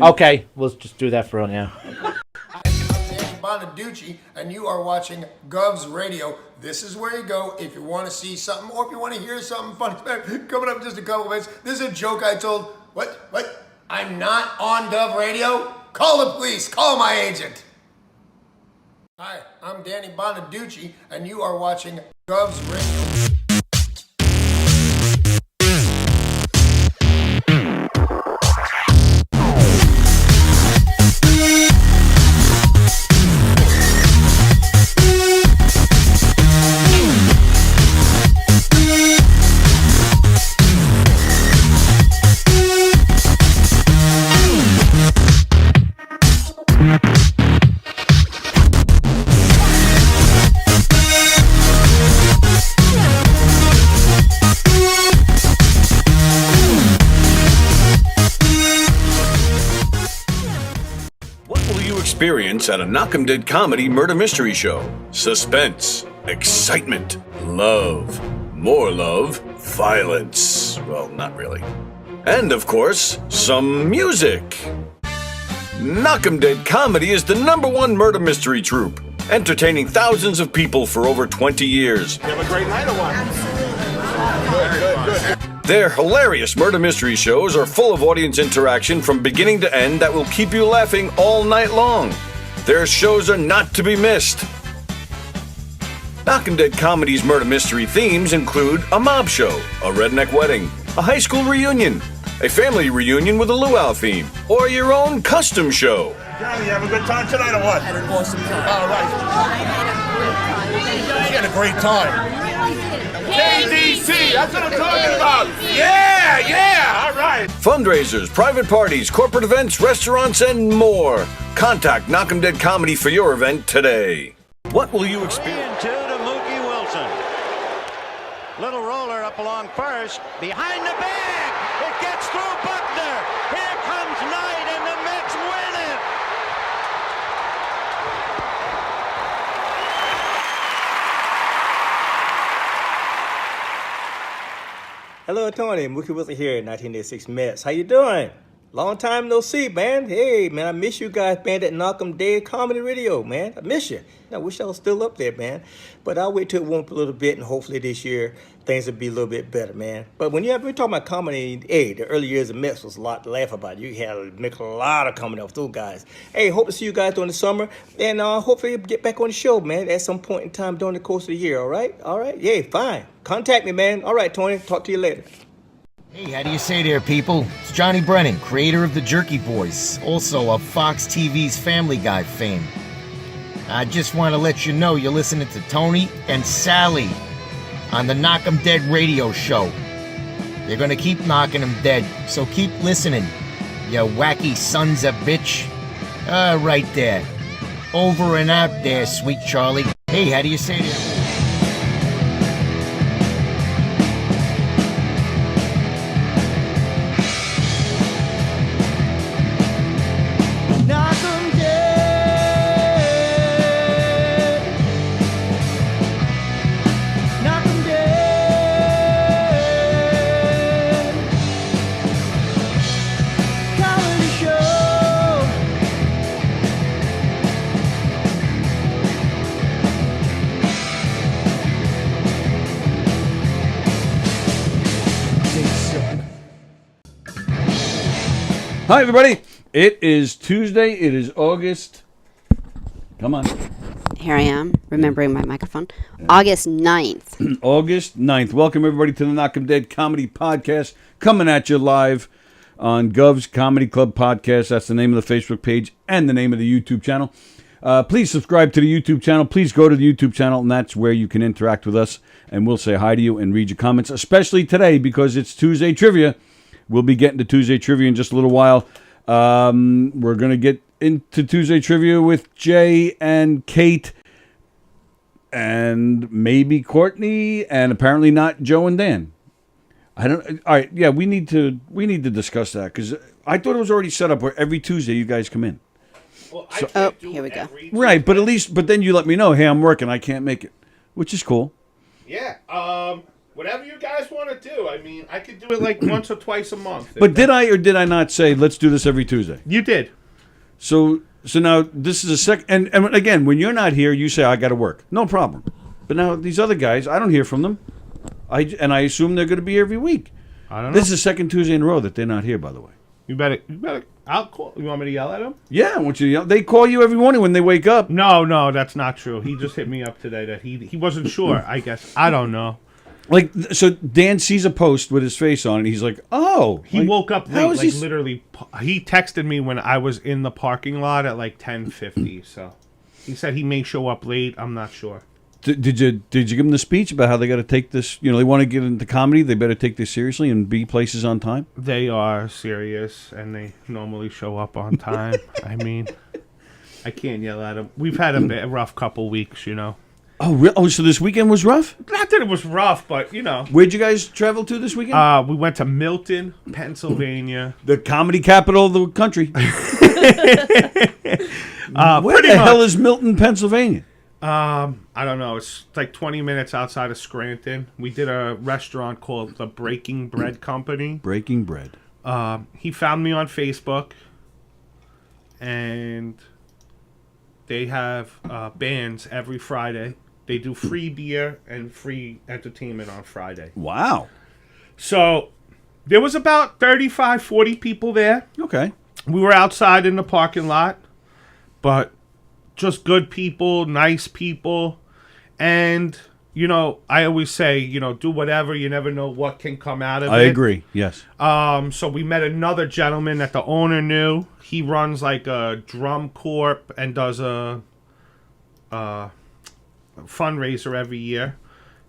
Okay, we'll just do that for now. Bonaducci, and you are watching Govs Radio. This is where you go if you want to see something or if you want to hear something funny. Coming up in just a couple of minutes. This is a joke I told. What? I'm not on Gov Radio? Call the police. Call my agent. Hi, I'm Danny Bonaducci, and you are watching Govs Radio. Experience at a Knockem comedy murder mystery show. Suspense, excitement, love, more love, violence. Well, not really. And of course, some music. Knockem Comedy is the #1 murder mystery troupe, entertaining thousands of people for over 20 years. You have a great night or what? Good. Their hilarious murder mystery shows are full of audience interaction from beginning to end that will keep you laughing all night long. Their shows are not to be missed. Knockem Comedy's murder mystery themes include a mob show, a redneck wedding, a high school reunion, a family reunion with a luau theme, or your own custom show. Johnny, you have a good time tonight or what? Had an awesome time. All right. She had a great time. KDC, that's what I'm talking about. Yeah, all right. Fundraisers, private parties, corporate events, restaurants, and more. Contact Knockem Comedy for your event today. What will you experience? Two to Mookie Wilson. Little roller up along first. Behind the bag. It gets through Buckner. Here comes Knight, and the Mets win it. Hello, Tony. Mookie Wilson here, 1986 Mets. How you doing? Long time no see, man. Hey, man, I miss you guys, man, at Knockem Comedy Radio, man. I miss you. I wish I was still up there, man. But I'll wait till it warms up a little bit, and hopefully this year things will be a little bit better, man. But when you're talking about comedy, hey, the early years of Mets was a lot to laugh about. You had to make a lot of comedy off those guys. Hey, hope to see you guys during the summer, and hopefully get back on the show, man, at some point in time during the course of the year, all right? All right? Yeah, fine. Contact me, man. All right, Tony. Talk to you later. Hey, how do you say there, people? It's Johnny Brennan, creator of the Jerky Voice, also of Fox TV's Family Guy fame. I just want to let you know you're listening to Tony and Sallie on the Knockem Dead radio show. They're gonna keep knocking them dead, so keep listening, you wacky sons of bitch. Right there. Over and out there, sweet Charlie. Hey, how do you say that? Hi, everybody. It is Tuesday. It is August. Come on. Here I am, remembering my microphone. August 9th. August 9th. Welcome, everybody, to the Knockem Comedy Podcast. Coming at you live on Gov's Comedy Club Podcast. That's the name of the Facebook page and the name of the YouTube channel. Please subscribe to the YouTube channel. Please go to the YouTube channel, and that's where you can interact with us, and we'll say hi to you and read your comments, especially today because it's Tuesday Trivia. We'll be getting to Tuesday Trivia in just a little while. We're going to get into Tuesday Trivia with Jay and Kate and maybe Courtney and apparently not Joe and Dan. I don't. All right, yeah, we need to discuss that because I thought it was already set up where every Tuesday you guys come in. Well, here we go. Right, but then you let me know, hey, I'm working, I can't make it, which is cool. Yeah. Whatever you guys want to do. I mean, I could do it like once or twice a month. But did I or did I not say let's do this every Tuesday? You did. So now this is a second. And again, when you're not here, you say I got to work. No problem. But now these other guys, I don't hear from them. I assume they're going to be here every week. I don't know. This is the second Tuesday in a row that they're not here. By the way. You better. I'll call. You want me to yell at them? Yeah, I want you to yell. They call you every morning when they wake up. No, that's not true. He just hit me up today that he wasn't sure. I guess I don't know. Like, so Dan sees a post with his face on it, and he's like, oh. He woke up late, like he literally. He texted me when I was in the parking lot at like 10:50. So he said he may show up late. I'm not sure. Did you give him the speech about how they got to take this? You know, they want to get into comedy. They better take this seriously and be places on time. They are serious, and they normally show up on time. I mean, I can't yell at them. We've had a rough couple weeks, you know. Oh, so this weekend was rough? Not that it was rough, but, you know. Where'd you guys travel to this weekend? We went to Milton, Pennsylvania. The comedy capital of the country. Where the hell is Milton, Pennsylvania? I don't know. It's like 20 minutes outside of Scranton. We did a restaurant called the Breaking Bread Company. Breaking Bread. He found me on Facebook, and they have bands every Friday. They do free beer and free entertainment on Friday. Wow. So there was about 35, 40 people there. Okay. We were outside in the parking lot, but just good people, nice people. And, you know, I always say, you know, do whatever. You never know what can come out of it. I agree, yes. So we met another gentleman that the owner knew. He runs like a drum corp and does a fundraiser every year.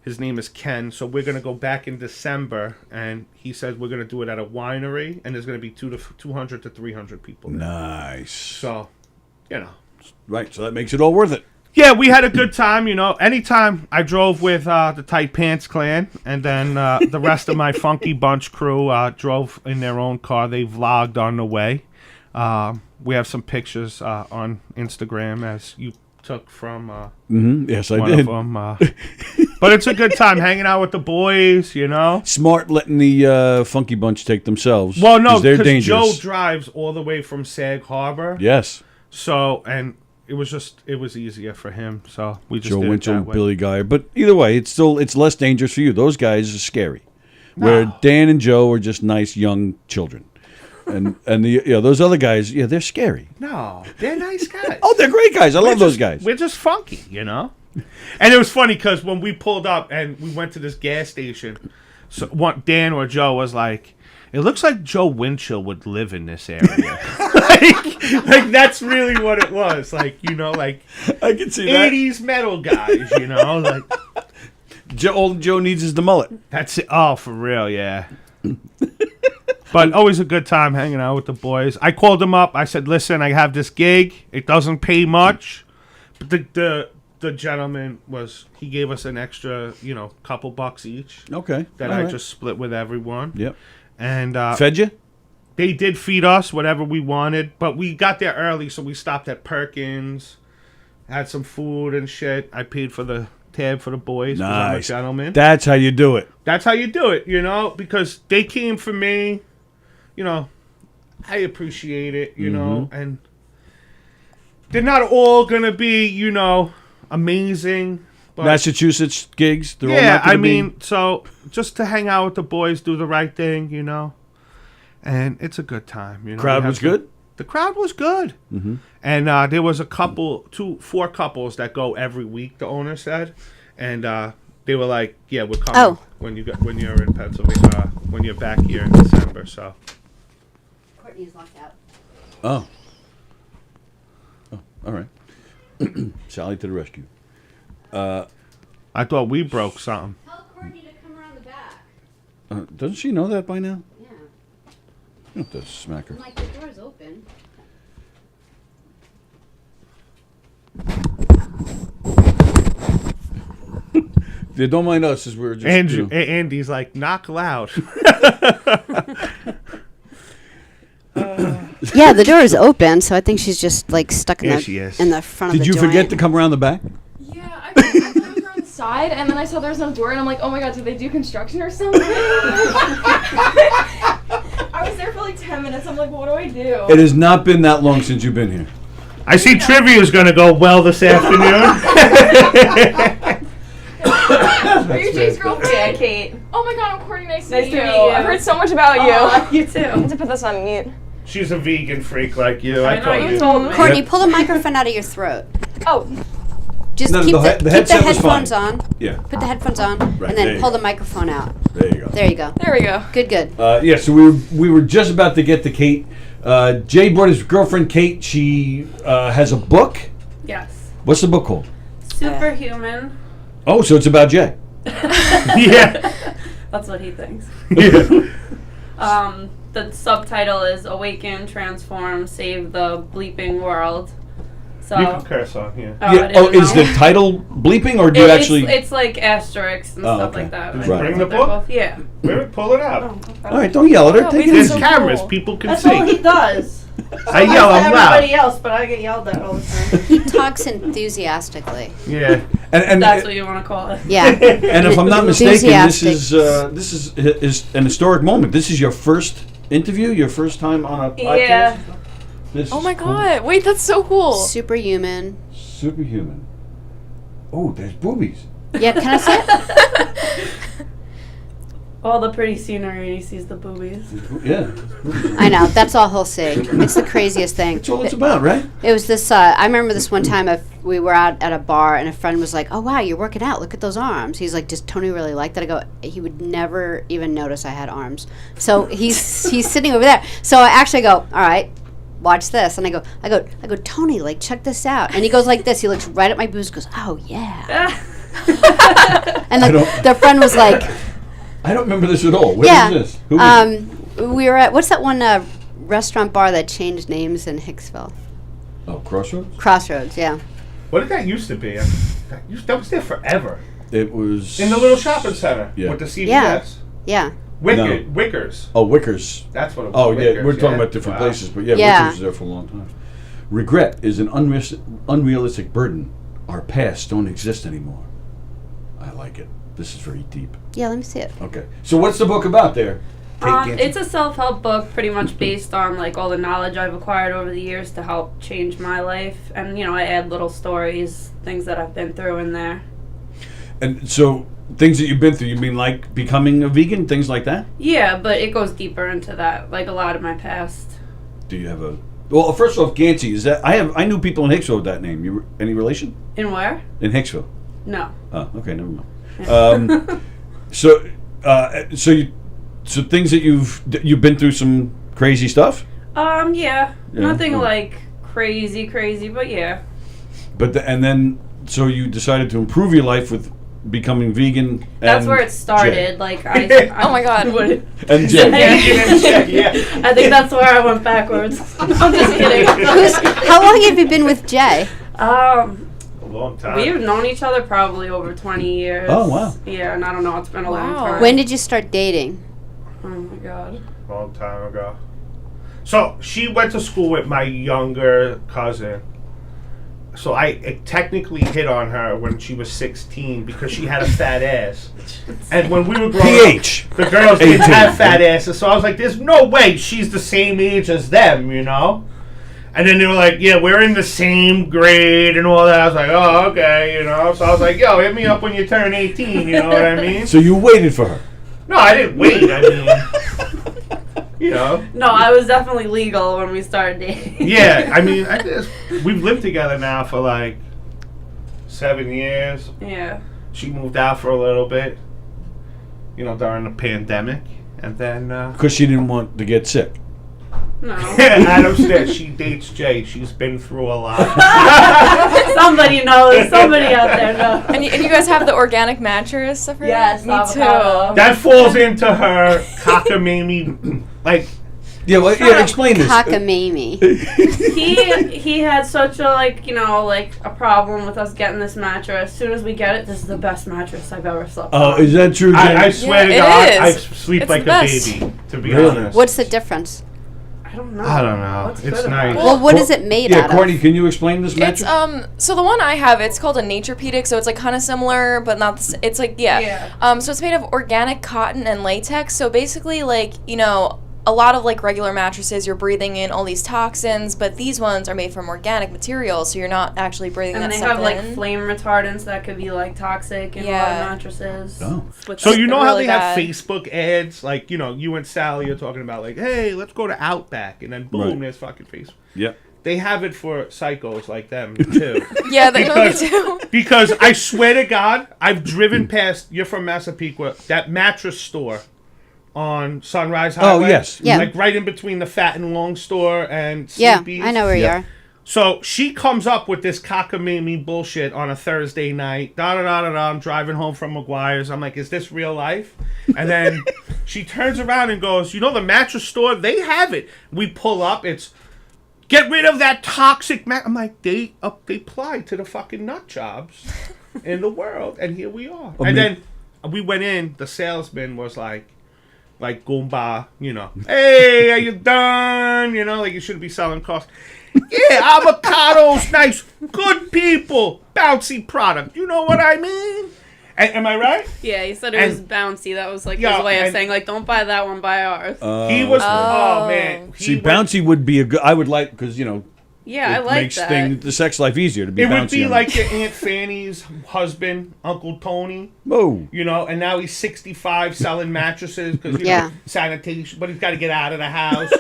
His name is Ken. So we're going to go back in December, and he says we're going to do it at a winery, and there's going to be 200 to 300 people there. Nice. So, you know. Right, so that makes it all worth it. Yeah, we had a good time, you know. Anytime I drove with the Tight Pants Clan, and then the rest of my Funky Bunch crew drove in their own car. They vlogged on the way. We have some pictures on Instagram as you took from Yes, I one did. of them. But it's a good time hanging out with the boys, you know. Smart letting the Funky Bunch take themselves. Well, no, they're because dangerous. Joe drives all the way from Sag Harbor. Yes. So, and it was easier for him. So we just Joe did Winchell, it that way. Billy Guy. But either way, it's less dangerous for you. Those guys are scary. Where Dan and Joe are just nice young children. And those other guys, they're scary. No, they're nice guys. Oh, they're great guys. I love those guys. We're just funky, you know? And it was funny because when we pulled up and we went to this gas station, so Dan or Joe was like, it looks like Joe Winchell would live in this area. like that's really what it was. Like, you know, like I can see that. 80s metal guys, you know? Like old Joe needs the mullet. That's it. Oh, for real, yeah. But always a good time hanging out with the boys. I called them up. I said, listen, I have this gig. It doesn't pay much. But the gentleman he gave us an extra, you know, couple bucks each. Okay. That All I right. just split with everyone. Yep. And fed you? They did feed us whatever we wanted. But we got there early, so we stopped at Perkins, had some food and shit. I paid for the tab for the boys. Nice. I'm a gentleman. That's how you do it. That's how you do it, you know, because they came for me. You know, I appreciate it, you know, and they're not all going to be, you know, amazing. But Massachusetts gigs? They're all yeah, not gonna I mean, so just to hang out with the boys, do the right thing, you know, and it's a good time. You know, Crowd was good? The crowd was good. Mm-hmm. And there was 4 couples that go every week, the owner said, and they were like, yeah, we're coming when you're in Pennsylvania, when you're back here in December, so. Courtney's locked out. Oh, all right. Sallie to the rescue. I thought we broke something. Tell Courtney to come around the back. Doesn't she know that by now? Yeah. You don't have to smack her. I'm like, the door's open. Yeah, don't mind us as we're just... Andrew, Andy's like, knock loud. Yeah, the door is open, so I think she's just like stuck in There she is. in the front Did of the you joint. forget to come around the back? Yeah, I thought it was around the outside, and then I saw there was no door, and I'm like, oh my god, did they do construction or something? I was there for like 10 minutes. I'm like, what do I do? It has not been that long since you've been here. I see trivia is going to go well this afternoon. Are you Jay's girlfriend? Yeah, Kate. Oh my god, I'm Courtney. Nice to Nice meet to you. meet you. I've heard so much about you. You too. I have to put this on mute. She's a vegan freak like you. I know, told you you. told me. Courtney, pull the microphone out of your throat. Oh. Just No, keep the the headset was headphones fine. on. Yeah. Put the headphones on, Right, and there then you pull go. the microphone out. There you go. There you go. There we go. Good, good. Yeah, so we were just about to get to Kate. Jay brought his girlfriend Kate. She has a book. Yes. What's the book called? Superhuman. Oh, so it's about Jay. Yeah. That's what he thinks. Yeah. The subtitle is Awaken, Transform, Save the Bleeping World. So You can curse on here. Oh, Yeah. I Oh, didn't is know. the title bleeping, or do you actually? It's like asterisks and Oh, stuff okay. like that. Did I you think bring that's the what they're book? both- Yeah. Pull it out. All right, don't yell at her. Oh, Take we it did easy. so Cameras, cool. people can That's see. all he does. I yell, I'm Everybody loud. else, but I get yelled at all the time. He talks enthusiastically. Yeah. And That's what you want to call it. Yeah. and if I'm not mistaken, this Enthusiastic. is an historic moment. This is your first interview, your first time on a podcast. Yeah. This Oh is my cool. god. Wait, that's so cool. Superhuman. Superhuman. Oh, there's boobies. Yeah, can I see it? All the pretty scenery and he sees the boobies. Yeah. I know. That's all he'll see. It's the craziest thing. That's all it's about, right? It was this. I remember this one time. We were out at a bar, and a friend was like, "Oh wow, you're working out. Look at those arms." He's like, "Does Tony really like that?" I go, "He would never even notice I had arms." So he's sitting over there. So I actually go, "All right, watch this." And I go, "Tony, like check this out." And he goes like this. He looks right at my boobs. Goes, "Oh yeah." And the friend was like, I don't remember this at all. Where "Yeah." is this? Who is it? We were at what's that one restaurant bar that changed names in Hicksville? Oh, Crossroads? Crossroads. Yeah. What did that used to be? That was there forever. It was... In the little shopping center Yeah. with the CVS. Yeah. Wickers. Oh, Wickers. That's what it was. Oh, yeah, Wickers, we're talking yeah. about different Wow. places, but yeah, Yeah. Wickers was there for a long time. Regret is an unrealistic burden. Our past don't exist anymore. I like it. This is very deep. Yeah. Let me see it. Okay. So what's the book about there? It's a self-help book pretty much based on like all the knowledge I've acquired over the years to help change my life. And, you know, I add little stories, things that I've been through in there. And so things that you've been through, you mean like becoming a vegan, things like that? Yeah, but it goes deeper into that, like a lot of my past. Do you have a... Well, first off, Gansey, is that... I knew people in Hicksville with that name. Any relation? In where? In Hicksville? No. Oh, okay, never mind. So things that you've been through some crazy stuff? Yeah. Nothing Oh. like crazy, but yeah. But so you decided to improve your life with becoming vegan. That's and where it started. Jay. Like I Oh my god. And Jay. I think that's where I went backwards. I'm just kidding. How long have you been with Jay? A long time. We've known each other probably over 20 years. Oh, wow. Yeah, and I don't know, it's been a long Wow. time. When did you start dating? Oh my god. Long time ago. So she went to school with my younger cousin. So I technically hit on her when she was 16 because she had a fat ass. And when we were growing PH. up, the girls didn't 18. have fat asses. So I was like, there's no way she's the same age as them, you know? And then they were like, yeah, we're in the same grade and all that. I was like, oh, okay, you know? So I was like, yo, hit me up when you turn 18, you know what I mean? So you waited for her? No, I didn't wait. I mean, you know. No, I was definitely legal when we started dating. Yeah, I mean, I guess we've lived together now for like 7 years. Yeah. She moved out for a little bit, you know, during the pandemic, and then Because she didn't want to get sick. No. Adam said she dates Jay. She's been through a lot. Somebody knows. Somebody out there knows. And you guys have the organic mattress? For Yes, me Avocado. too. That falls into her cockamamie, like. Yeah, well, yeah, explain this. Cockamamie. He had such a a problem with us getting this mattress. As soon as we get it, this is the best mattress I've ever slept Oh, on. is that true, Jay? I swear to Yeah, God, it I is. sleep It's like the a best. baby. To be Really? honest. What's the difference? I don't know. I don't know. What's It's good nice. about it? Well, what is it made out Courtney, of? can you explain this mattress? It's so the one I have, it's called a Naturepedic, so it's like kind of similar, but not. It's like so it's made of organic cotton and latex. So basically, like a lot of like regular mattresses, you're breathing in all these toxins, but these ones are made from organic materials, so you're not actually breathing And that they stuff have like in. flame retardants that could be like toxic in a lot of mattresses. Oh. So you know how really they have bad. Facebook ads, like you and Sallie are talking about, like, hey, let's go to Outback, and then boom, Right. there's fucking Facebook. Yep. They have it for psychos like them too. Yeah, they do. Because I swear to God, I've driven past. You're from Massapequa, that mattress store on Sunrise Highway. Oh, yes. Yeah. Like right in between the Fat and Long store and Yeah, Sleepy's. I know where you are. So she comes up with this cockamamie bullshit on a Thursday night. I'm driving home from McGuire's. I'm like, is this real life? And then she turns around and goes, the mattress store, they have it. We pull up. It's, get rid of that toxic I'm like, they apply to the fucking nut jobs in the world. And here we are. And then we went in. The salesman was like Goomba, hey, are you done? Like you shouldn't be selling costs. Yeah, avocados, nice, good people, bouncy product. You know what I mean? Am I right? Yeah, he said it was bouncy. That was like his way of saying like, don't buy that one, buy ours. He was, oh man. See, bouncy would be a good. I would like because yeah, I like makes that. the sex life easier to be. It bouncy would be on like your Aunt Fanny's husband, Uncle Tony. Whoa. And now he's 65 selling mattresses because sanitation, but he's got to get out of the house.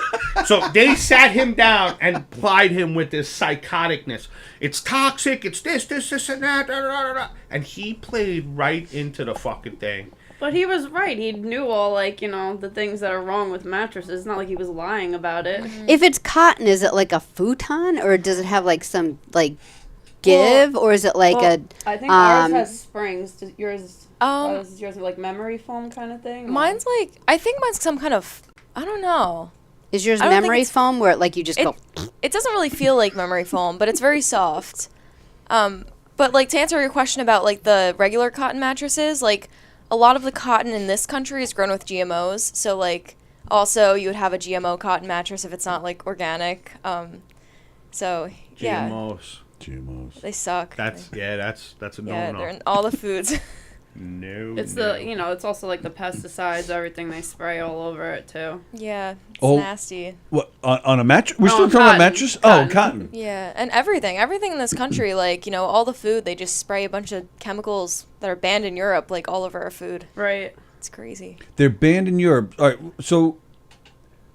So they sat him down and plied him with this psychoticness. It's toxic. It's this, and that. Da, da, da, da. And he played right into the fucking thing. But he was right. He knew all, the things that are wrong with mattresses. It's not like he was lying about it. If it's cotton, is it like a futon, or does it have like some give, or is it like a? I think ours has springs. Does yours have like memory foam kind of thing? Mine's I think mine's some kind of, I don't know. Is yours I don't think memory it's- foam where you just go? It doesn't really feel like memory foam, but it's very soft. But to answer your question about the regular cotton mattresses, a lot of the cotton in this country is grown with GMOs. So also you would have a GMO cotton mattress if it's not organic. So yeah. GMOs. They suck. That's a no-no. Yeah, they're in all the foods. No. It's it's also the pesticides, everything they spray all over it too. Yeah, it's nasty. What on a mattress? We're No, still talking about cotton. mattress? Cotton. Oh, cotton. Yeah, and everything in this country, all the food, they just spray a bunch of chemicals that are banned in Europe, all over our food. Right. It's crazy. They're banned in Europe. All right, so,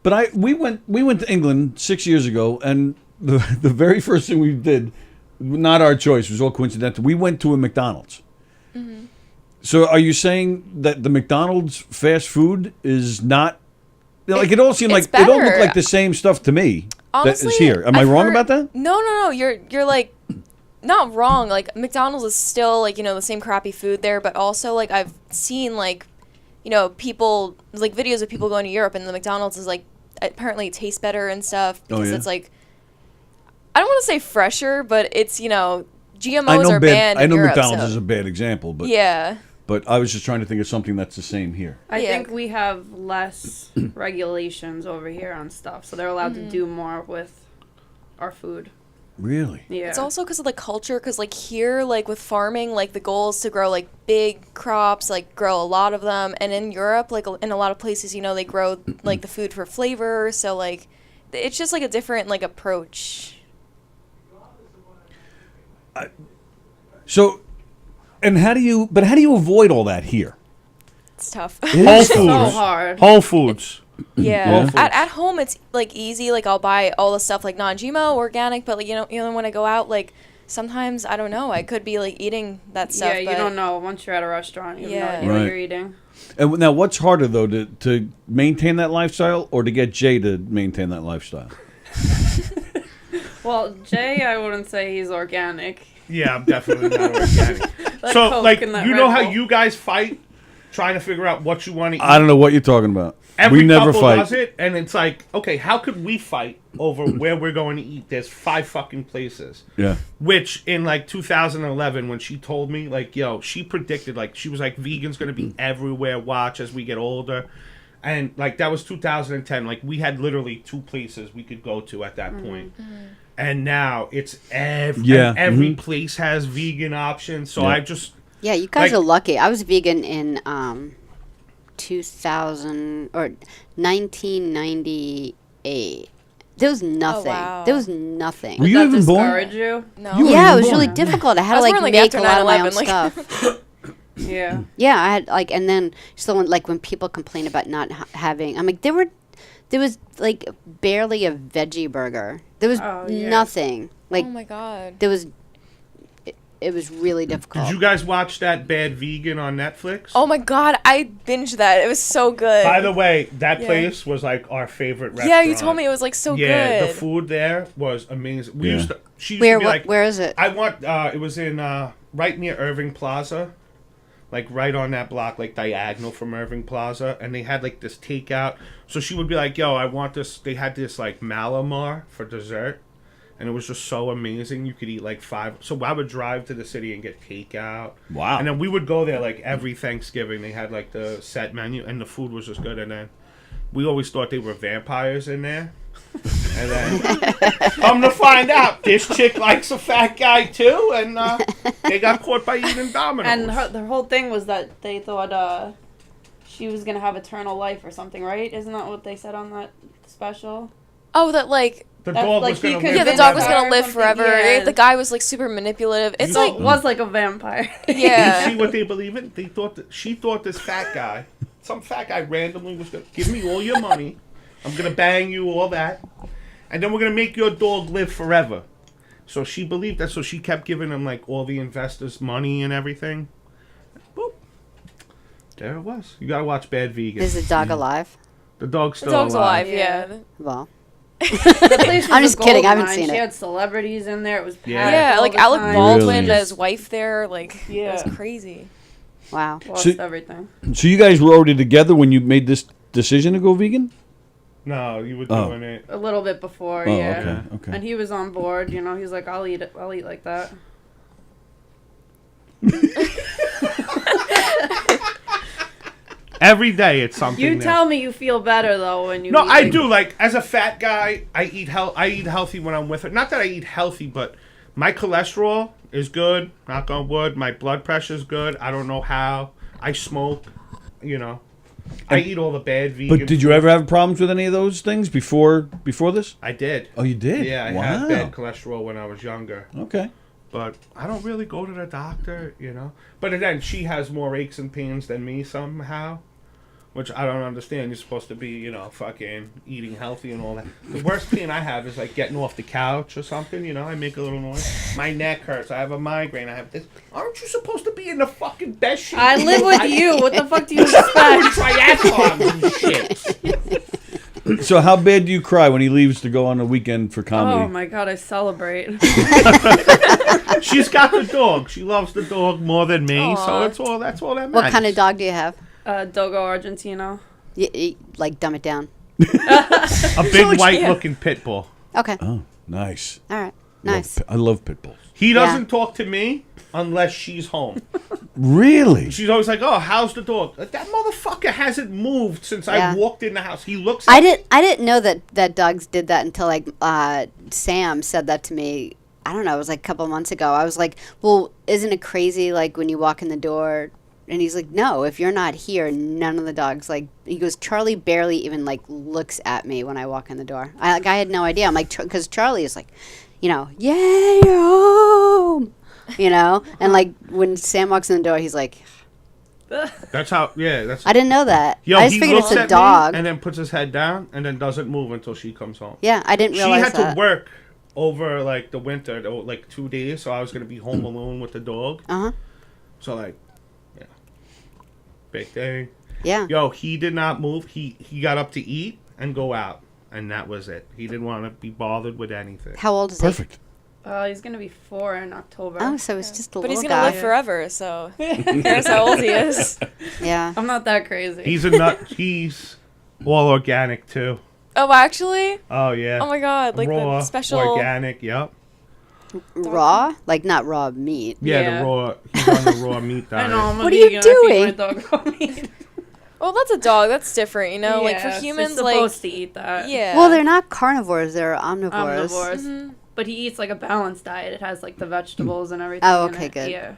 but we went to England 6 years ago, and the very first thing we did, not our choice, it was all coincidental. We went to a McDonald's. Mm-hmm. So are you saying that the McDonald's fast food is not it all seemed it's it don't look better. like the same stuff to me Honestly, that is here. Am I I've wrong heard- about that? No. You're not wrong. McDonald's is still the same crappy food there, but also I've seen people videos of people going to Europe and the McDonald's is apparently it tastes better and stuff because it's I don't want to say fresher, but it's GMOs are banned. I know in Europe, McDonald's so. is a bad example, but Yeah. But I was just trying to think of something that's the same here. I think we have less regulations over here on stuff, so they're allowed to do more with our food. Really? Yeah. It's also because of the culture, because here, with farming, the goal is to grow big crops, grow a lot of them, and in Europe, in a lot of places, they grow the food for flavor, so it's just a different approach. So, and how do you avoid all that here? It's tough. Whole Foods. so hard. Whole Foods. Yeah. At home, it's easy. I'll buy all the stuff non-GMO, organic, but when I go out, sometimes I don't know. I could be eating that stuff. Yeah, you but don't know once you're at a restaurant. You have no idea Right. what you're eating. And now, what's harder though, to maintain that lifestyle, or to get Jay to maintain that lifestyle? Well, Jay, I wouldn't say he's organic. Yeah, I'm definitely not organic. That So, Coke and that you Red know how Bull. you guys fight, trying to figure out what you want to eat. I don't know what you're talking about. Every we never couple fight. does it, and it's okay, how could we fight over where we're going to eat? There's 5 fucking places. Yeah. Which in 2011, when she told me, she predicted, she was vegan's going to be everywhere. Watch as we get older. And like that was 2010. Like we had literally 2 places we could go to at that point. And now it's every place has vegan options. So I just you guys are lucky. I was vegan in 2000 or 1998. There was nothing. wow. There was nothing. Were you even born? Discourage you? No. You were Yeah, it even was really born. difficult. I had I to was like born, make after a lot of my own 9/11, like- stuff. Yeah. Yeah, I had like, and then so when people complain about not having, I'm like, there was like barely a veggie burger. There was nothing. Like, Oh my god. there was. It was really difficult. Did you guys watch that Bad Vegan on Netflix? Oh my god, I binged that. It was so good. By the way, that place was like our favorite restaurant. Yeah, you told me it was like so Yeah, good. the food there was amazing. We used to. She used Where to be like, where is it? I want. It was in right near Irving Plaza, like right on that block, like diagonal from Irving Plaza, and they had like this takeout. So she would be like, "Yo, I want this." They had this like Malamar for dessert, and it was just so amazing. You could eat like 5. So I would drive to the city and get takeout. Wow. And then we would go there like every Thanksgiving. They had like the set menu, and the food was just good. And then we always thought they were vampires in there. And then come to find out, this chick likes a fat guy too, and they got caught by eating Dominoes. And the whole thing was that they thought she was gonna have eternal life or something, right? Isn't that what they said on that special? Oh, that like. the that's dog like was gonna you could live Yeah, the dog was forever gonna or live something, forever. yeah. The guy was like super manipulative. It's So like it was like a vampire. You yeah. see what they believe in? They thought that she thought this fat guy, some fat guy randomly was gonna give me all your money. I'm gonna bang you, all that, and then we're gonna make your dog live forever. So she believed that. So she kept giving him like all the investors money and everything. Boop. There it was. You gotta watch Bad Vegan. Is the dog alive? The dog's The still dog's alive. Yeah. Yeah. Well, The place was I'm a just kidding, I gold haven't mine. seen She it. had celebrities in there. It was packed Yeah. all Like the Alec time. Baldwin Really? and his wife there. Like Yeah. it was crazy. wow. Lost So- everything. So you guys were already together when you made this decision to go vegan? No, you were Oh. doing it. A little bit before, Oh, yeah. okay, okay. And he was on board, you know. He's like, I'll eat it. I'll eat like that. Every day it's something. You new. tell me you feel better though when you. No, eat, I like- do. Like as a fat guy, I eat healthy when I'm with her. Not that I eat healthy, but my cholesterol is good. Knock on wood. My blood pressure's good. I don't know how. I smoke. You know, I eat all the bad vegan. But did you ever have problems with any of those things before this? I did. Oh, you did? Yeah, I wow. had bad cholesterol when I was younger. Okay. But I don't really go to the doctor, you know. But then she has more aches and pains than me somehow, which I don't understand. You're supposed to be, you know, fucking eating healthy and all that. The worst pain I have is like getting off the couch or something, you know. I make a little noise. My neck hurts. I have a migraine. I have this. Aren't you supposed to be in the fucking best shape? I live with you. What the fuck do you expect? Triathlons and shit. So how bad do you cry when he leaves to go on a weekend for comedy? Oh my god, I celebrate. She's got the dog. She loves the dog more than me, so Aw. that's all that matters. What kind of dog do you have? Dogo Argentino. Like dumb it down. A big white-looking pit bull. Okay. Oh, nice. All right. Nice. I love pit bulls. He doesn't talk to me unless she's home. Really? She's always like, "Oh, how's the dog?" Like, that motherfucker hasn't moved since Yeah. I walked in the house. He looks. I didn't know that dogs did that until like Sam said that to me. I don't know. It was like a couple of months ago. I was like, "Well, isn't it crazy? Like when you walk in the door." And he's like, "No, if you're not here, none of the dogs like." He goes, "Charlie barely even like looks at me when I walk in the door." I had no idea. I'm like, because Charlie is like, you know, "Yeah, you're home," you know. And like when Sam walks in the door, he's like, That's how. Yeah, that's. "I didn't know that. Yo, I just he figured looks it's a at dog." me and then puts his head down and then doesn't move until she comes home. Yeah, I didn't She realize had that. to work over like the winter, like 2 days, so I was gonna be home alone with the dog. Uh huh. So like, yeah, big day. Yeah. Yo, he did not move. He got up to eat and go out, and that was it. He didn't want to be bothered with anything. How old is Perfect. He's gonna be 4 in October. he? Oh, so it's just a But little he's gonna guy. live forever, so who cares how old he is. Yeah. I'm not that crazy. He's a nut. He's all organic too. Oh, actually? Oh yeah. Oh my god, like raw, the special. organic. Yep. Raw? Like not raw meat. Yeah, Yeah. the raw. He's on the raw meat diet. I know. I'm a What are you vegan, I feed doing? my dog raw meat. Well, that's a dog. That's different, you know. Like for Yeah, humans, they're like supposed to eat that. yeah. Well, they're not carnivores; they're omnivores. But he eats like a balanced diet. It has like the vegetables and everything. Oh, in okay, it. good. Yeah.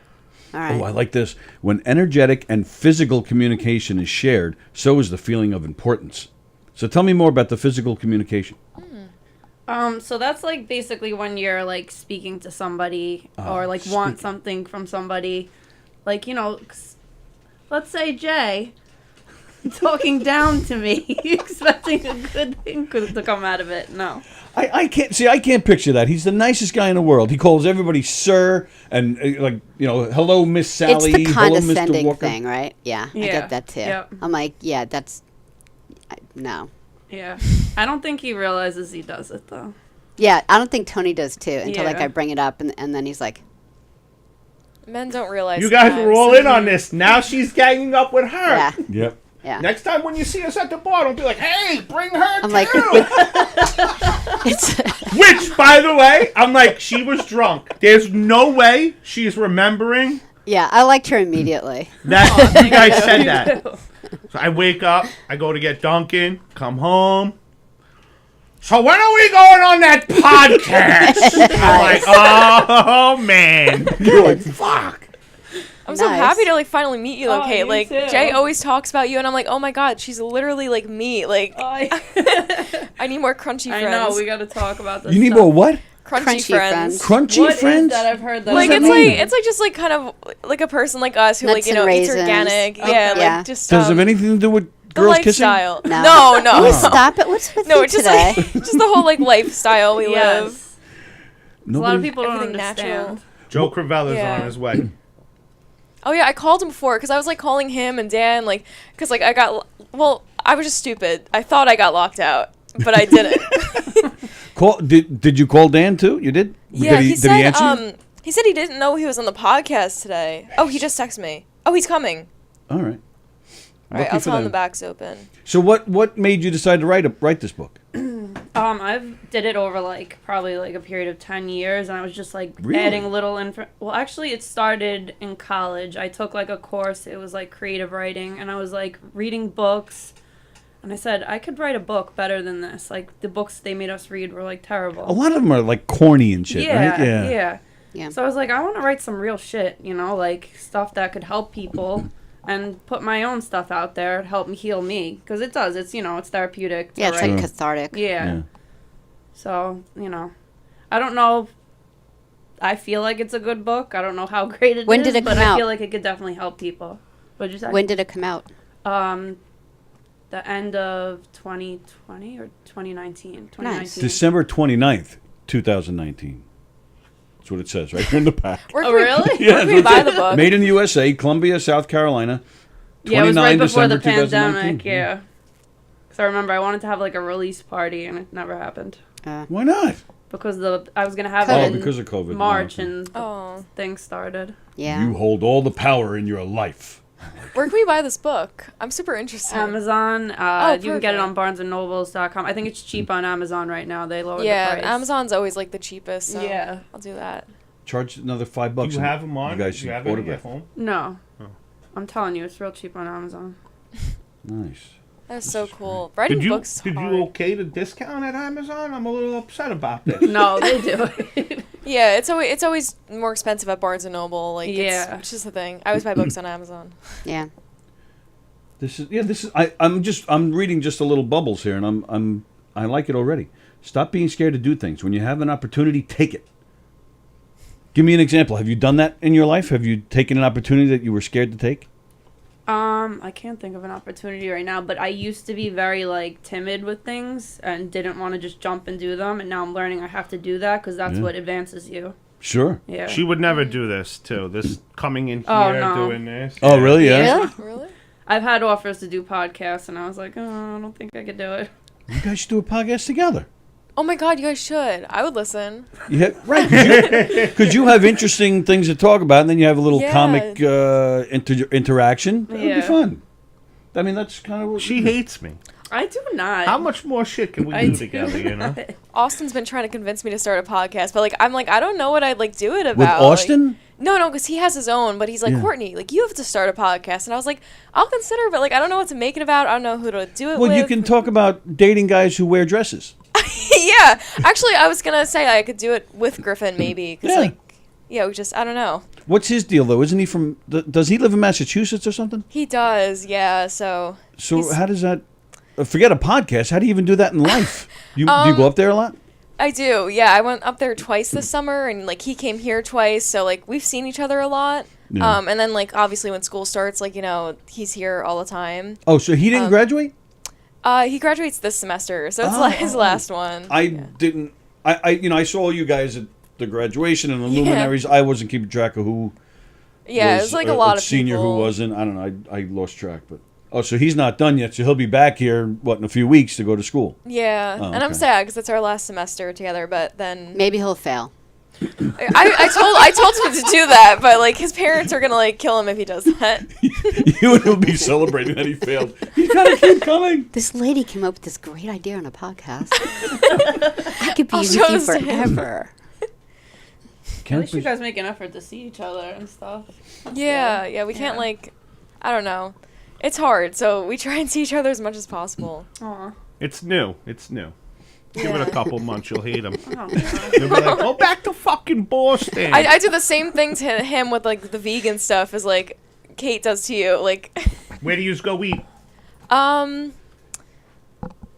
All right. Oh, I like this. When energetic and physical communication is shared, so is the feeling of importance. So tell me more about the physical communication. So that's like basically when you're like speaking to somebody or like want something from somebody, like, you know, let's say Jay talking down to me, expecting a good thing to come out of it. No. I can't picture that. He's the nicest guy in the world. He calls everybody sir and like, you know, hello Miss Sallie, It's the hello Mr. condescending Walker. thing, right? Yeah, I get that too. Yep. I'm like, yeah, that's no. Yeah. I don't think he realizes he does it though. Yeah, I don't think Tony does too until like Yeah. I bring it up and then he's like, Men don't realize. You guys sometimes. were all in on this. Now she's ganging up with her. yeah, Yep. yeah. Next time when you see us at the bar, don't be like, hey, bring her I'm too. like, it's Which, by the way, I'm like, she was drunk. There's no way she's remembering yeah. I liked her immediately. that you guys said that. So I wake up, I go to get Dunkin', come home. So when are we going on that podcast? I'm like, oh man. You're like, fuck. I'm so Nice. happy to like finally meet you, Oh, okay? me Like too. Jay always talks about you, and I'm like, oh my god, she's literally like me. Like I need more crunchy I friends. know, we gotta talk about this. You need stuff. more what? crunchy friends. Crunchy What is friends? that? I've heard that. Like does it's that like mean? it's like just like kind of like a person like us who Nuts like you and know eats raisins. organic. Okay. Yeah, Yeah. like just Does it have anything to do with the girls kissing? lifestyle. No. No, no, Oh, stop it! What's with no. you It's just today? like just the whole like lifestyle we live. Yes. A lot of Nobody- people don't Everything understand. natural. Joe Crevella's Yeah. on his way. Oh yeah, I called him before because I was like calling him and Dan like because like I got I was just stupid. I thought I got locked out, but I didn't. Did you call Dan too? You did? Yeah, did he did said he answer you? he said he didn't know he was on the podcast today. Oh, he just texted me. Oh, he's coming. All right. All right, Lucky I'll for tell him them. the back's open. So what made you decide to write this book? I've did it over like probably like a period of 10 years, and I was just like Really? adding little info. Well, actually, it started in college. I took like a course. It was like creative writing, and I was like reading books, and I said I could write a book better than this. Like the books they made us read were like terrible. A lot of them are like corny and shit, yeah, right? yeah. Yeah. So I was like, I want to write some real shit, you know, like stuff that could help people. And put my own stuff out there, help me heal me, because it does. It's, you know, it's therapeutic. To Yeah, it's write. like cathartic. Yeah. Yeah. So, you know, I don't know. I feel like it's a good book. I don't know how great it is. When did it but come I out? feel like it could definitely help people. What'd you say? When did it come out? The end of 2020 or 2019. 2019. December 29th, 2019. That's what it says right here in the back. Where Oh, can we- really? Where can we buy the book? Made in the USA, Columbia, South Carolina. Yeah, it was right before December the pandemic. 2019. Yeah. Because I remember I wanted to have like a release party, and it never happened. Why not? Because I was gonna have Oh, it in because of COVID. March, Okay. and the Oh, thing started. Yeah. You hold all the power in your life. where can we buy this book? I'm super interested. Amazon. You can get it perfect. on BarnesandNobles.com. I think it's cheap on Amazon right now. They lowered the Yeah, price. Amazon's always like the cheapest. So Yeah. I'll do that. Charge another $5. Do you and have them on? You guys Do should you have any autograph. at home? No. I'm telling you, it's real cheap on Amazon. Nice. That's so cool. Writing Did you books is did hard. you okay the discount at Amazon? I'm a little upset about this. No, they do it. Yeah, it's always more expensive at Barnes and Noble. Like, Yeah. it's just the thing. I always buy books on Amazon. Yeah. This is I'm reading just a little bubbles here, and I like it already. Stop being scared to do things. When you have an opportunity, take it. Give me an example. Have you done that in your life? Have you taken an opportunity that you were scared to take? I can't think of an opportunity right now, but I used to be very like timid with things and didn't want to just jump and do them, and now I'm learning I have to do that because that's Yeah. what advances you. Sure. Yeah. She would never do this too. This coming in here, Oh, no. doing this. Oh, really? Yeah. Really? Really? I've had offers to do podcasts, and I was like, oh, I don't think I could do it. You guys should do a podcast together. Oh my God, you guys should. I would listen. Yeah, right. Because you have interesting things to talk about, and then you have a little Yeah. comic interaction. That would Yeah. be fun. I mean, that's kind of what She hates me. I do not. How much more shit can we I do do together? You know. not. Austin's been trying to convince me to start a podcast, but like I'm like I don't know what I'd like do it about. With Austin? No, because he has his own, but he's like, Yeah. Courtney, like, you have to start a podcast. And I was like, I'll consider, but, like, I don't know what to make it about. I don't know who to do it with. Well, you can talk about dating guys who wear dresses. Yeah. Actually, I was going to say I could do it with Griffin, maybe. Because, Yeah. like, yeah, we just, I don't know. What's his deal, though? Isn't he from... Does he live in Massachusetts or something? He does, yeah, so... So how does that... Forget a podcast. How do you even do that in life? Do you go up there a lot? I do, yeah. I went up there twice this summer, and, like, he came here twice, so, like, we've seen each other a lot. Yeah. And then, like, obviously when school starts, like, you know, he's here all the time. Oh, so he didn't graduate? He graduates this semester, so it's like his last one. I didn't... I saw you guys at the graduation and the luminaries. I wasn't keeping track of who Yeah, it was, like, a lot of senior people. who wasn't. I don't know. I lost track, but... Oh, so he's not done yet, so he'll be back here, in a few weeks to go to school. Yeah, Oh, and I'm okay. sad because it's our last semester together, but then... Maybe he'll fail. I told him to do that, but, like, his parents are going to, like, kill him if he does that. You and he'll be celebrating that he failed. He's got to keep coming. This lady came up with this great idea on a podcast. I could be I'll with show you this to him. forever. At least you guys make an effort to see each other and stuff. Yeah, we can't, like... I don't know. It's hard, so we try and see each other as much as possible. Aw. It's new. Give it a couple months, you'll hate him. Oh, You'll be like, go back to fucking Boston. I do the same thing to him with, like, the vegan stuff as, like, Kate does to you. Like... Where do you go eat?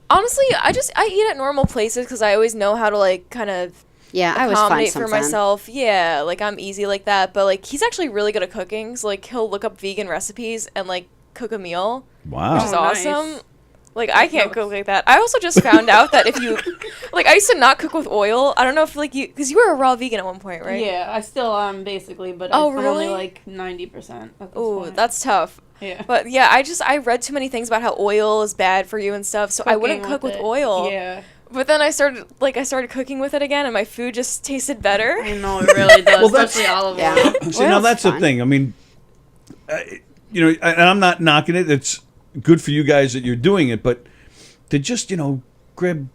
Honestly, I eat at normal places because I always know how to, like, kind of... Yeah, I always find accommodate some for fun. myself. Yeah, like, I'm easy like that. But, like, he's actually really good at cooking. So, like, he'll look up vegan recipes and, like, cook a meal. Wow. Which is nice. awesome. Like, I can't cook like that. I also just found out that if you... Like, I used to not cook with oil. I don't know if, like, you... Because you were a raw vegan at one point, right? Yeah, I still am, basically, but Oh, I'm only, really? like, 90% at this Ooh, point. that's tough. Yeah. But, yeah, I read too many things about how oil is bad for you and stuff, so I wouldn't Cooking cook with it. oil. Yeah. But then I started cooking with it again, and my food just tasted better. I know, it really does, Well, that's- especially olive oil. Yeah. See, now Oil's that's the fine. thing. I mean, and I'm not knocking it. It's good for you guys that you're doing it, but to just, grab,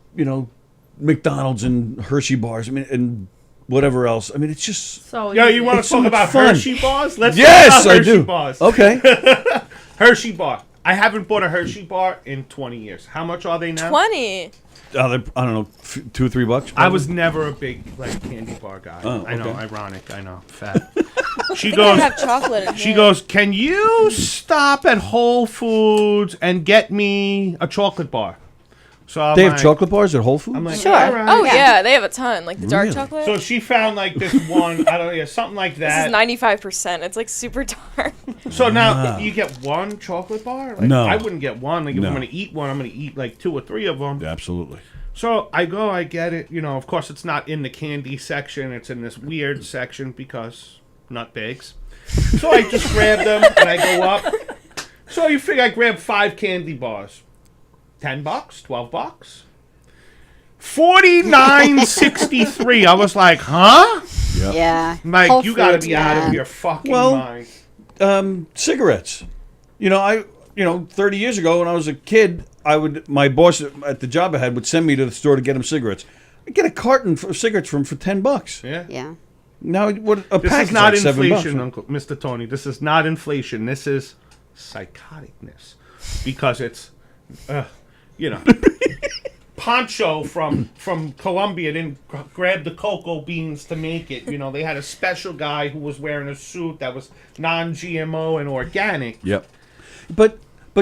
McDonald's and Hershey bars, I mean, and whatever else. I mean, it's just... So Yo, you want to It's so talk much about fun. Hershey bars? Let's Yes, talk about I Hershey do. bars. Okay. Hershey bar. I haven't bought a Hershey bar in 20 years. How much are they now? 20. I don't know, $2 or $3. I was never a big, like, candy bar guy. Oh, I know, okay. ironic. I know, fat. She I goes... have chocolate in She here. goes, can you stop at Whole Foods and get me a chocolate bar? So I'm They have like- chocolate bars at Whole Foods? I'm like, Sure. all right. Oh, yeah, they have a ton. Like, the dark Really? chocolate. So she found, like, this one, I don't know, something like this that. is 95%. It's, like, super dark. So now, you get one chocolate bar? Like, No. I wouldn't get one. Like, if No. I'm going to eat one, I'm going to eat, like, 2 or 3 of them. Absolutely. So I go, I get it. Of course, it's not in the candy section. It's in this weird section because nut bags. So I just grab them and I go up. So you figure I grab 5 candy bars. $10, $12. $49.63. I was like, huh? Yeah. I'm like, Whole you gotta Foods, be out man. of your fucking Well, mind. Cigarettes. 30 years ago when I was a kid, my boss at the job I had would send me to the store to get him cigarettes. I'd get a carton of cigarettes for $10. Yeah. Yeah. Now, what a This pack is not like $7. inflation, Uncle Mr. Tony. This is not inflation. This is psychoticness, because it's, Poncho from Colombia didn't grab the cocoa beans to make it. They had a special guy who was wearing a suit that was non-GMO and organic. Yep. But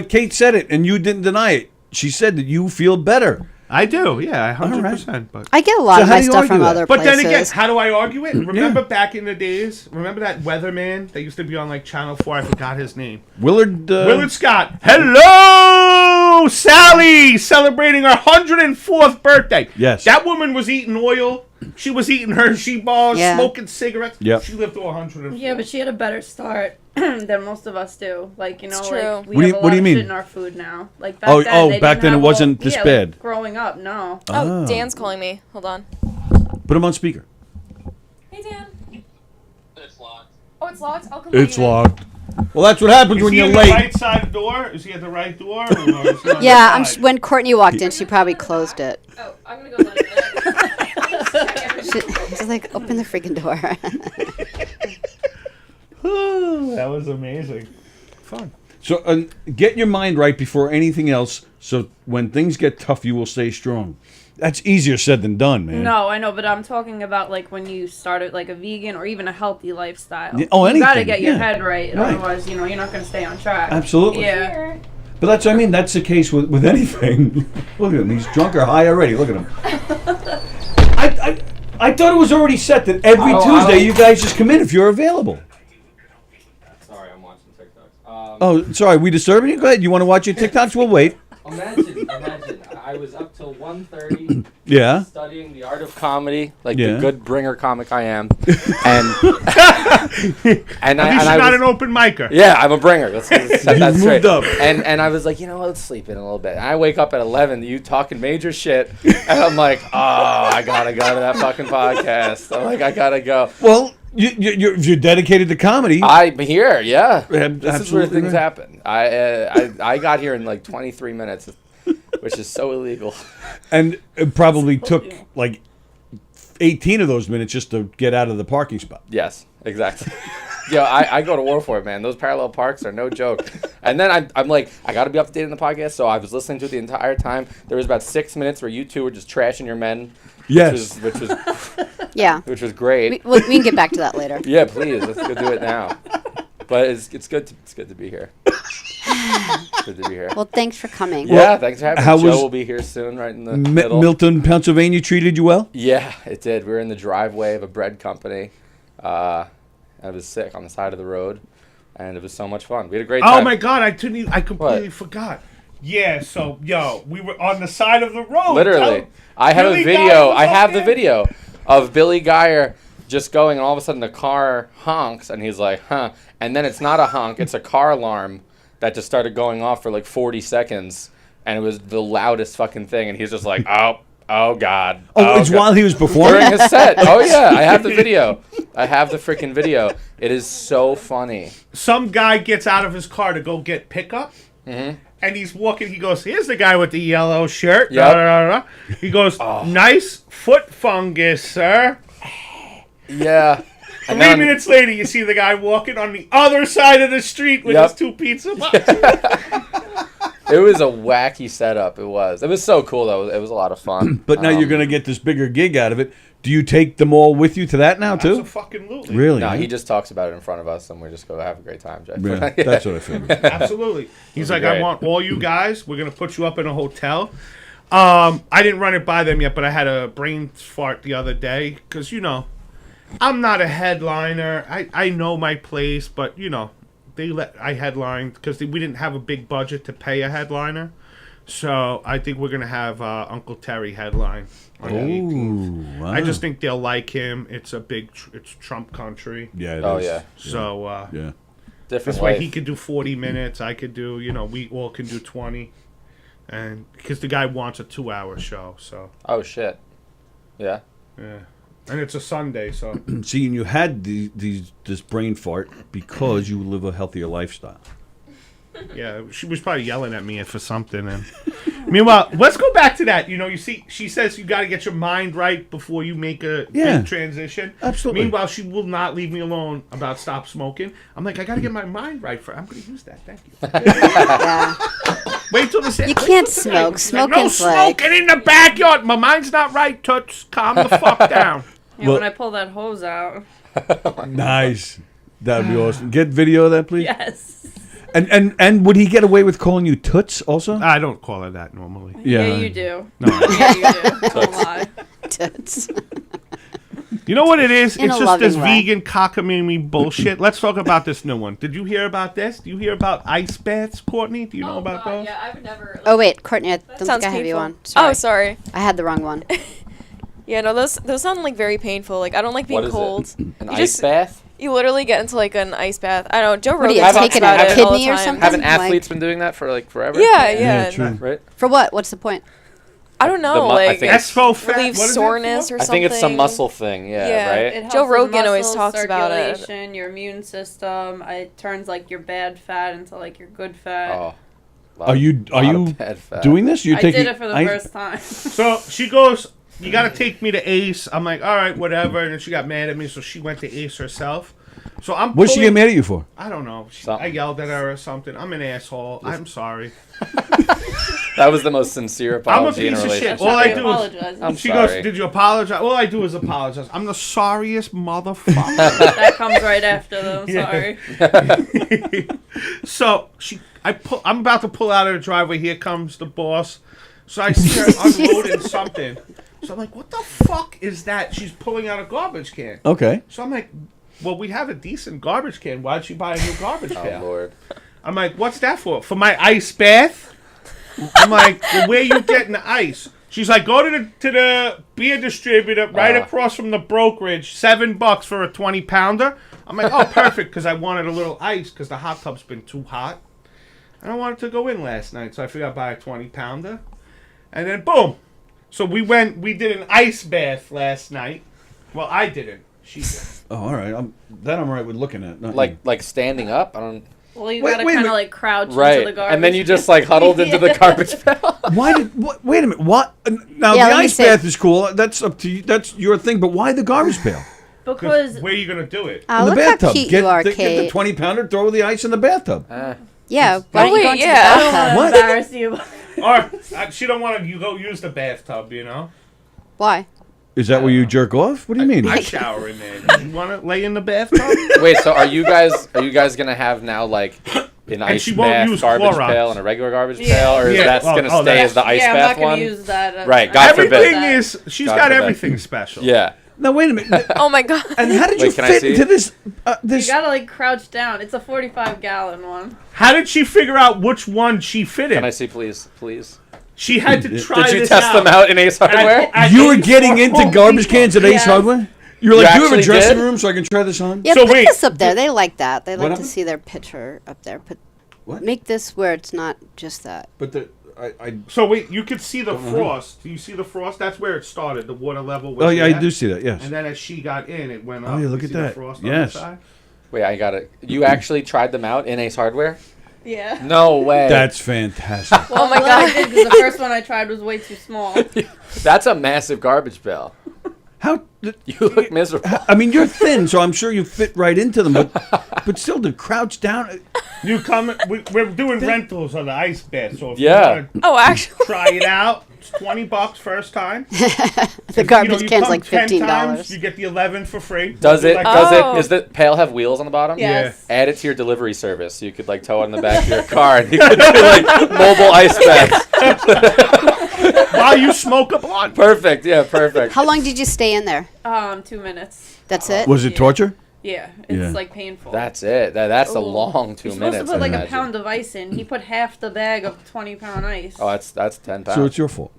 Kate said it, and you didn't deny it. She said that you feel better. I do, yeah, 100%. right. But I get a lot So of how my do you stuff argue from that? other But places. then again, how do I argue it? Remember back in the days? Remember that weatherman that used to be on like Channel 4? I forgot his name. Willard Scott. Hello, Sallie, celebrating her 104th birthday. Yes. That woman was eating oil. She was eating Hershey bars, Yeah. smoking cigarettes. Yep. She lived to 104. Yeah, but she had a better start than most of us do. Like, It's true. like we What do have you- a what lot do you of mean? shit in our food now. Like back Oh, then, they back didn't then it have wasn't this like, bad. growing up, no. Oh, Dan's calling me. Hold on. Put him on speaker. Hey, Dan. It's locked. Oh, it's locked? I'll come let It's you in. locked. Well, that's what happens Is when he you're in late. the right side door? Is he at the right door? Or is he on the Yeah, side? when Courtney walked in, she probably closed it. Oh, I'm going to go let him in. She's like, open the freaking door. That was amazing. Fun. So get your mind right before anything else, so when things get tough, you will stay strong. That's easier said than done, man. No, I know, but I'm talking about like when you started like a vegan or even a healthy lifestyle. Yeah, oh, you gotta anything, get your yeah. head right, Right. otherwise, you're not gonna stay on track. Absolutely. Yeah. But that's, I mean, that's the case with anything. Look at him. He's drunk or high already. Look at him. I thought it was already set that every Tuesday you guys just come in if you're available. Sorry, I'm watching TikToks. Oh, sorry. We disturbing you? Go ahead. You want to watch your TikToks? We'll wait. Imagine, I was up till 1:30 Yeah. studying the art of comedy, like Yeah. the good bringer comic I am. And and At least you're not an open micer. Yeah, I'm a bringer. Let's set that You've straight. moved up. And I was like, you know what, let's sleep in a little bit. And I wake up at 11, you talking major shit, and I'm like, oh, I gotta go to that fucking podcast. I'm like, I gotta go. Well, you're dedicated to comedy. I'm here, yeah. This is where Absolutely things right. happen. I got here in like 23 minutes, which is so illegal. And it probably took like 18 of those minutes just to get out of the parking spot. Yes, exactly. Yo, I go to war for it, man. Those parallel parks are no joke. And then I'm like, I got to be up to date on the podcast, so I was listening to it the entire time. There was about 6 minutes where you two were just trashing your men. Yes. Which was Yeah. which was great. We can get back to that later. Yeah, please. Let's go do it now. But it's good to be here. Good to be here. Well, thanks for coming. Yeah, thanks for having how me. Joe was will be here soon, right in the middle. Milton, Pennsylvania treated you well? Yeah, it did. We were in the driveway of a bread company. I was sick on the side of the road, and it was so much fun. We had a great time. Oh my god, I completely forgot. Yeah, so we were on the side of the road. Literally. I have a video. I have the video of Billy Geyer just going, and all of a sudden the car honks, and he's like, huh. And then it's not a honk, it's a car alarm that just started going off for like 40 seconds, and it was the loudest fucking thing, and he's just like, oh God. Oh, it's God. while he was performing? During his set. Oh, yeah. I have the video. I have the freaking video. It is so funny. Some guy gets out of his car to go get pickup. Mm-hmm. And he's walking. He goes, "Here's the guy with the yellow shirt." Yep. Da, da, da, da. He goes, "Nice foot fungus, sir." Yeah. 3 minutes later, you see the guy walking on the other side of the street with his 2 pizza boxes. It was a wacky setup. It was so cool, though. It was a lot of fun. But now you're going to get this bigger gig out of it. Do you take them all with you to that now, too? Absolutely. Really? No, huh? he just talks about it in front of us, and we just go have a great time, Jeff. Yeah, that's what I figured. Absolutely. He's like, great. "I want all you guys. We're going to put you up in a hotel." I didn't run it by them yet, but I had a brain fart the other day because, I'm not a headliner. I know my place, but, I headlined because we didn't have a big budget to pay a headliner. So I think we're going to have Uncle Terry headline on the 18th. Wow. I just think they'll like him. It's a big, it's Trump country. Yeah, it Oh, is. yeah. So Yeah. Different this way life. he could do 40 minutes. I could do, we all can do 20. And because the guy wants a 2-hour show. So, Oh, shit. Yeah. yeah. And it's a Sunday, so. See, and you had this brain fart because you live a healthier lifestyle. Yeah, she was probably yelling at me for something. And meanwhile, let's go back to that. You see, she says you got to get your mind right before you make a big transition. Absolutely. Meanwhile, she will not leave me alone about stop smoking. I'm like, I got to get my mind right I'm going to use that. Thank you. Yeah. Wait till the You can't smoke. Smoking's no like... smoking in the backyard. My mind's not right, Toots. Calm the fuck down. Yeah, Well- when I pull that hose out. Nice. That would be awesome. Get video of that, please. Yes. And would he get away with calling you Toots also? I don't call her that normally. Yeah, you do. No. Yeah, you do. Don't lie. Toots. You know what it is? In It's a just this loving way. vegan cockamamie bullshit. Let's talk about this new one. Did you hear about this? Do you hear about ice baths, Courtney? Do you know about those? Yeah, I've never. Oh, wait, Courtney, I don't sounds think I have you painful. on. Oh, sorry. I had the wrong one. Yeah, no, those sound like very painful. Like I don't like being What is cold. it? An You ice just- bath? You literally get into like an ice bath. I don't know. Joe What are Rogan you, talks taking about a it all the kidney or time. something? Haven't Like- athletes been doing that for forever? Yeah. true. Right? For what? What's the point? I don't know. I like think it's- Expo fat. relieve What is it soreness for? or I something. think it's some muscle thing. Yeah, right? It Joe helps with Rogan always muscles, talks about it. circulation, your immune system. It turns like your bad fat into like your good fat. Oh. Are you bad fat. doing this? You're I taking did it for the ice- first time. So she goes, "You got to take me to Ace." I'm like, "All right, whatever." And then she got mad at me, so she went to Ace herself. So I'm. What's she pulling- get mad at you for? I don't know. I Something. yelled at her or something. I'm an asshole. I'm sorry. That was the most sincere I'm a apology in a piece of shit. relationship. All I Sorry, do apologize. is. I'm She sorry. goes, "Did you apologize?" All I do is apologize. I'm the sorriest motherfucker. That comes right after them. Yeah. Sorry. So I'm about to pull out of the driveway. Here comes the boss. So I see her unloading something. So I'm like, "What the fuck is that?" She's pulling out a garbage can. Okay. So I'm like, "Well, we have a decent garbage can. Why'd she buy a new garbage Oh can?" Lord. I'm like, "What's that for?" "For my ice bath." I'm like, "Well, where you getting the ice?" She's like, "Go to the beer distributor right across from the brokerage. $7 for a 20-pounder." I'm like, "Oh, perfect," because I wanted a little ice because the hot tub's been too hot. And I wanted to go in last night, so I figured I'd buy a 20-pounder. And then boom. So we did an ice bath last night. Well, I didn't. She did. Oh, all right. I'm all right with looking at. Not Like standing up. I don't. Well, you Wait- gotta wait a kind of minute. like crouch into the Right. garbage. And then you just like huddled into the garbage pail. Why did? Wait a minute. What? Now Yeah, the let me ice say- bath is cool. That's up to you. That's your thing. But why the garbage pail? because Where are you going to do it? Oh, In the look bathtub. how cute Get you are, the 20-pounder. Throw the ice in the bathtub. Yeah. Why don't you go into yeah. the I don't bathtub? want What? to embarrass you. Or she don't want to. You go use the bathtub. You know. Why? Is that where you jerk off? What do you mean? I shower in there. You want to lay in the bathtub? Wait, so are you guys gonna have now like an ice she won't bath use garbage Clorox. pail and a regular garbage Yeah. pail, or is Yeah. that gonna Oh, stay that- as the ice yeah, I'm bath not gonna one? use that. Right, God forbid. Everything is. She's God got forbid. everything special. Yeah. Now wait a minute. Oh my god. And how did you Wait, can I fit see? into this? You This. gotta like crouch down. It's a 45-gallon one. How did she figure out which one she fit in? Can I see, please? She had to try Did you this test them out in Ace Hardware? at You were Ace getting or into Home garbage Depot. cans at Ace Yes. Hardware. You were like, You "Do you have a actually dressing did? room so I can try this on?" Yeah, So put wait, this up there. They like that. They What like to happened? see their picture up there. What? Make this where it's not just that. But I. So wait, you could see the frost. Do you see the frost? That's where it started. The water level. Was Oh yeah, I there. do see that. Yes. And then as she got in, it went up. Oh, yeah, You look at see the that. frost Yes. On the side? Wait, I got it. You actually tried them out in Ace Hardware? Yeah. No way. That's fantastic. Oh my Well, I god. did because the first one I tried was way too small. That's a massive garbage pail. How? You look miserable. I mean, you're thin, so I'm sure you fit right into them. But still, to crouch down. You come. We're doing rentals on the ice bath. So if Yeah. you want to Oh, actually. try it out, it's $20 first time. The garbage you can's come like 10 $15. times, you get the 11 for free. Does it? Like- Oh. Does the pail have wheels on the bottom? Yes. Add it to your delivery service. So you could like tow it in the back of your car, and you could do like mobile ice baths. While you smoke a blunt. Perfect. Yeah, perfect. How long did you stay in there? 2 minutes. That's it? Was it torture? Yeah, it's Yeah. like painful. That's it. That's a Ooh. long 2 You're minutes. supposed to put like I a imagine. pound of ice in. He put half the bag of 20-pound ice. Oh, that's 10 pounds. So it's your fault.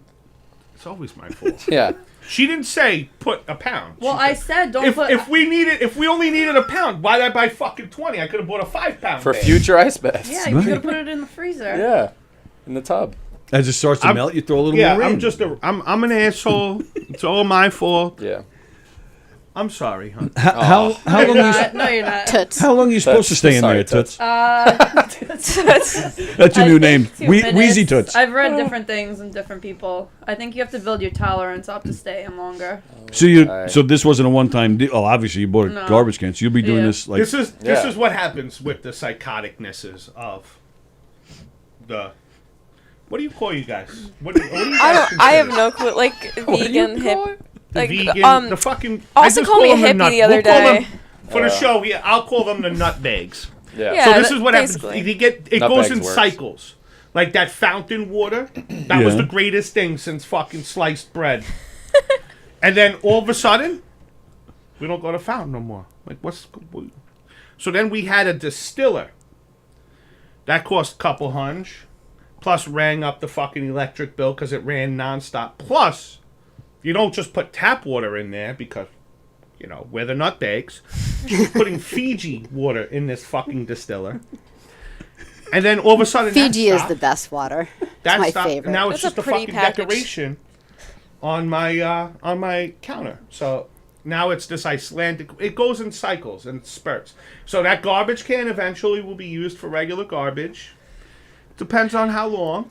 It's always my fault. Yeah. She didn't say put a pound. Well, I said don't put. If we only needed a pound, why did I buy fucking 20? I could have bought a 5-pound For bag. future ice baths. Yeah, you could have put it in the freezer. Yeah. In the tub. As it starts to melt, you throw a little Yeah, more in. I'm an asshole. It's all my fault. Yeah. I'm sorry, huh? How long are you? No, you're not. Toots. How long are you supposed to stay in Sorry, there, Toots? Toots. That's your new name, 2 minutes. Wheezy Toots. I've read different things and different people. I think you have to build your tolerance up to stay in longer. So this wasn't a one-time deal. Oh, obviously you bought a No. garbage can, so you'll be doing Yeah. this like. This is Yeah. what happens with the psychoticnesses of the. What do you call you guys? What do you guys I have consider? no clue. Like vegan hip. The Like vegan, the fucking. also I just call me a them the hippie nut- the other we'll call day. them- for the show, I'll call them the nut bags. Yeah. Yeah. So this that- is what basically. happens. It Nut goes bags in works. cycles. Like that fountain water, that was Yeah. the greatest thing since fucking sliced bread. And then all of a sudden, we don't go to fountain no more. Like So then we had a distiller. That cost a couple hunch. Plus rang up the fucking electric bill because it ran nonstop. Plus, you don't just put tap water in there because, we're the nut bags. You're putting Fiji water in this fucking distiller. And then all of a sudden, Fiji that is stopped. the best water. It's That my stopped. favorite. Now it's That's a just a pretty fucking package. decoration on my counter. So now it's this Icelandic. It goes in cycles and spurts. So that garbage can eventually will be used for regular garbage. Depends on how long,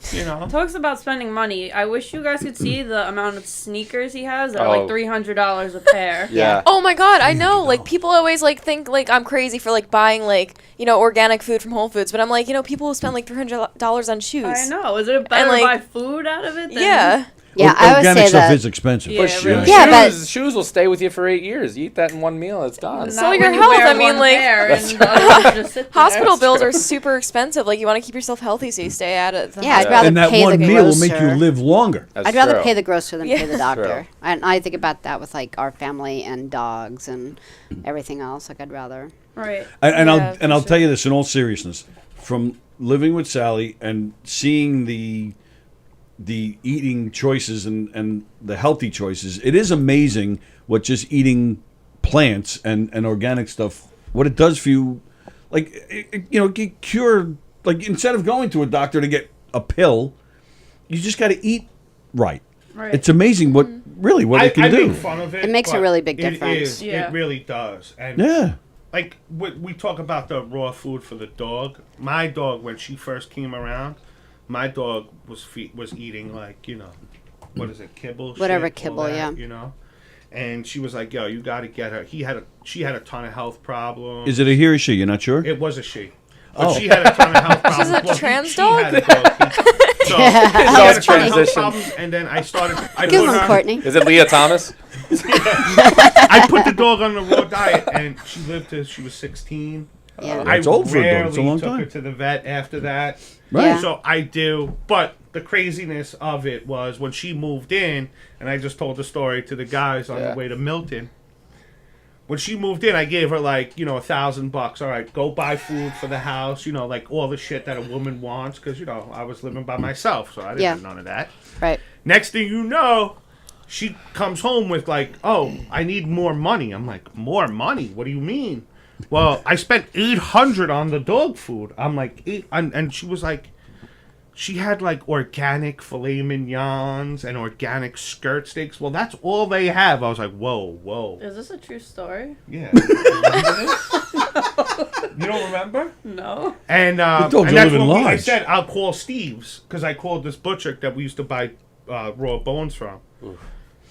Talks about spending money. I wish you guys could see the amount of sneakers he has. They're Oh. like $300 a pair. Yeah. Oh my god, I know. Like people always like think like I'm crazy for like buying like, organic food from Whole Foods, but I'm like, people who spend like $300 on shoes. I know. Is it better like, to buy food out of it than Yeah. Yeah, I would Organic say stuff that. is expensive. Yeah, But really. Yeah, but- shoes will stay with you for 8 years. You eat that in one meal, it's gone. So Not your when you health, wear I mean, one like- pair and the other ones just sit there. Hospital bills are super expensive. Like you want to keep yourself healthy, so you stay out of the Yeah, I'd hospital. rather And that pay one the meal will make you grocer. live longer. That's I'd rather true. pay the grocer than pay the True. doctor. And I think about that with like our family and dogs and everything else. Like I'd rather. Right. And Yeah, I'll for tell you this in all seriousness, from living with Sallie and seeing the eating choices and the healthy choices, it is amazing what just eating plants and organic stuff, what it does for you. Like, get cured. Like, instead of going to a doctor to get a pill, you just got to eat right. Right. It's amazing what it can I do. make fun of it. It makes a but really big it difference. is. Yeah. It really does. And Yeah. like we talk about the raw food for the dog. My dog, when she first came around, my dog was eating like what is it, kibble? Whatever shit, all kibble, that, yeah. And she was like, "Yo, you got to get her." She had a ton of health problems. Is it a he or she? You're not sure? It was a she. But she had a ton of health problems. She's a Well, trans she dog? had a dog. So, she Dog had a ton of health transition. problems, and then I Give put him her- Courtney. Is it Leah Thomas? I put the dog on the raw diet, and she lived till she was 16. Yeah. I That's old for a dog. rarely It's a long took time. her to the vet after that. Right. Yeah. So I do, but the craziness of it was when she moved in, and I just told the story to the guys on Yeah. the way to Milton. When she moved in, I gave her like $1,000. All right, go buy food for the house. Like all the shit that a woman wants, because I was living by myself, so I didn't Yeah. have none of that. Right. Next thing you know, she comes home with like, "Oh, I need more money." I'm like, "More money? What do you mean?" Well, I spent $800 on the dog food. I'm like, and she was like, she had like organic filet mignons and organic skirt steaks. Well, that's all they have. I was like, whoa. Is this a true story? Yeah. Remember this? You don't remember? No. And, dogs and are that's living what I large. said. I'll call Steve's, because I called this butcher that we used to buy raw bones from.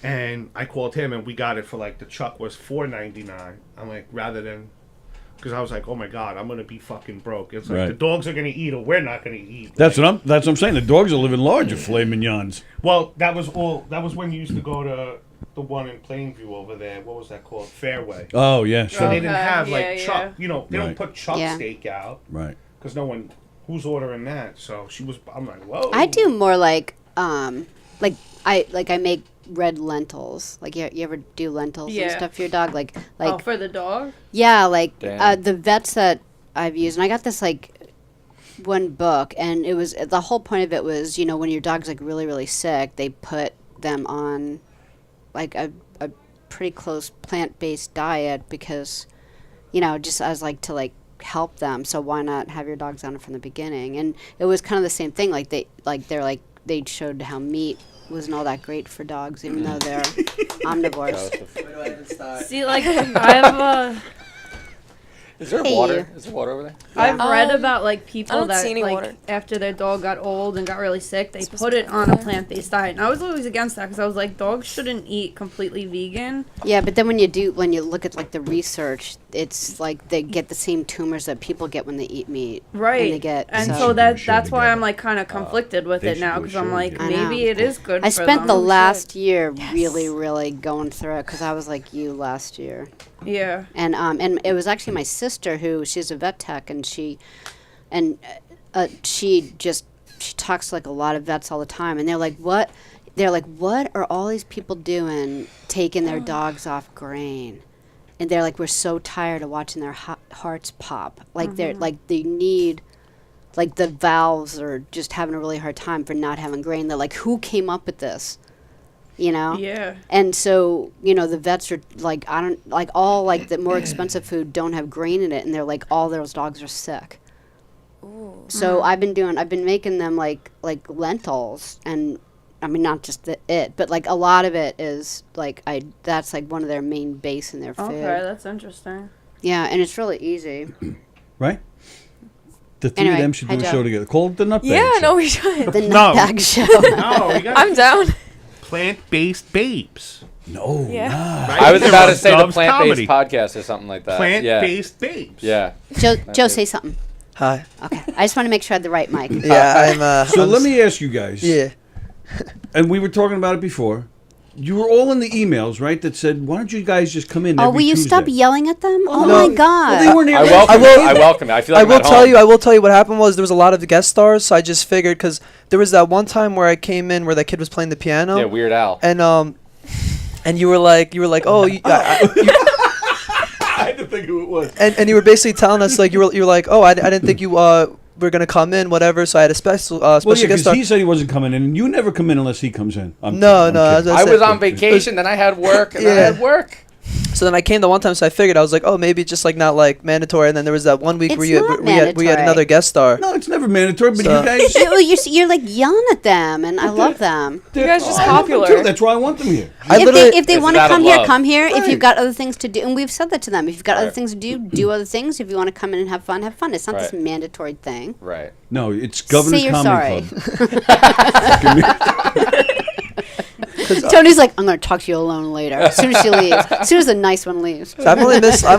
And I called him, and we got it for like the chuck was $4.99. I'm like, rather than, because I was like, oh my god, I'm gonna be fucking broke. It's like Right. the dogs are gonna eat, or we're not gonna eat. That's what I'm saying. The dogs are living large of filet mignons. Well, that was when you used to go to the one in Plainview over there. What was that called? Fairway. Oh yeah, So sure. they didn't have like Yeah, chuck. yeah. They Right. don't put chuck Yeah. steak out Right. because no one who's ordering that. So she was. I'm like, whoa. I do more like I make red lentils. Like you ever do lentils and Yeah. stuff for your dog? Like Oh, for the dog? yeah, like Damn. the vets that I've used, and I got this like one book, and it was the whole point of it was when your dog's like really really sick, they put them on like a pretty close plant-based diet because just as like to like help them. So why not have your dogs on it from the beginning? And it was kind of the same thing. Like they showed how meat wasn't all that great for dogs, even though they're omnivores. See, like, I have Is there Hey. water? Is there water over there? I've read about like I people don't that see any like water. after their dog got old and got really sick, they put it on a plant-based diet. And I was always against that because I was like, dogs shouldn't eat completely vegan. Yeah, but then when you look at like the research, it's like they get the same tumors that people get when they eat meat. Right. And they get And so so They should that's do why it I'm like kind of conflicted with they it now should do because it, I'm sure, like yeah. I know. maybe it is good. I for spent them. the last year really really going through it because I was like you last year. Yeah. And it was actually my sister who she's a vet tech and she talks to like a lot of vets all the time and they're like what are all these people doing taking their dogs off grain, and they're like we're so tired of watching their hearts pop like they're like they need like the valves are just having a really hard time for not having grain. They're like who came up with this, Yeah. and so, the vets are like, I don't, like, all, like, the more expensive food don't have grain in it, and they're like, all those dogs are sick. Ooh. So I've been making them, like lentils, and, I mean, not just but, like, a lot of it is, like, that's, like, one of their main base in their food. Okay, that's interesting. Yeah, and it's really easy. Right? The three of them should do a show together. Call it the Nutbag Yeah, Show. no, we should. The No. Nutbag Show. No, we got I'm down. plant-based babes. No, Yeah. nah. I was about to say the Dove's plant-based Comedy. podcast or something like that. Plant-based babes. Yeah. Joe, say something. Hi. Okay. I just want to make sure I had the right mic. Yeah, I'm. So let me ask you guys. Yeah. And we were talking about it before. You were all in the emails, right? That said, "Why don't you guys just come in?" Oh, every will you Tuesday? stop yelling at them? Oh No. my God. Well, they weren't here. I welcome will- it. I welcome it. I feel like I I'm will at tell home. you. I will tell you what happened was there was a lot of guest stars, so I just figured because there was that one time where I came in where that kid was playing the piano. Yeah, Weird Al. And you were like, oh, I had to think who it was. and you were basically telling us like you were like, oh, I didn't think you were gonna come in, whatever. So I had a special Well, yeah, guest because star. he said he wasn't coming in, and you never come in unless he comes in. I'm No, kidding, no, I'm kidding. I was on vacation, then I had work, and then I Yeah. had work. So then I came the one time, so I figured I was like, oh, maybe it's just like not like mandatory. And then there was that one week It's where you not we had mandatory. another guest star. No, it's never mandatory, but So- you guys. You're like yelling at them, and I love them. You guys are just I love them popular. too. That's why I want them here. I literally, If they It's want to out of come here, love. come here. If Right. you've got other things to do, and we've said that to them. If you've got other Right. things to do other things. If you want to come in and have fun, have fun. It's not this Right. mandatory thing. Right. No, it's Governor's Say you're Comedy sorry. Club. Tony's like, I'm going to talk to you alone later. As soon as she leaves. As soon as the nice one leaves. So I've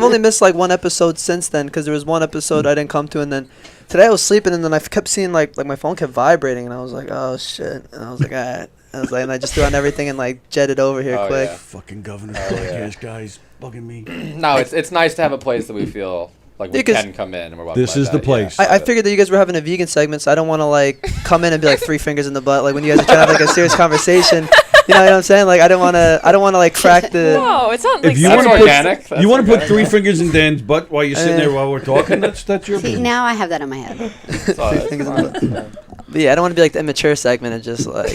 only missed like one episode since then because there was one episode I didn't come to, and then today I was sleeping, and then I kept seeing like my phone kept vibrating, and I was like, oh shit, and I was like, alright. And I just threw on everything and like jetted over here Oh, quick. yeah. Fucking Governor's yeah. Podcast guys bugging me. No, it's nice to have a place that we feel like we Because can come in and we're welcome. This like is the that, place. yeah. I figured that you guys were having a vegan segment, so I don't want to like come in and be like 3 fingers in the butt. Like when you guys are trying to have like a serious conversation, you know what I'm saying? Like I don't want to like crack the. No, it's not like If you That's want to organic. put, That's you want to put organic. 3 fingers in Dan's butt while you're sitting there while we're talking, that's your See, business. now I have that in my head. That's all- that's Fingers in fine. the butt. But yeah, I don't want to be like the immature segment and just like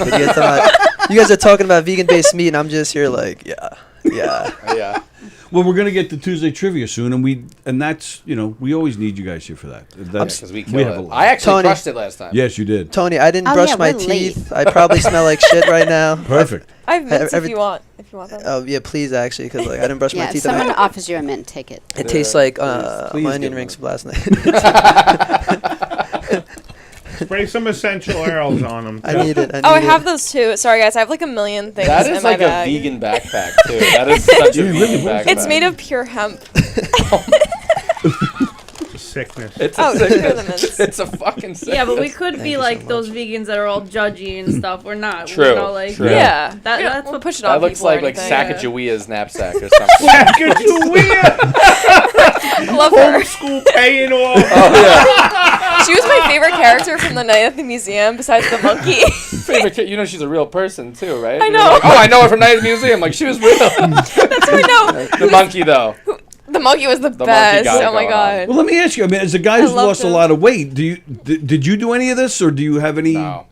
you guys are talking about vegan-based meat, and I'm just here like yeah. Yeah. Well, we're gonna get to Tuesday trivia soon, and that's we always need you guys here for that. That's Because we kill have a it. lot. I actually Tony. crushed it last time. Yes, you did. Tony, I didn't Oh, brush yeah, my we're late. teeth. I probably smell like shit right now. Perfect. I have mints if every- you want. If you want them. Oh yeah, please actually, because like I didn't brush my Yeah, teeth. someone and offers you a mint, take it. it tastes like Please my onion give rings them. from last night. Spray some essential oils on them. I need it. Oh, I have those too. Sorry, guys. I have like a million things That in is my like bag. a vegan backpack too. That is such a vegan backpack. It's made of pure hemp. Sickness. It's Oh, a screw sickness. the mints. It's a fucking sickness. Yeah, but we could be like those vegans that are all judgy and stuff. We're not. True, You know, like, true. Yeah. That's we'll what push it on That looks people or like anything. Sacagawea's knapsack or something. Sacagawea. I love her. Homeschool paying off. She was my favorite character from the night at the museum, besides the monkey. Favorite kid, she's a real person too, right? I You're know. like, oh, I know her from Night at the Museum. Like she was real. That's how I know. The monkey though. The monkey was the monkey best. got it Oh my going god. Well, let me ask you. I mean, as a guy who's love lost a him. lot of weight, did you do any of this, or do you have any? No.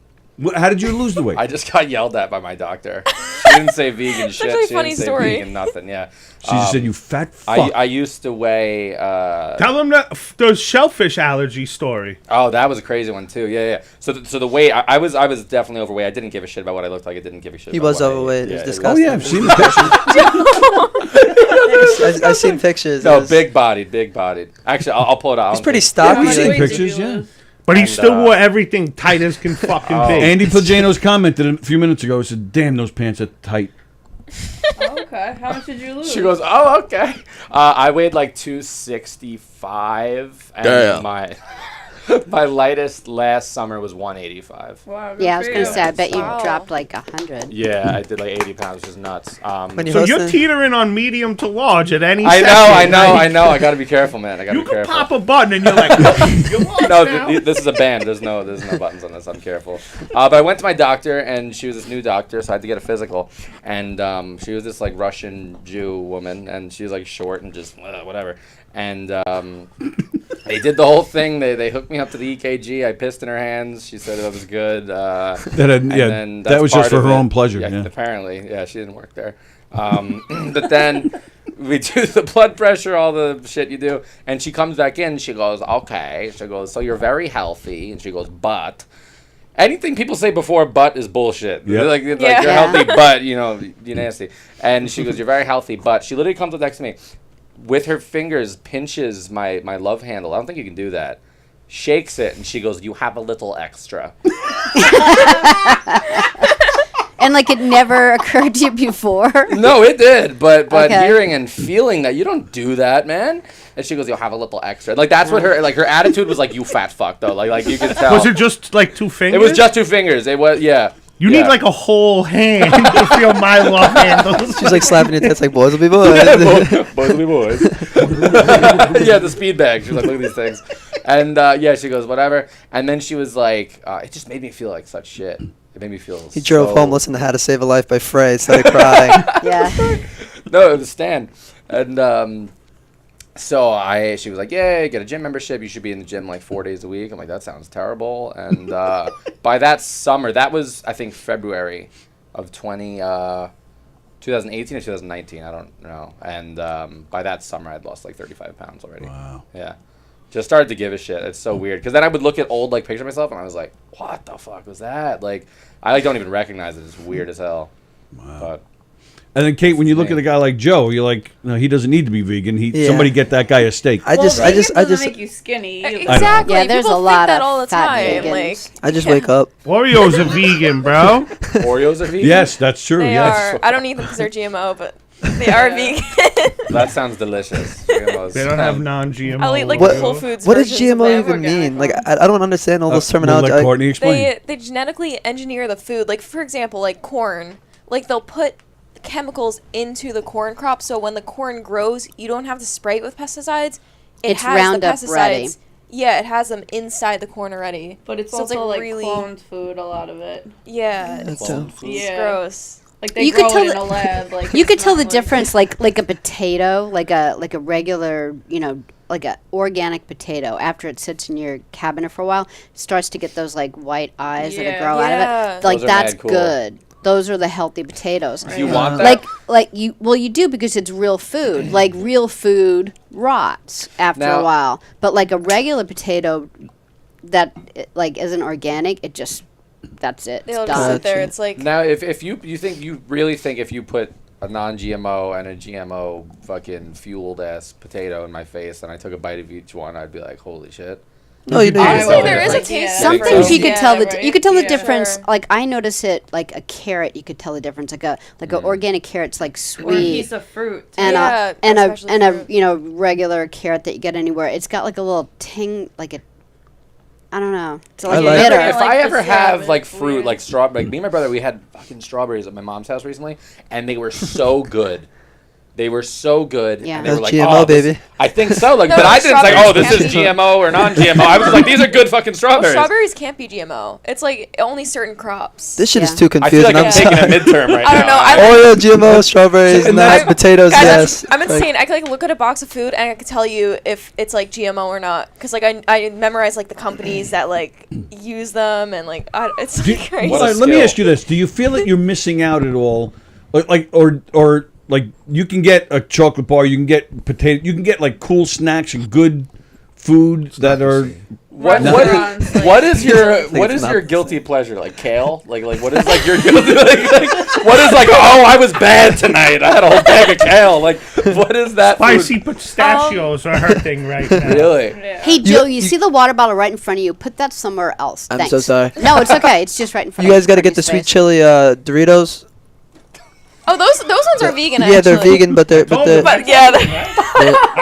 How did you lose the weight? I just got yelled at by my doctor. She didn't say vegan shit. actually a She funny didn't say story. vegan nothing. Yeah. She just said, "You fat fuck." I used to weigh. Tell them the shellfish allergy story. Oh, that was a crazy one too. Yeah. So the weight, I was definitely overweight. I didn't give a shit about what I looked like. I didn't give a shit. He about was what I overweight. ate. It was Yeah, Oh disgusting. yeah, I've seen the pictures. I've seen pictures. No, It was- big bodied. Actually, I'll pull it out. He's pretty Yeah, stocky. much seen weight did pictures, you yeah. lose? But he And, still wore everything tight as can fucking be. Andy Pagano's commented a few minutes ago. He said, "Damn, those pants are tight." Okay. How much did you lose? She goes, "Oh, okay." I weighed like 265, and Damn. my lightest last summer was 185. Wow, good Yeah, I was for gonna you. say. I bet you Wow. dropped like 100. Yeah, I did like 80 pounds, which is nuts. When you So you're hosting- teetering on medium to large at any I second. know. right? I got to be careful, man. I got to You be can careful. pop a button and you're like, you're large No, now. this is a band. There's no buttons on this. I'm careful. But I went to my doctor, and she was this new doctor, so I had to get a physical. And she was this like Russian Jew woman, and she was like short and just whatever. And they did the whole thing. They hooked me up to the EKG. I pissed in her hands. She said it was good. That was just for her own pleasure. Yeah. Apparently, yeah, she didn't work there. But then we do the blood pressure, all the shit you do, and she comes back in. She goes, "Okay." She goes, "So you're very healthy," and she goes, "But." Anything people say before "but" is bullshit. Yep. Like Yeah. you're healthy, but you're nasty. And she goes, "You're very healthy, but." She literally comes up next to me, with her fingers pinches my love handle. I don't think you can do that. shakes it, and she goes, "You have a little extra." And like it never occurred to you before? No, it did, but Okay. hearing and feeling that, you don't do that, man. And she goes, "You'll have a little extra." Like that's what her attitude was like. You fat fuck though. Like you can tell. Was it just like 2 fingers? It was just 2 fingers. It was You need like a whole hand to feel my love handles. She's like slapping your tits like boys will be boys. Boys will be boys. Yeah, the speed bag. She was like, "Look at these things," and she goes, "Whatever." And then she was like, "It just made me feel like such shit. It made me feel." He drove home listening to How to Save a Life by Frey, started crying. Yeah. No, it was Stan, and she was like, "Yeah, get a gym membership. You should be in the gym like 4 days a week." I'm like, "That sounds terrible." And by that summer, that was I think February of 2018 or 2019. I don't know. And by that summer, I'd lost like 35 pounds already. Wow. Yeah. Just started to give a shit. It's so weird because then I would look at old like pictures of myself and I was like, "What the fuck was that?" Like I don't even recognize it. It's weird as hell. Wow. But And then Kate, when you look at a guy like Joe, you're like, no, he doesn't need to be vegan. Somebody get that guy a steak. Vegan doesn't make you skinny. Exactly. Yeah, there's People a lot think that of all the fat time. vegans. Like I just wake up. Oreos are vegan, bro. Oreos are vegan? Yes, that's true. they yes. are. I don't eat them because they're GMO, but they are vegan. That sounds delicious. GMOs. They don't have non-GMO. I'll eat like What- Whole Foods. What does versions of GMO them. even mean? Like I don't understand all those terminology. Let Courtney explain. They genetically engineer the food. Like for example, like corn. Like they'll put chemicals into the corn crop, so when the corn grows, you don't have to spray it with pesticides. It's has Roundup the pesticides. ready. Yeah, it has them inside the corn already. But it's So also like really cloned food, a lot of it. Yeah, That's it's gross. Like they You grow could tell it in the- a lab. Like You could it's tell not the difference, like a potato, like a regular, like a organic potato. After it sits in your cabinet for a while, it starts to get those like white eyes that Yeah. grow out of Yeah. it. Like Those are that's mad cool. good. Those are the healthy potatoes. You want that? Like you do because it's real food. Like real food rots after Now- a while, but like a regular potato that like isn't organic, it just that's it. They'll It's just done. sit there. It's like Now, if you really think if you put a non-GMO and a GMO fucking fueled ass potato in my face and I took a bite of each one, I'd be like, holy shit. No, you do. honestly, there is a taste. Some Think things so? you could tell Yeah, you could tell the right? difference. Sure. Like I notice it like a carrot. You could tell the difference. Like an organic carrot's like Or a sweet, piece of fruit. and Yeah, a especially fruit. regular carrot that you get anywhere. It's got like a little ting, like a I don't know. It's I like like bitter. If Like I the ever have strawberry. like fruit, like strawberry, like me and my brother, we had fucking strawberries at my mom's house recently, and they were so good. They were so good. Yeah. And they were That's like, GMO, oh, this- baby. I think so. Like, No, but I didn't say, oh, this strawberries is can't be. GMO or non-GMO. I was like, these are good fucking strawberries. strawberries can't be GMO. It's like only certain crops. This shit is Yeah. too I feel confusing. like I'm taking a midterm right I don't now. know. Oreo, GMO, strawberries, And nuts, then- potatoes. Guys, Yes. I'm Like, insane. I could like look at a box of food and I could tell you if it's like GMO or not, because like I memorize like the companies that like use them and like it's like crazy. What a Let me skill. ask you this: do you feel that you're missing out at all, like you can get a chocolate bar, you can get potato, you can get like cool snacks and good food that are. Restaurants, like- What is your it's not the guilty pleasure? Like kale? Like what is like your guilty like what is like, oh, I was bad tonight. I had a whole bag of kale. Like what is that Spicy food? pistachios are her thing right now. Really? Yeah. Hey Joe, you see the water bottle right in front of you. Put that somewhere else. I'm Thanks. so sorry. No, it's okay. It's just right in front You of guys got to get the Courtney's sweet chili Doritos. Oh, those ones are vegan. Yeah, they're actually. vegan, but they're But yeah,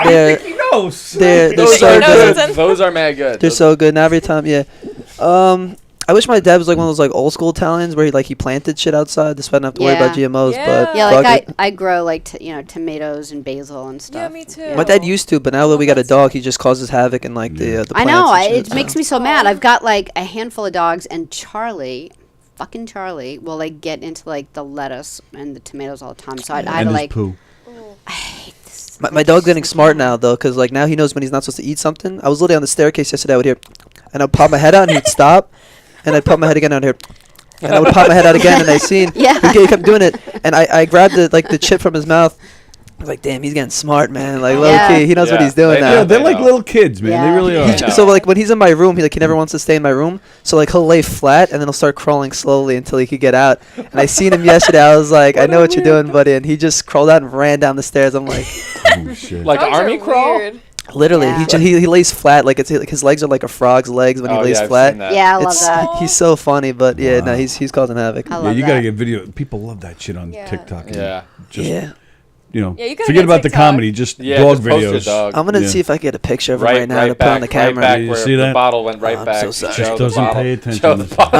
they're He knows. they're Those so are good. good. Those are mad good. They're so good. And every time, yeah. I wish my dad was like one of those like old school Italians where he planted shit outside, so I don't have to worry about GMOs. But Yeah, fuck like it. I grow like tomatoes and basil and stuff. yeah, me too. My dad used to, but now that we got a dog, he just causes havoc in like the I plants know. and shit, It makes me so mad. I've got like a handful of dogs, and Charlie will like get into like the lettuce and the tomatoes all the time. So I had And to his like. poo. I hate this. My dog's getting smart now though, because like now he knows when he's not supposed to eat something. I was literally on the staircase yesterday. I would hear, and I'd pop my head out and he'd stop, and I'd pop my head again out here, and I would pop my head out again, and I seen he kept doing it, and I grabbed the chip from his mouth. I was like, damn, he's getting smart, man. Like low key, he knows what he's doing now. Yeah, they're like little kids, man. They really are. So like when he's in my room, he never wants to stay in my room. So like he'll lay flat and then he'll start crawling slowly until he could get out. And I seen him yesterday. I was like, I know what you're doing, buddy. And he just crawled out and ran down the stairs. I'm like, oh, shit. Like Dogs army are crawl? weird. Literally, Yeah. he lays flat like his legs are like a frog's legs when he lays I've flat. seen that. Yeah, I love that. He's so funny, but yeah, no, he's causing havoc. I Yeah, love you that. gotta get video. People love that shit on Yeah. TikTok. Yeah. Just, Yeah. You know, Yeah, you gotta forget get about the TikTok. comedy, just Yeah, dog just post your videos. dog. I'm gonna Yeah. see if I can get a picture of him right now to put on the camera. Right back You where see the that? bottle went right I'm back. so sorry. Show Just the doesn't bottle. pay attention. Show the This- bottle.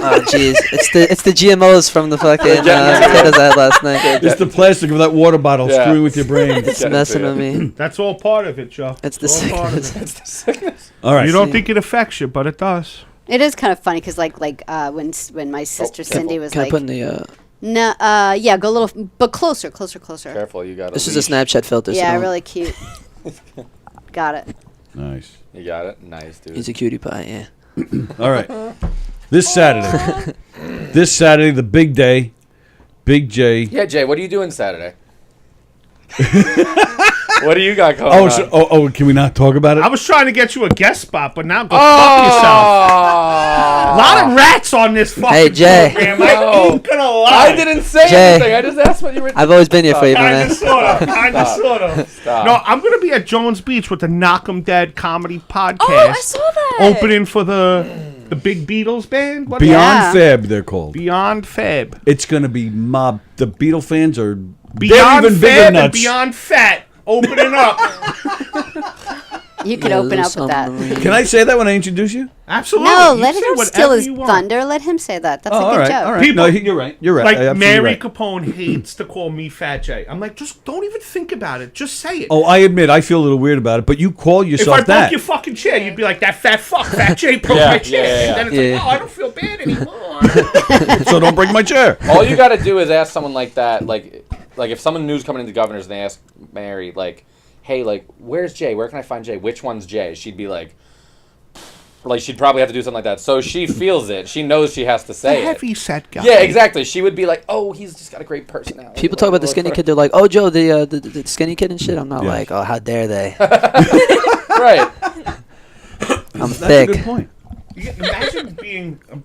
Oh, jeez, it's the GMOs from the fucking potatoes I had last night. It's the plastic of that water bottle Yeah. screwing with your brain. It's Get it messing to with me. That's all part of it, Joe. It's the all part of sickness. it. It's the sickness. All right. You don't think it affects you, but it does. It is kind of funny because when my sister Cindy was Can I like, put in the? no, yeah, go a little, but closer. Careful, you got it. This is a Snapchat filter. so Yeah, don't- really cute. Got it. Nice. You got it. Nice, dude. He's a cutie pie. Yeah. All right. This Saturday. The big day. Big J. Yeah, Jay. What are you doing Saturday? What do you got going on? Oh, can we not talk about it? I was trying to get you a guest spot, but now go fuck yourself. A lot of rats on this fucking Hey, Jay. program. I ain't gonna lie. I didn't say Jay. anything. I just asked what you were. I've always been here for you, Kinda, man. sorta. Kinda, sorta. Stop. No, I'm gonna be at Jones Beach with the Knockem Dead comedy podcast. Oh, I saw that. Opening for the Big Beatles band. What Beyond Fab, they're called. Beyond Fab. It's gonna be mob. The Beatle fans are Beyond even bigger Fab and nuts. Beyond Fat. Opening up. You could Yeah, open there's up with that. some- Can I say that when I introduce you? Absolutely. No, You let say him whatever steal his you want. thunder. Let him say that. That's a all good right, joke. all right. People- No, you're right. You're right. Like Absolutely Mary right. Capone hates to call me Fat Jay. I'm like, just don't even think about it. Just say it. Oh, I admit I feel a little weird about it, but you call if yourself I that. broke your fucking chair, you'd be like, that fat fuck, Fat Jay broke Yeah, my chair. yeah, yeah, And then it's yeah. like, oh, I don't feel bad anymore. So don't break my chair. All you got to do is ask someone like that, like if someone new's coming into Governors and they ask Mary, like, hey, like, where's Jay? Where can I find Jay? Which one's Jay? She'd be like, she'd probably have to do something like that. So she feels it. She knows she has to The say it. heavy set guy. Yeah, exactly. She would be like, oh, he's just got a great personality. People talk about the skinny kid. They're like, "Oh, Joe, the skinny kid and shit." I'm not Yeah. like, "Oh, how dare they?" Right. I'm That's thick. a good point.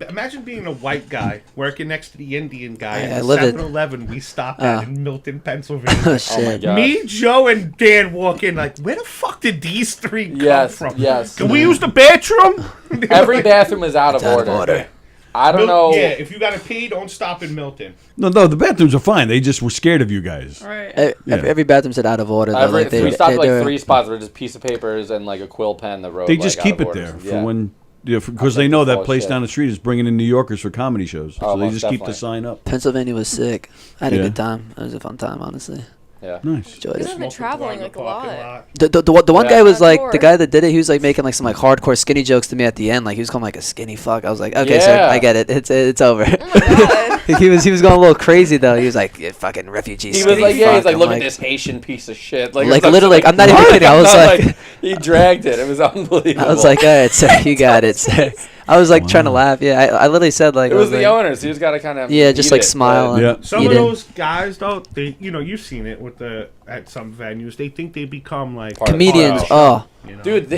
Imagine being a white guy working next to the Indian guy I at live it. 7-Eleven we stopped at in Milton, Pennsylvania. Oh Oh my shit. God. Me, Joe, and Dan walk in like, where the fuck did these three come Yes, from? yes. Can we use the bathroom? Every bathroom is out of It's out of order. order. I don't know. Yeah, if you gotta pee, don't stop in Milton. No, the bathrooms are fine. They just were scared of you guys. Right. Every bathroom said out of order. Though. Every, Like, they, we stopped at they- like 3 spots where just piece of papers and like a quill pen that wrote. They like, just out keep of it order. there for Yeah. when, because I'll they take know the that full place shit. down the street is bringing in New Yorkers for comedy shows. So Oh, they most just keep the definitely. sign up. Pennsylvania was sick. I had Yeah. a good time. It was a fun time, honestly. Yeah. Nice. Enjoyed Because it. I've been traveling like a lot. The one Yeah. guy was like Hardcore. the guy that did it. He was like making like some like hardcore skinny jokes to me at the end. Like he was calling me, like a skinny fuck. I was like, okay, sir, Yeah. I get it. It's over. Oh my god. he was going a little crazy though. He was like, you fucking refugee. He was skinny like, yeah, fuck. he's like, I'm look at this Haitian piece of shit. Like literally, I'm not even kidding. I was like, he dragged it. It was unbelievable. I was like, all right, sir, you got it, sir. I was like trying to laugh. Yeah, I literally said like, it I was the like, owners. You just gotta kind of Yeah, just like smile. And Yeah. Some eat of it. those guys, though, they, you've seen it with at some venues. They think they become like Part of the comedians. show. Oh, you know? Dude,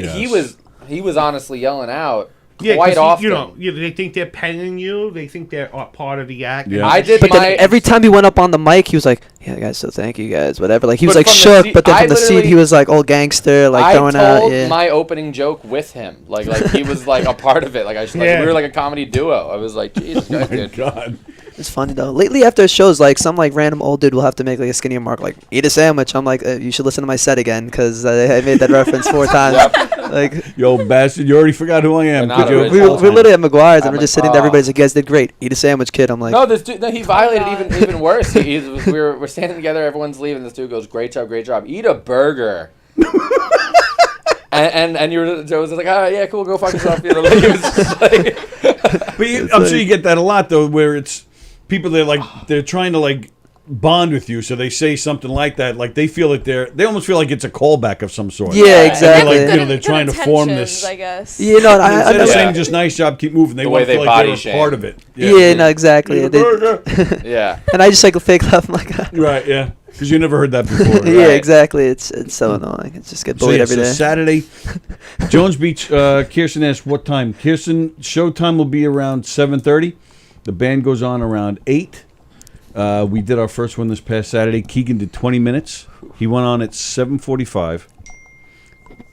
he was honestly yelling out Yeah, quite 'cause often. they think they're paying you. They think they're part of the act. Yeah. I did but my then every time he went up on the mic, he was like, "Yeah, guys, so thank you guys, whatever." Like he was But like from the shook, seat- but then I from the seat, literally- he was like all gangster, like I throwing out. told Yeah. my opening joke with him. Like he was like a part of it. Like Yeah. we were like a comedy duo. I was like, Jesus Oh Christ, my dude. God. It's funny though. Lately, after shows, like some like random old dude will have to make like a skinny remark, like "eat a sandwich." I'm like, you should listen to my set again because I made that reference 4 times. Like, You old bastard, you already forgot who I am. They're not Could you- original. we're literally at McGuire's and I'm we're just like, sitting there. Everybody's like, "You guys did great. Eat a sandwich, kid." I'm like, No, this dude. No, he violated even worse. We're standing together. Everyone's leaving. This dude goes, "Great job, great job. Eat a burger." and you were Joe was like, "Oh yeah, cool. Go fuck yourself." You know, like, he was just like, But I'm sure you get that a lot though, where it's people that like they're trying to like bond with you, so they say something like that, like they feel like they almost feel like it's a callback of some sort. yeah, And exactly. they're like, they're trying to form this. I guess. You know, I Instead of know. saying just nice job, keep moving, they The want way to feel they like body they're a shame. part of it. Yeah, no, exactly. Eat a burger. yeah. And I just like a fake laugh. I'm like, Right, yeah. Because you never heard that before. yeah, Right. exactly. It's so annoying. It's just get So, bullied yeah, every so day. Saturday, Jones Beach, Kirsten asked what time. Kirsten, showtime will be around 7:30. The band goes on around 8. We did our first one this past Saturday. Keegan did 20 minutes. He went on at 7:45.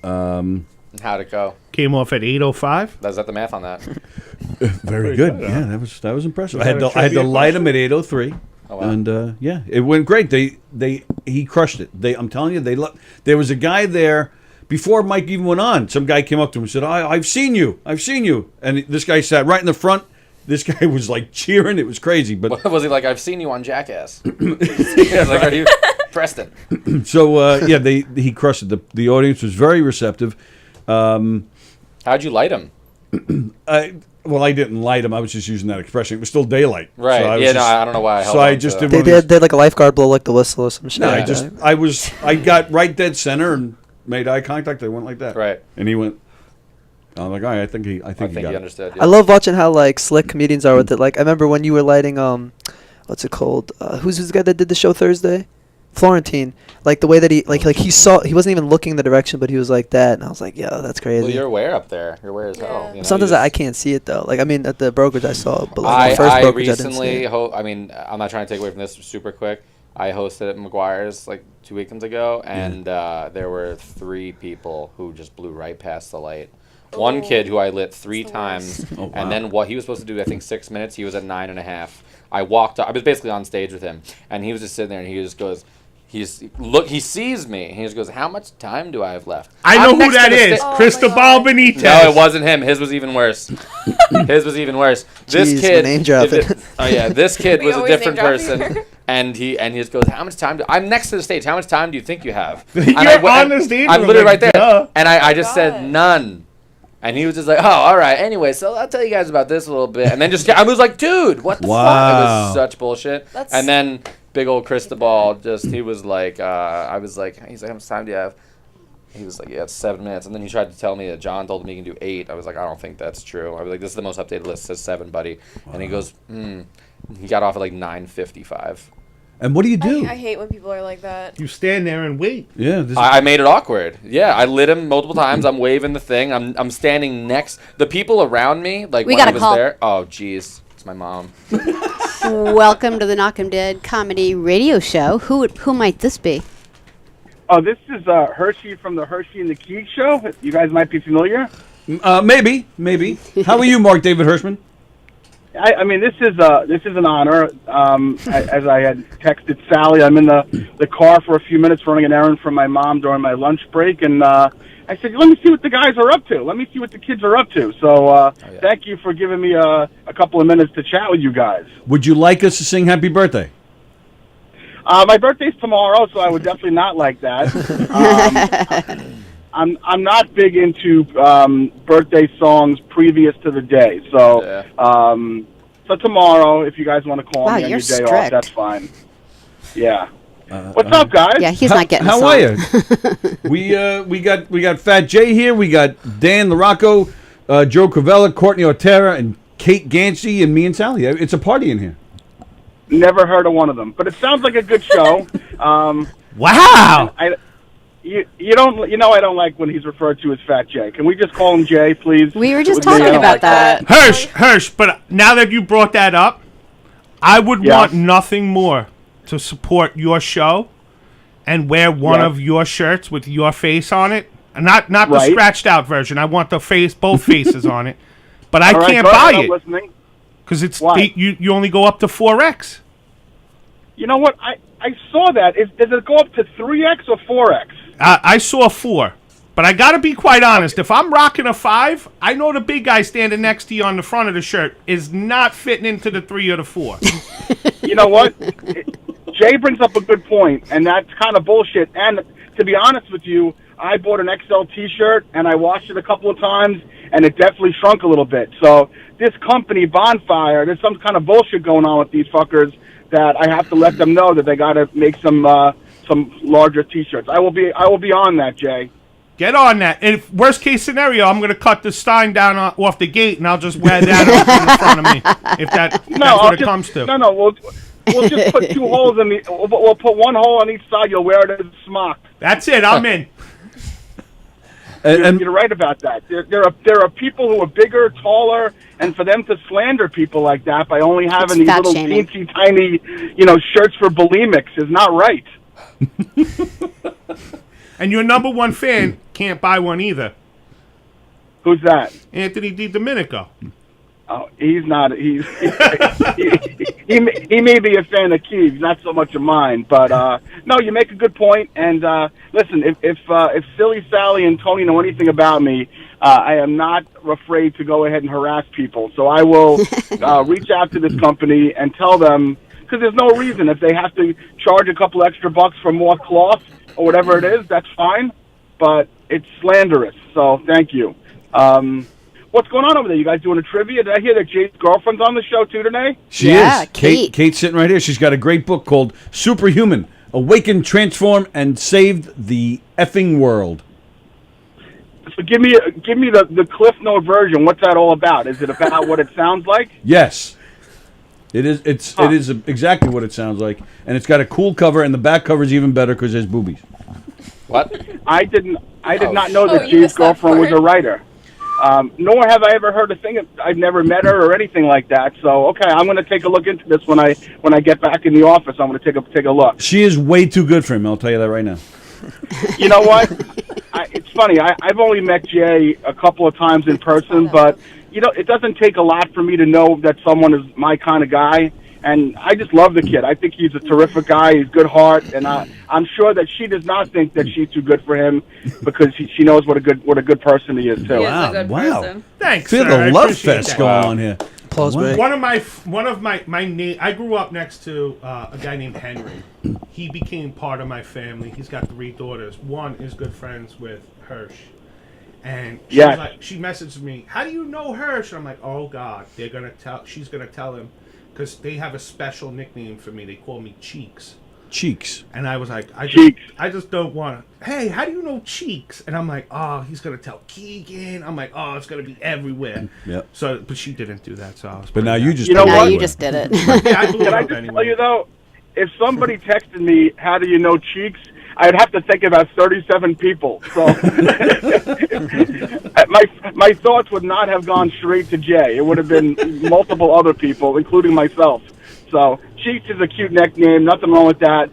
How'd it go? Came off at 8:05. That's the math on that. Very good. Yeah, that was impressive. I had that a to trivia light him at 8:03. Oh, wow. And yeah, it went great. He crushed it. I'm telling you, there was a guy there before Mike even went on. Some guy came up to him and said, I've seen you, and this guy sat right in the front. This guy was like cheering. It was crazy. But Was he like, I've seen you on Jackass? Yeah, like, are you Preston? So yeah, he crushed it. The audience was very receptive. How'd you light him? Well, I didn't light him. I was just using that expression. It was still daylight. Right. So I don't know why. I just did. They did like a lifeguard blow, like the whistle or some shit. No, I got right dead center and made eye contact. I went like that. Right. And he went. I'm like, all right, I think he got he it. understood. Yeah. I love watching how like slick comedians are with it. Like I remember when you were lighting what's it called? Who's the guy that did the show Thursday? Florentine. Like the way that he he wasn't even looking in the direction, but he was like that, and I was like, yo, that's crazy. Well, you're aware up there. You're aware as hell. You know, Sometimes I can't see it though. Like I mean, at the brokerage I saw, but like I the first brokerage recently, I didn't see it. I'm not trying to take away from this super quick. I hosted at McGuire's like 2 weekends ago, and there were 3 people who just blew right past the light. One kid who I lit 3 times, and then what he was supposed to do, I think 6 minutes. He was at 9.5. I walked up. I was basically on stage with him, and he was just sitting there, and he just goes. He sees me. He just goes, "How much time do I have left?" I know who that is. Cristobal Benitez. No, it wasn't him. His was even worse. His was even worse. This Jeez, kid. name dropping. This kid was a always different name drop person. here. And he just goes, "How much time I'm next to the stage. How much time do you think you have?" You're on the stage. I'm literally right there. Duh. And I just said none. And he was just like, "Oh, all right. Anyway, so I'll tell you guys about this a little bit." And then I was like, "Dude, what the fuck?" It was such bullshit. And then big old Cristobal he was like, I was like, he's like, "How much time do you have?" He was like, "Yeah, it's 7 minutes." And then he tried to tell me that John told him he can do 8. I was like, "I don't think that's true." I was like, "This is the most updated list. It says 7, buddy." Wow. And he goes, He got off at like 9:55. And what do you do? I hate when people are like that. You stand there and wait. Yeah. I made it awkward. Yeah, I lit him multiple times. I'm waving the thing. I'm standing next. The people around me, like We when got I a was call. there. Oh, jeez. It's my mom. Welcome to the Knockem Dead Comedy Radio Show. Who might this be? Oh, this is Hershey from the Hershey and the Keeg Show. You guys might be familiar. Maybe. How are you, Mark David Hirschman? I mean, this is an honor. As I had texted Sallie, I'm in the car for a few minutes running an errand for my mom during my lunch break, and I said, "Let me see what the guys are up to. Let me see what the kids are up to." So thank you for giving me a couple of minutes to chat with you guys. Would you like us to sing Happy Birthday? My birthday's tomorrow, so I would definitely not like that. I'm not big into birthday songs previous to the day, so so tomorrow, if you guys want to call me on your day off, that's fine. Yeah. What's up, guys? Yeah, he's not getting. How are you? we got Fat Jay here. We got Dan LaRocco, Joe Cravella, Courtney Otera, and Kate Gansey, and me and Sallie. It's a party in here. Never heard of one of them, but it sounds like a good show. Wow. You don't, I don't like when he's referred to as Fat Jay. Can we just call him Jay, please? We were just talking about that. Hirsch, but now that you brought that up, I would want nothing more to support your show and wear one of your shirts with your face on it. And not the scratched out version. I want both faces on it. But I can't buy it. Because it's you only go up to 4X. You know what? I saw that. Does it go up to 3X or 4X? I saw 4. But I got to be quite honest. If I'm rocking a 5, I know the big guy standing next to you on the front of the shirt is not fitting into the 3 or the 4. You know what? Jay brings up a good point, and that's kind of bullshit. And to be honest with you, I bought an XL T-shirt, and I washed it a couple of times, and it definitely shrunk a little bit. So this company, Bonfire, there's some kind of bullshit going on with these fuckers that I have to let them know that they got to make some larger T-shirts. I will be on that, Jay. Get on that. And if worst case scenario, I'm going to cut the Stein down off the gate, and I'll just wear that up in front of me. If that's what it comes to. No, we'll just put 2 holes in we'll put 1 hole on each side. You'll wear it as a smock. That's it. I'm in. You're right about that. There are people who are bigger, taller, and for them to slander people like that by only having these little teensy tiny, shirts for bulimics is not right. And your number one fan can't buy one either. Who's that? Anthony DiDomenico. Oh, he's not. He may be a fan of Keegs, not so much of mine. But no, you make a good point. And listen, if Silly Sally and Tony know anything about me, I am not afraid to go ahead and harass people. So I will reach out to this company and tell them, because there's no reason if they have to charge a couple extra bucks for more cloth or whatever it is, that's fine. But it's slanderous. So thank you. What's going on over there? You guys doing a trivia? Did I hear that Jade's girlfriend's on the show too today? She is. Kate's sitting right here. She's got a great book called Superhuman: Awaken, Transform, and Saved the Effing World. So give me the Cliff Note version. What's that all about? Is it about what it sounds like? Yes. It is. It is exactly what it sounds like, and it's got a cool cover, and the back cover is even better because there's boobies. What? I did not know that Jade's girlfriend was a writer. Nor have I ever heard a thing. I've never met her or anything like that. So okay, I'm going to take a look into this when I get back in the office. I'm going to take a look. She is way too good for him. I'll tell you that right now. You know what? It's funny. I've only met Jay a couple of times in person, but you know, it doesn't take a lot for me to know that someone is my kind of guy. And I just love the kid. I think he's a terrific guy. He's good heart, and I'm sure that she does not think that she's too good for him because she knows what a good person he is too. He is a good person. Thanks, Feel sir. the I love appreciate fest that. going on here. One of my I grew up next to a guy named Henry. He became part of my family. He's got 3 daughters. One is good friends with Hirsch. And she was like, she messaged me, "How do you know Hirsch?" And I'm like, "Oh God, she's gonna tell him." Because they have a special nickname for me. They call me Cheeks. Cheeks. And I was like, I just don't want to. Hey, how do you know Cheeks? And I'm like, oh, he's going to tell Keegan. I'm like, oh, it's going to be everywhere. Yep. So, but she didn't do that. So I was But now you just you just did it. Yeah, I blew Can it I up just anyway. tell you though, if somebody texted me, "How do you know Cheeks?" I'd have to think about 37 people. So my thoughts would not have gone straight to Jay. It would have been multiple other people, including myself. So Cheeks is a cute nickname. Nothing wrong with that.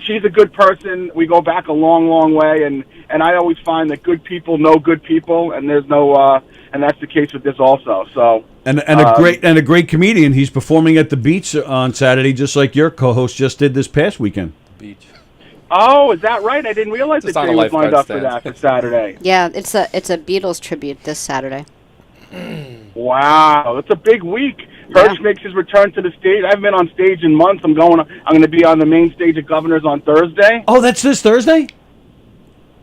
She's a good person. We go back a long, long way, and I always find that good people know good people, and there's no and that's the case with this also. So and a great comedian. He's performing at the beach on Saturday, just like your co-host just did this past weekend. Beach. Oh, is that right? I didn't realize that Just on Jay a was lined lifeguard up for that for Saturday. Yeah, it's a Beatles tribute this Saturday. Wow, it's a big week. Hirsch makes his return to the stage. I haven't been on stage in months. I'm going to be on the main stage at Governors on Thursday. Oh, that's this Thursday?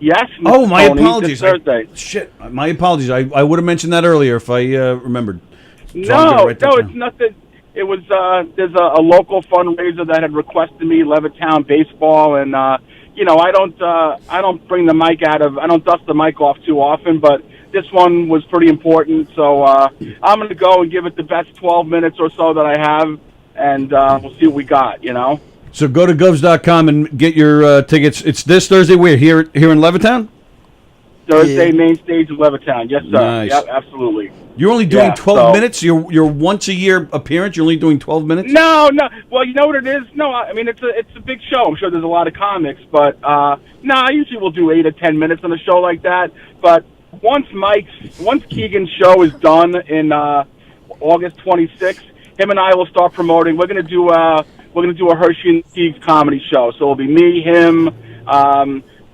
Yes. Oh, my Tony, apologies. this Thursday. Shit, my apologies. I would have mentioned that earlier if I remembered. So No, it's nothing. It was there's a local fundraiser that had requested me, Levittown baseball, and you know, I don't bring the mic I don't dust the mic off too often, but this one was pretty important, so I'm going to go and give it the best 12 minutes or so that I have, and we'll see what we got, you know. So go to govs.com and get your tickets. It's this Thursday. Where here in Levittown? Thursday, main stage of Levittown. Yes, sir. Nice. Yep, absolutely. You're only doing 12 minutes? Your once a year appearance, you're only doing 12 minutes? No. Well, you know what it is? No, I mean, it's a big show. I'm sure there's a lot of comics, but no, I usually will do 8 or 10 minutes on a show like that. But once Keegan's show is done in August 26th, him and I will start promoting. We're gonna do a Hershey and Keegs comedy show. So it'll be me, him.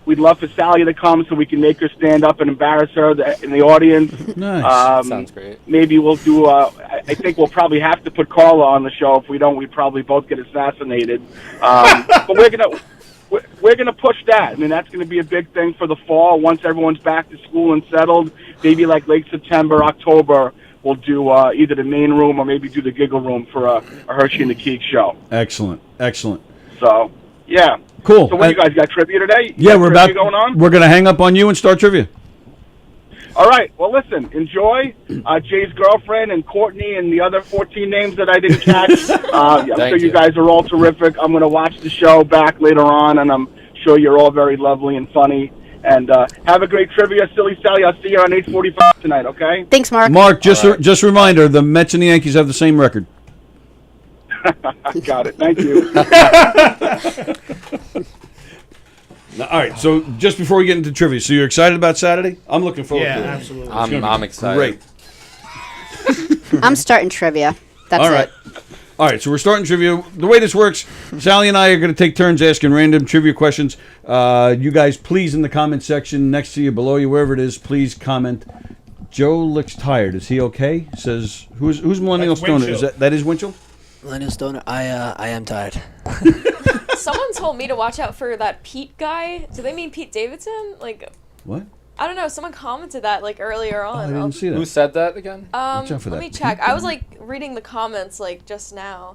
We'd love for Sallie to come so we can make her stand up and embarrass her in the audience. Nice. Sounds great. Maybe we'll do. I think we'll probably have to put Carla on the show. If we don't, we'd probably both get assassinated. But we're gonna push that. I mean, that's gonna be a big thing for the fall. Once everyone's back to school and settled, maybe like late September, October, we'll do either the main room or maybe do the Giggle Room for a Hershey and the Keegs show. Excellent. So, yeah. Cool. So what, you guys got trivia today? Yeah, we're going on? We're going to hang up on you and start trivia. All right. Well, listen, enjoy Jay's girlfriend and Courtney and the other 14 names that I didn't catch. I'm sure you guys are all terrific. I'm going to watch the show back later on, and I'm sure you're all very lovely and funny. And have a great trivia, Silly Sally. I'll see you on 8:45 tonight, okay? Thanks, Mark. Mark, just a reminder, the Mets and the Yankees have the same record. Got it. Thank you. Now, all right, so just before we get into trivia, so you're excited about Saturday? I'm looking forward to it. Absolutely. I'm excited. Great. I'm starting trivia. That's All right. it. All right, so we're starting trivia. The way this works, Sallie and I are going to take turns asking random trivia questions. You guys, please, in the comment section, next to you, below you, wherever it is, please comment. Joe looks tired. Is he okay? Says, who's Millennial That's Stoner? Winchell. Is that is Winchell? Millennial Stoner, I am tired. Someone told me to watch out for that Pete guy. Do they mean Pete Davidson? Like, What? I don't know. Someone commented that like earlier on. I didn't see that. Who said that again? Watch out for Let that me check. Pete I was like reading the comments like just now.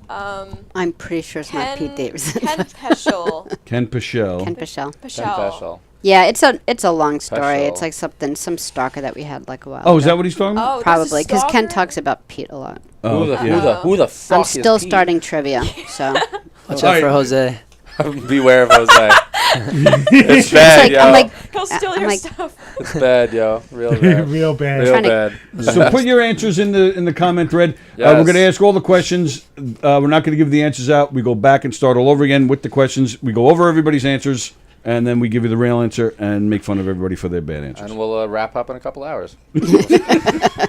I'm pretty sure it's not Pete Davidson. Ken Peschel. Ken Pichel. Ken Pichel. Peschel. Yeah, it's a long story. Peschel. It's like some stalker that we had like a while Oh, is ago. that what he's talking about? Oh, Probably, because Ken talks about Pete a lot. Oh, Who the fuck I'm is still Pete? starting trivia, so. Watch out for Jose. Beware of Jose. It's bad, yo. I'm like, He'll steal I'm your like, stuff. It's bad, yo. Real bad. Real bad. Real Trying to- bad. So put your answers in the comment thread. Yes. We're going to ask all the questions. We're not going to give the answers out. We go back and start all over again with the questions. We go over everybody's answers, and then we give you the real answer and make fun of everybody for their bad answers. And we'll wrap up in a couple hours. I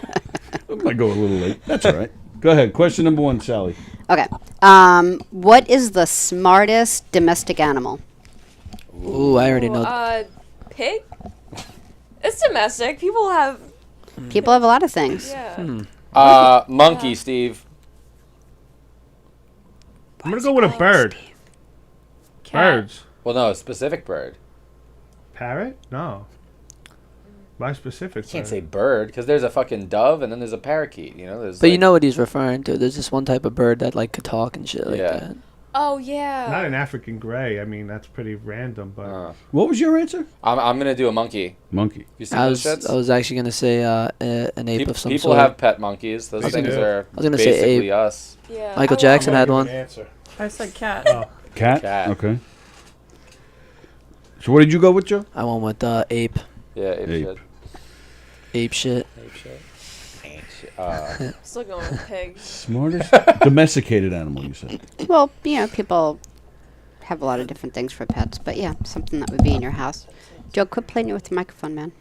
might go a little late. That's all right. Go ahead. Question number 1, Sallie. okay. What is the smartest domestic animal? Ooh, I already know. Pig? It's domestic. People have. People have a lot of things. Yeah. Monkey, Steve. I'm gonna go with a bird. Birds. Well, no, a specific bird. Parrot? No. Why specific? You can't bird? say bird because there's a fucking dove and then there's a parakeet. You know, there's. But you like- know what he's referring to. There's this one type of bird that like could talk and shit like Yeah. that. Oh yeah. Not an African gray. I mean, that's pretty random, but. What was your answer? I'm gonna do a monkey. Monkey. You seen I those was shits? I was actually gonna say an ape of some People sort. have pet monkeys. Those They things do. are I was gonna say basically ape. us. Yeah. Michael I Jackson love had Give one. an answer. I said cat. Oh. Cat? Cat. Okay. So what did you go with, Joe? I went with ape. Yeah, ape Ape. shit. Ape shit. Ape shit. Ape shit. Still going with pig. Smartest domesticated animal, you said. Well, people have a lot of different things for pets, but yeah, something that would be in your house. Joe, quit playing it with your microphone, man.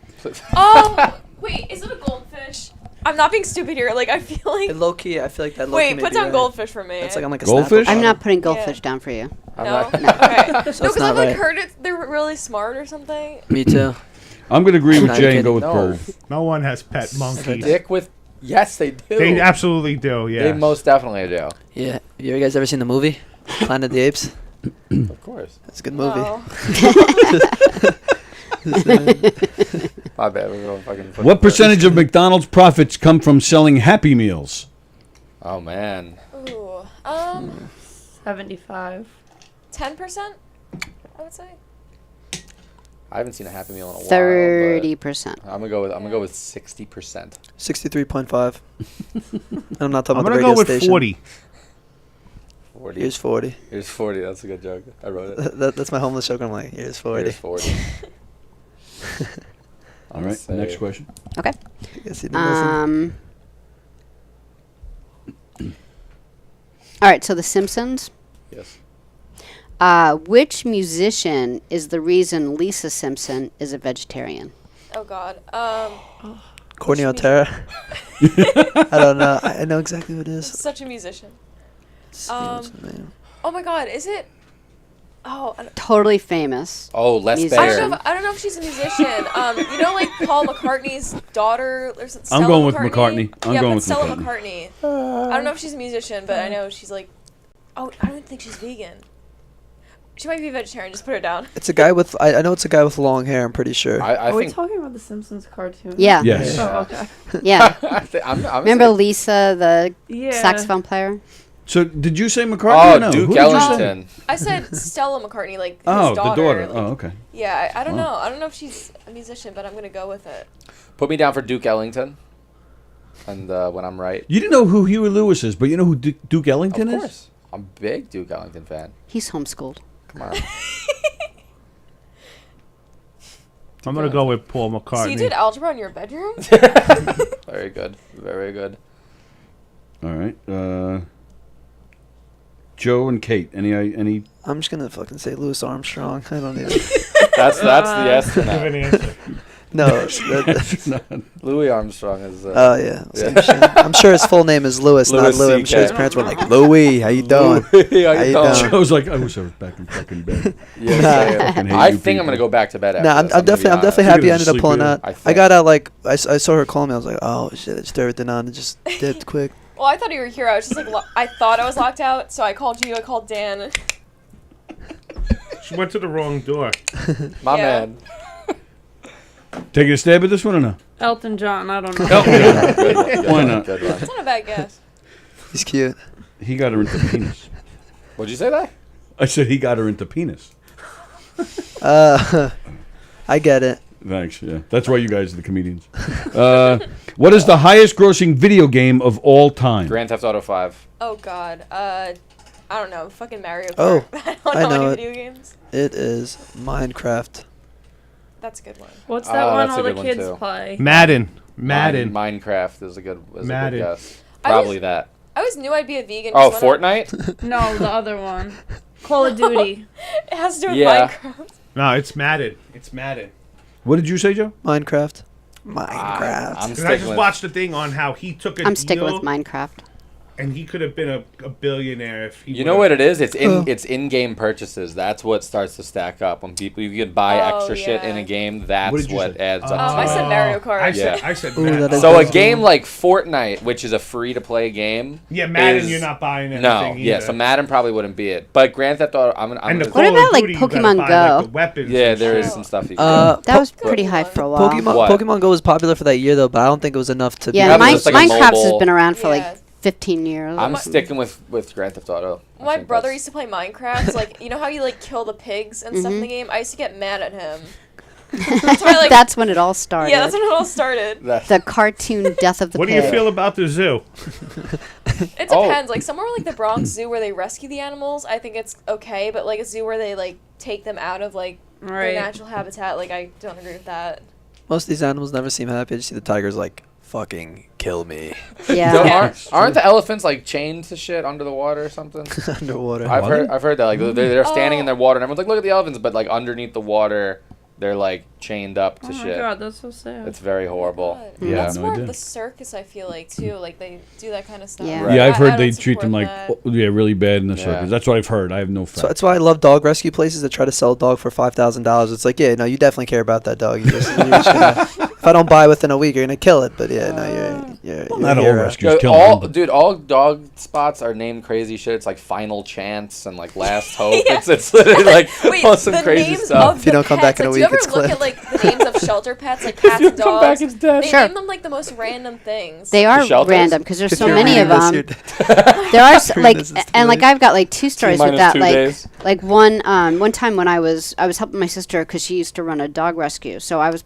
Oh wait, is it a goldfish? I'm not being stupid here. Like I feel like. Low key, I feel like that. Wait, put down goldfish for me. That's like on like a Goldfish? I'm not putting goldfish down for you. No. Okay. No, it's because not I've like right. heard it. They're really smart or something. Me too. I'm going to agree with Not Jay and go kidding. with No. bird. No one has pet monkeys. Dick with. Yes, they do. They absolutely do. Yeah. They most definitely do. Yeah. You guys ever seen the movie Planet of the Apes? Of course. That's a good movie. Oh. My bad. We're going fucking. What percentage of McDonald's profits come from selling Happy Meals? Oh man. Ooh. 75. 10%. I would say. I haven't seen a Happy Meal in a while. 30%. I'm gonna go with 60%. 63.5. I'm not talking I'm about gonna the go radio with station. 40. 40. Here's 40. Here's 40. That's a good joke. I wrote it. That's my homeless joke. I'm like, here's 40. Here's 40. All right, say- next question. Okay. I guess you didn't listen. All right, so The Simpsons. Yes. Which musician is the reason Lisa Simpson is a vegetarian? Oh God. Courtney O'Tara. I don't know. I know exactly who it is. Such a musician. What's the name? Oh my God. Is it? Oh. I don't- Totally famous. Oh, Les Musician. Baer. I don't know if she's a musician. You know, like Paul McCartney's daughter. There's Stella I'm going with McCartney. McCartney. I'm Yeah, going but with Stella McCartney. McCartney. I don't know if she's a musician, but I know she's like. Oh, I don't think she's vegan. She might be vegetarian. Just put her down. It's a guy with. I know it's a guy with long hair. I'm pretty sure. I Are we think. talking about the Simpsons cartoon? Yeah. Yes. Oh, okay. Yeah. I'm Remember Lisa, the Yeah. saxophone player? So did you say McCartney? Oh, or no? Duke Who did you say? Ellington. I said Stella McCartney, like his Oh, daughter. the daughter. Like, Oh, okay. Yeah, I don't Wow. know. I don't know if she's a musician, but I'm gonna go with it. Put me down for Duke Ellington. And when I'm right. You didn't know who Huey Lewis is, but you know who Duke Ellington Of is? course. I'm a big Duke Ellington fan. He's homeschooled. Come on. I'm gonna go with Paul So McCartney. you did algebra in your bedroom? Very good. Very good. All right. Joe and Kate. Any? I'm just gonna fucking say Louis Armstrong. I don't even. That's the yes or no. Give an answer. No. Louis Armstrong is. Oh yeah. Same shit. I'm sure his full name is Louis, not Louis. I'm sure his parents were like, Louis, how you doing? How you doing? Joe's like, I wish I was back in fucking bed. I think I'm gonna go back to bed after No, this, I'm definitely happy I ended up pulling out. I I got out like I saw her call me. I was like, oh shit, I just threw everything on and just dipped quick. Well, I thought you were here. I was just like, I thought I was locked out, so I called you. I called Dan. She went to the wrong door. My man. Taking a stab at this one or no? Elton John, I don't know. Good one, Why not? Good one. It's not a bad guess. He's cute. He got her into penis. What'd you say that? I said he got her into penis. I get it. Thanks. Yeah, that's why you guys are the comedians. What is the highest grossing video game of all time? Grand Theft Auto 5. Oh God. I don't know. Fucking Mario Kart. Oh, I don't know know any it. video games. It is Minecraft. That's a good one. What's that one that's a all the good one, kids too. play? Madden. Minecraft is a good guess. Probably that. I always knew I'd be a vegan. Oh, just when Fortnite? No, the other one. Call of Duty. It has to do with Yeah. Minecraft. No, it's Madden. It's Madden. What did you say, Joe? Minecraft. I'm Because I sticking just with. watched a thing on how he took a I'm sticking deal with Minecraft. and he could have been a billionaire if he. You know what it is? It's in-game purchases. That's what starts to stack up when you can buy extra shit in a game. That's what adds up. to I said Mario Kart. I said Ooh, Madden. that is So a awesome. game like Fortnite, which is a free-to-play game. Yeah, Madden, is- you're not buying anything No, yeah, either. so Madden probably wouldn't be it. But Grand Theft Auto, I'm And the gonna. Call What about, of like, Duty, you gotta Pokemon buy, Go? Like, the weapons Yeah, and there is shit. some stuff you can. That was pretty high for a while. What? Pokemon Go was popular for that year though, but I don't think it was enough to. Yeah, That was just like a Minecraft has mobile- been around for Yeah. like 15 years. I'm sticking with Grand Theft Auto. I My think brother that's- used to play Minecraft. Like, you know how you like kill the pigs and stuff in the game? I used to get mad at him. That's why, like, That's when it all started. yeah, that's when it all started. The cartoon death of the What do pig. you feel about the zoo? It depends. Like somewhere like the Bronx Zoo where they rescue the animals, I think it's okay. But like a zoo where they like take them out of like Right. their natural habitat, like I don't agree with that. Most of these animals never seem happy. I just see the tigers like fucking kill me. Yeah. No, aren't the elephants like chained to shit under the water or something? Underwater. I've heard that like they're standing in their water and everyone's like, look at the elephants, but like underneath the water, they're like chained up to Oh my shit. god, that's so sad. It's very horrible. But Yeah. that's No more idea. of the circus. I feel like too. Like they do that kind of stuff. Yeah. Right. Yeah, I've I heard don't they treat them support like that. really bad in the Yeah. circus. That's what I've heard. I have no So facts. that's why I love dog rescue places that try to sell a dog for $5,000. It's like, yeah, no, you definitely care about that dog. You're just gonna, if I don't buy within a week, you're gonna kill it. But yeah, no, you're Not a all hero. rescues Dude, kill them. dude, all dog spots are named crazy shit. It's like Final Chance and like Last Hope. Yeah. It's literally like Wait, all some the crazy names stuff. of If you don't come back in a pets, week, like, it's do you ever look clipped. at like the names of shelter pets, like cats and come back, dogs? it's dead. They Sure. name them like the most random things. They are shelters? random because there's If so you're many of reading this, them. There are like, This is and like too I've got like two stories with minus that. 2 Like, days. like one time when I was helping my sister because she used to run a dog rescue. So I was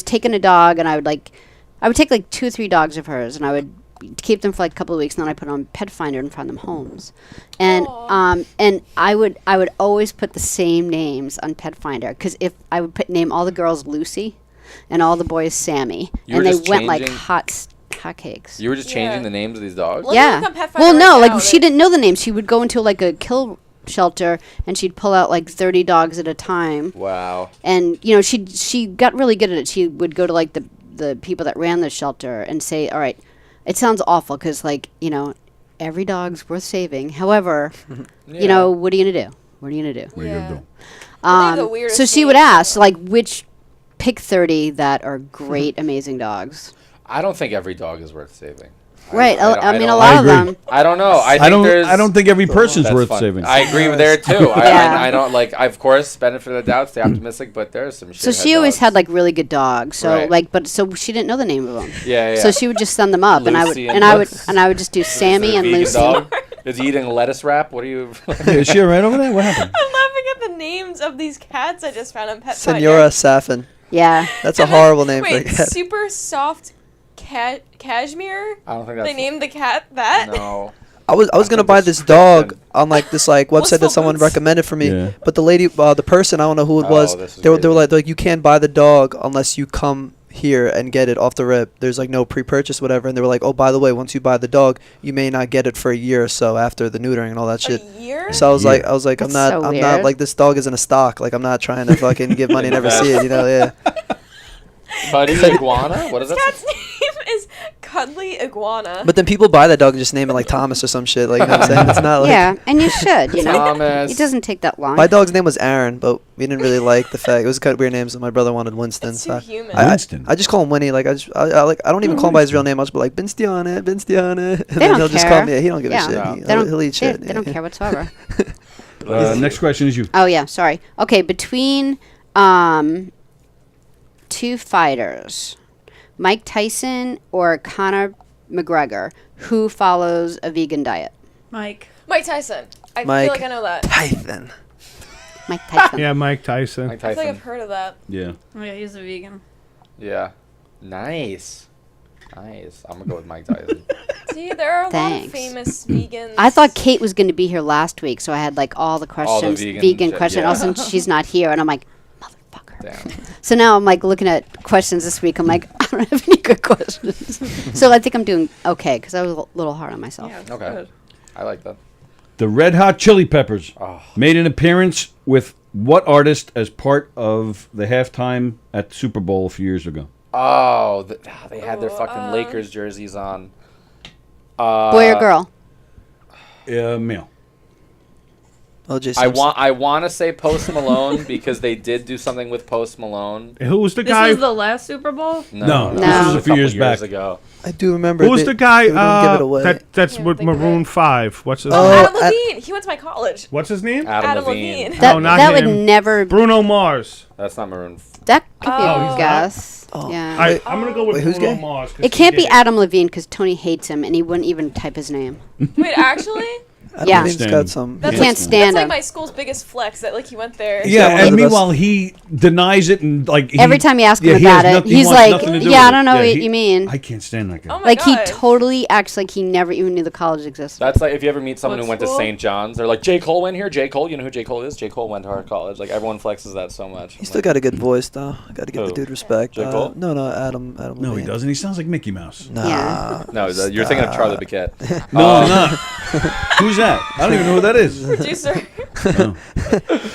taking a dog and I would take like 2 or 3 dogs of hers and I would keep them for like a couple of weeks and then I put on Pet Finder and find them homes. And and I would always put the same names on Pet Finder because if I would name all the girls Lucy and all the boys Sammy You were and they just went like changing- hotcakes. You were just changing Yeah. the names of these dogs? Let me Yeah. look on Pet Well, Finder no, right like now. she didn't know the names. She would go into like a kill shelter and she'd pull out like 30 dogs at a time. Wow. And you know, she got really good at it. She would go to like the people that ran the shelter and say, "All right, it sounds awful because like, you know, every dog's worth saving. However, you know, what are you going to do? What are you going to do?" What are you gonna do? But they have the weirdest So she would names, ask though. like which pick 30 that are great amazing dogs. I don't think every dog is worth saving. Right. I mean, a don't- lot I of agree. them. I don't know. I don't think every person's That's worth fun. saving. I agree with there too. Yeah. I don't like. Of course, benefit of the doubt. Stay optimistic, but there's some shit. So she always had like really good dogs. So Right. like, but so she didn't know the name of them. Yeah, yeah. So she would just send them up, and I would Lucy and I would what's- and I would just do Sammy and vegan Lucy. dog? Is he eating a lettuce wrap? What are you? Is she alright over there? What happened? I'm laughing at the names of these cats I just found on Pet Senora Safin. Yeah. That's a horrible name for a Wait, cat. super soft cashmere? I don't think They that's. named the cat that? No. I was gonna think buy this this dog on like this like website Blissful that someone Boots. recommended for me, Yeah. but the lady, the person, I don't know who it Oh, was. this is They were crazy. like you can't buy the dog unless you come here and get it off the rip. There's like no pre-purchase, whatever. And they were like, oh, by the way, once you buy the dog, you may not get it for a year or so after the neutering and all that shit. A year? So I was like, That's so I'm not weird. like, this dog isn't a stock. Like, I'm not trying to fucking give money and never see it, you know? Yeah. Buddy Iguana? What is that? Cat's name is Cuddly Iguana. But then people buy that dog and just name it like Thomas or some shit. Like, you know what I'm saying? It's not like. Yeah, and you should, you know. Thomas. It doesn't take that long. My dog's name was Aaron, but we didn't really like the fact it was kind of weird names. And my brother wanted Winston. It's So too human. Winston. I just call him Winnie. Like I don't even call him by his real name. I'll just be like Binstiane, Binstiane, and then don't he'll just call care. me. Yeah, he don't give Yeah. a shit. No. He'll eat shit. They don't care whatsoever. Next question is you. Oh yeah, sorry. Okay, between two fighters, Mike Tyson or Conor McGregor, who follows a vegan diet? Mike. Mike Tyson. I Mike feel like I know that. Tyson. Mike Tyson. Yeah, Mike Tyson. Mike I feel like I've Tyson. heard of that. Yeah. Oh, yeah, he's a vegan. Yeah. Nice. Nice. I'm gonna go with Mike Tyson. See, there are a lot of Thanks. famous vegans. I thought Kate was going to be here last week, so I had like all the questions, vegan shit, questions. yeah. All of a sudden, she's not here, and I'm like, motherfucker. Damn. So now I'm like looking at questions this week. I'm like, I don't have any good questions. So I think I'm doing okay because I was a little hard on myself. Yeah, Okay. good. I like that. The Red Hot Chili Peppers Oh. made an appearance with what artist as part of the halftime at the Super Bowl a few years ago? Oh, they had their fucking Lakers jerseys on. Boy or girl? Male. O.J. I Simpson. want to say Post Malone because they did do something with Post Malone. Who was the This guy? was the last Super Bowl? No, this No. was a few couple years back. ago. I do remember. Who was the guy they don't give it away. that's Yeah, with think of Maroon it. 5? What's his Oh, name? Adam Levine. He went to my college. What's his name? Adam Adam Levine. Levine. That, No, not that would him. never. Bruno Mars. That's not Maroon. That could be Oh, a he's guess. Oh. Yeah. I'm gonna go with Wait, who's Bruno gay? Mars. 'cause It can't he be did. Adam Levine because Tony hates him and he wouldn't even type his name. Wait, actually? Yeah. He's got some. That's He can't That's stand like him. my school's biggest flex that like he went there. Yeah, one of and the best. meanwhile he denies it and like Every time you ask him he has about it, nothing- he he's wants like, nothing to do "Yeah, I with don't it." know what he- you mean." I can't stand that guy. Oh my Like he God. totally acts like he never even knew the college existed. That's like if you ever meet someone What who went to school? St. John's, they're like, J. Cole went here. J. Cole, you know who J. Cole is? J. Cole went to our college. Like everyone flexes that so much. He's still got a good voice though. Got to give Who? the dude respect. J. Cole? No, Adam. No, he Levine. doesn't. He sounds like Mickey Mouse. Nah. Yeah. No, you're thinking of Charlie Biquette. No, I'm not. Who's that? I don't even know who that is. Producer.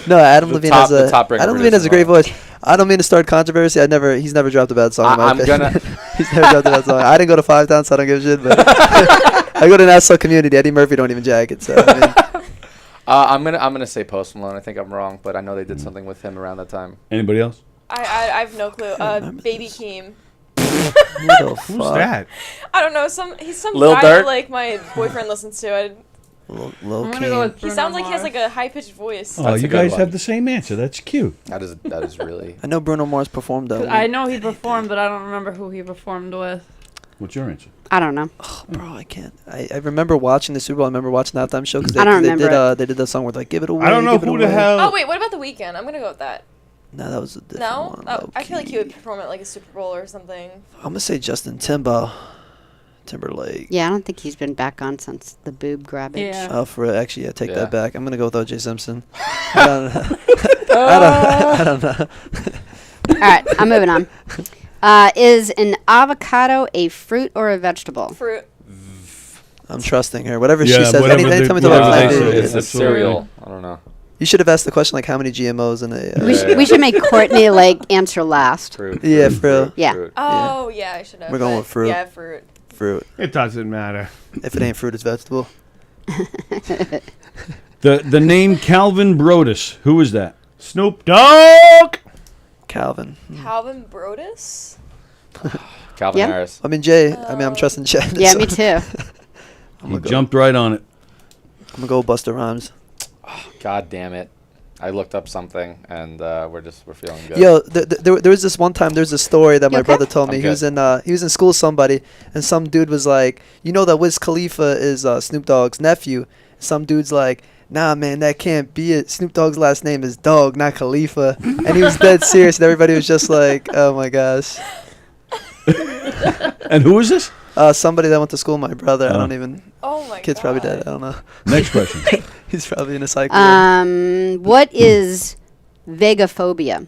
No, Adam The Levine top- has the a. top ringer Adam Levine has a great producer. voice. I don't mean to start controversy. He's never dropped a bad song. in my I'm opinion. gonna- He's never dropped a bad song. I didn't go to 5 Town, so I don't give a shit. But I go to Nassau Community. Eddie Murphy don't even jack it. So I mean, I'm gonna say Post Malone. I think I'm wrong, but I know they did something with him around that time. Anybody else? I have no clue. Baby Keem. who the Who's fuck? that? I don't know. He's some Lil guy Durk? that like my boyfriend listens to. Low I'm key. gonna go with He Bruno sounds like he has Mars. like a high pitched voice. Oh, That's you a good guys one. have the same answer. That's cute. That is really. I know Bruno Mars performed though. I know he performed, but I don't remember who he performed with. What's your answer? I don't know. Oh, bro, I can't. I remember watching the Super Bowl. I remember watching that time show because I don't remember they did that song with like "Give It Away." I don't know give it who the away. hell. Oh wait, what about the weekend? I'm gonna go with that. No, that was a different No, one. I feel like he would perform at like a Super Bowl or something. I'm gonna say Justin Timberlake. Yeah, I don't think he's been back on since the boob grabbing. Yeah. Oh, for real. Actually, yeah, take Yeah. that back. I'm gonna go with O.J. Simpson. I don't know. I don't know. All right, I'm moving on. Is an avocado a fruit or a vegetable? Fruit. I'm trusting her. Whatever she Yeah, says. whatever Anytime we they- talk about whatever plant they say, food, It's a Absolutely. cereal. I don't know. you should have asked the question like how many GMOs in a. We should make Courtney like answer last. Fruit. Yeah, for real. Yeah. Fruit. Oh yeah, I should have. We're going but with fruit. Yeah, fruit. Fruit. It doesn't matter. If it ain't fruit, it's vegetable. The name Calvin Brodus. Who is that? Snoop Dogg. Calvin. Calvin Brodus. Calvin Yeah. Harris. I mean Jay. I mean I'm trusting Chad. Yeah, me too. He jumped right on it. I'm gonna go with Busta Rhymes. God damn it! I looked up something, and we're feeling good. Yo, there was this one time. There's a story that You my okay? brother told me. I'm He was good. in school with somebody, and some dude was like, you know that Wiz Khalifa is Snoop Dogg's nephew. Some dude's like, nah, man, that can't be it. Snoop Dogg's last name is Dogg, not Khalifa. And he was dead serious, and everybody was just like, oh my gosh. And who is this? Somebody that went to school with my brother. I Oh. don't even. Oh my Kid's god. probably dead. I don't know. Next question. He's probably in a psych ward. What is vegophobia?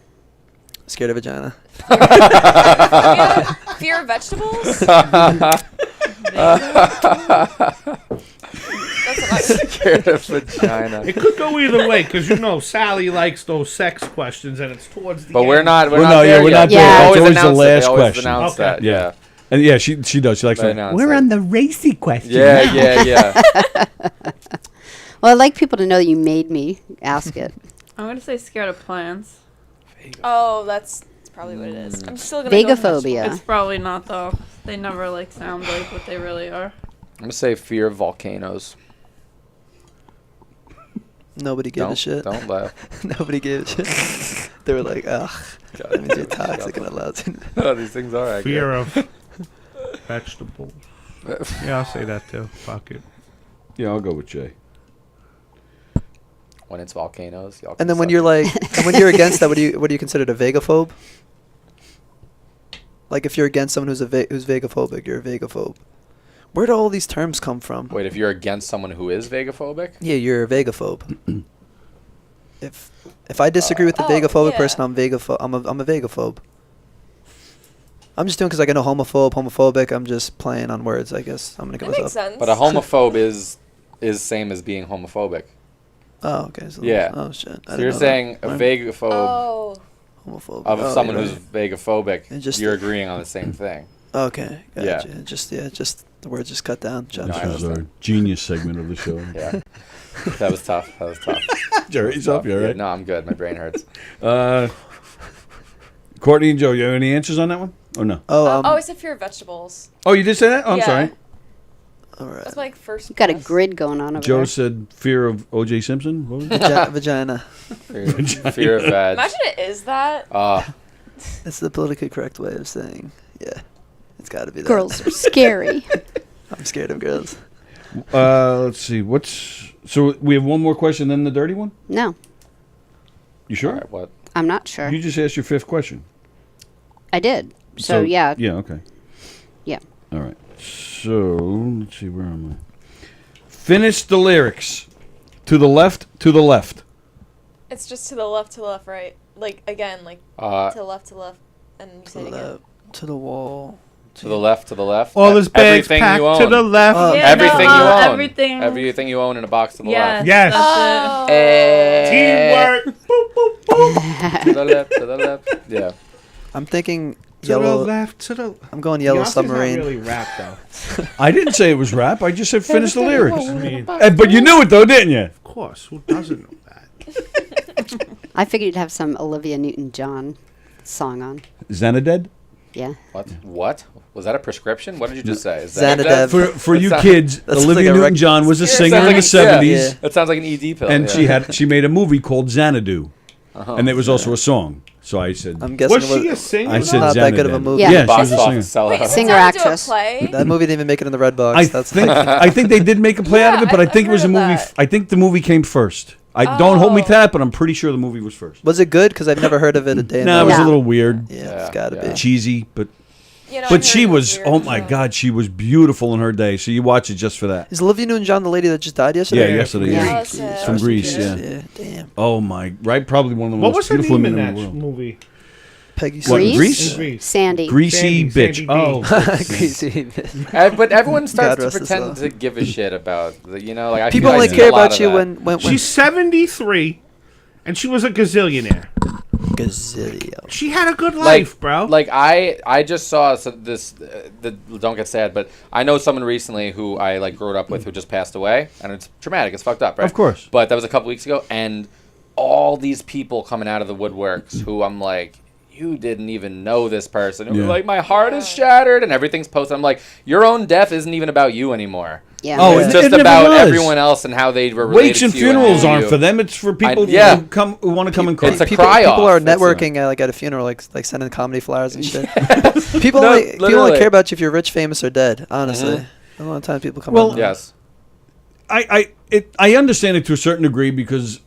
Scared of vagina. Fear of vegetables? Scared of vagina. It could go either way because Sally likes those sex questions, and it's towards the. But end. we're not We're there yet. not They there. It's always the announce it. last They always question. announce Okay. that, yeah. And yeah, she does. She likes They that. announce We're it. on the racy question. Yeah, now. yeah. Well, I'd like people to know that you made me ask it. I'm gonna say scared of plants. Oh, that's probably what it is. I'm still gonna go with Vegophobia. It's probably not though. They never like sound like what they really are. I'm gonna say fear of volcanoes. Nobody gave a shit. Don't laugh. Nobody gave a shit. They were like, ugh, that means you're toxic and allowed to. Oh, these things are accurate. Fear of vegetables. Yeah, I'll say that too. Fuck it. Yeah, I'll go with Jay. When it's volcanoes, y'all. And then when you're like, when you're against that, what do you consider a vagophobe? Like if you're against someone who's who's vagophobic, you're a vagophobe. Where do all these terms come from? Wait, if you're against someone who is vagophobic? Yeah, you're a vagophobe. if I disagree with the vagophobic person, I'm vagophobe. I'm a vagophobe. I'm just doing because I know homophobic. I'm just playing on words. I guess I'm gonna go That with makes up. sense. But a homophobe is same as being homophobic. Oh, okay. So Yeah. Oh shit. So you're saying a vagophobe homophobe of someone who's vagophobic. just You're agreeing on the same thing. Okay. Gotcha. Yeah. Just the words just cut down. This is our genius segment of the show. Yeah. That was tough. Jerry's up. You all right? No, I'm good. My brain hurts. Courtney and Joe, you have any answers on that one? Or no? I said fear of vegetables. Oh, you did say that? Oh, I'm Yeah. sorry. All right. That's my first. You got a grid going on over Joe there. said fear of O.J. Simpson. What was it? Vagina. Fear of veg. Imagine it is that. That's the politically correct way of saying. Yeah. It's got to be that. Girls are scary. I'm scared of girls. Let's see. So we have one more question, then the dirty one? No, All You sure? right, what? I'm not sure. You just asked your fifth question. I did. So yeah. Yeah, okay. Yeah. All right. So, let's see, where am I? Finish the lyrics. To the left, to the left. It's just to the left, right. Like again, like to the left, and you say it again. To the wall. To the left, to the left. All his bags Everything packed you own. to the left. Everything you own. Everything. Everything you own in a box to the left. Yes. Oh. Teamwork. Boop, boop, boop. To the left, to the left. Yeah. I'm thinking To yellow. the left, to the. I'm going yellow Beyonce's submarine. Not really rap though. I didn't say it was rap. I just said finish the lyrics. I mean, But you knew it, though, didn't you? of course, who doesn't know that? I figured you'd have some Olivia Newton-John song on. Xanaded? Yeah. What? Was that a prescription? What did you just say? Is Xanadeb. For you kids, That's Olivia like a Newton-John was a It singer sounds in the like- 70s. yeah. That sounds like an ED pill. And yeah. she made a movie called Xanadu. Uh-huh. And there was also a song. So I said, I'm guessing Was she a singer? I It's said not that good of a Xanadu. movie. Yeah. Yeah, she Box was a office singer. sellout. Wait, Singer it's not to actress. do a play? That movie didn't even make it in the red box. I That's think they did make a play out of it, but I I've think it was a heard of movie. that. I think the movie came first. Don't hold me to that, but I'm pretty sure the movie was first. Was it good? Because I've never heard of it a day in No, my it was life. a little weird, Yeah, it's got to be. cheesy, but You know, I but heard she it was. weird, Oh my so- God, she was beautiful in her day. So you watch it just for that. Is Olivia Newton-John the lady that just died Yeah, yesterday? yesterday. Yeah. Yeah. Yes, From yes. Greece. Yeah, Yeah. damn. Oh my! Right, probably one of the What most was her beautiful name in women in that the world. movie? Peggy What, Grease? Grease? In Grease. Sandy. Greasy bitch. Sandy B. Greasy. But everyone starts God to rest his pretend soul. to give a shit about the, like I People feel only I see care a lot about of you that. when She's 73, and she was a gazillionaire. Gazillio. She had a good life, bro. Like I just saw don't get sad, but I know someone recently who I like grew up with who just passed away, and it's traumatic. It's fucked up, right? Of course. But that was a couple weeks ago, and all these people coming out of the woodworks who I'm like, you didn't even know this person. And Yeah. we're like, my heart is shattered, and everything's posted. I'm like, your own death isn't even about you anymore. Yeah. Oh, It's it just never about was. everyone else and how they were related Wakes and to you and funerals who aren't you- for them. It's for people yeah. who want to come and cry. It's a People cry-off. are That's networking like at a funeral, like sending comedy flyers and shit. people No, only literally. care about you if you're rich, famous, or dead. Honestly, a lot of times people come. Well, on. Yes. I understand it to a certain degree because,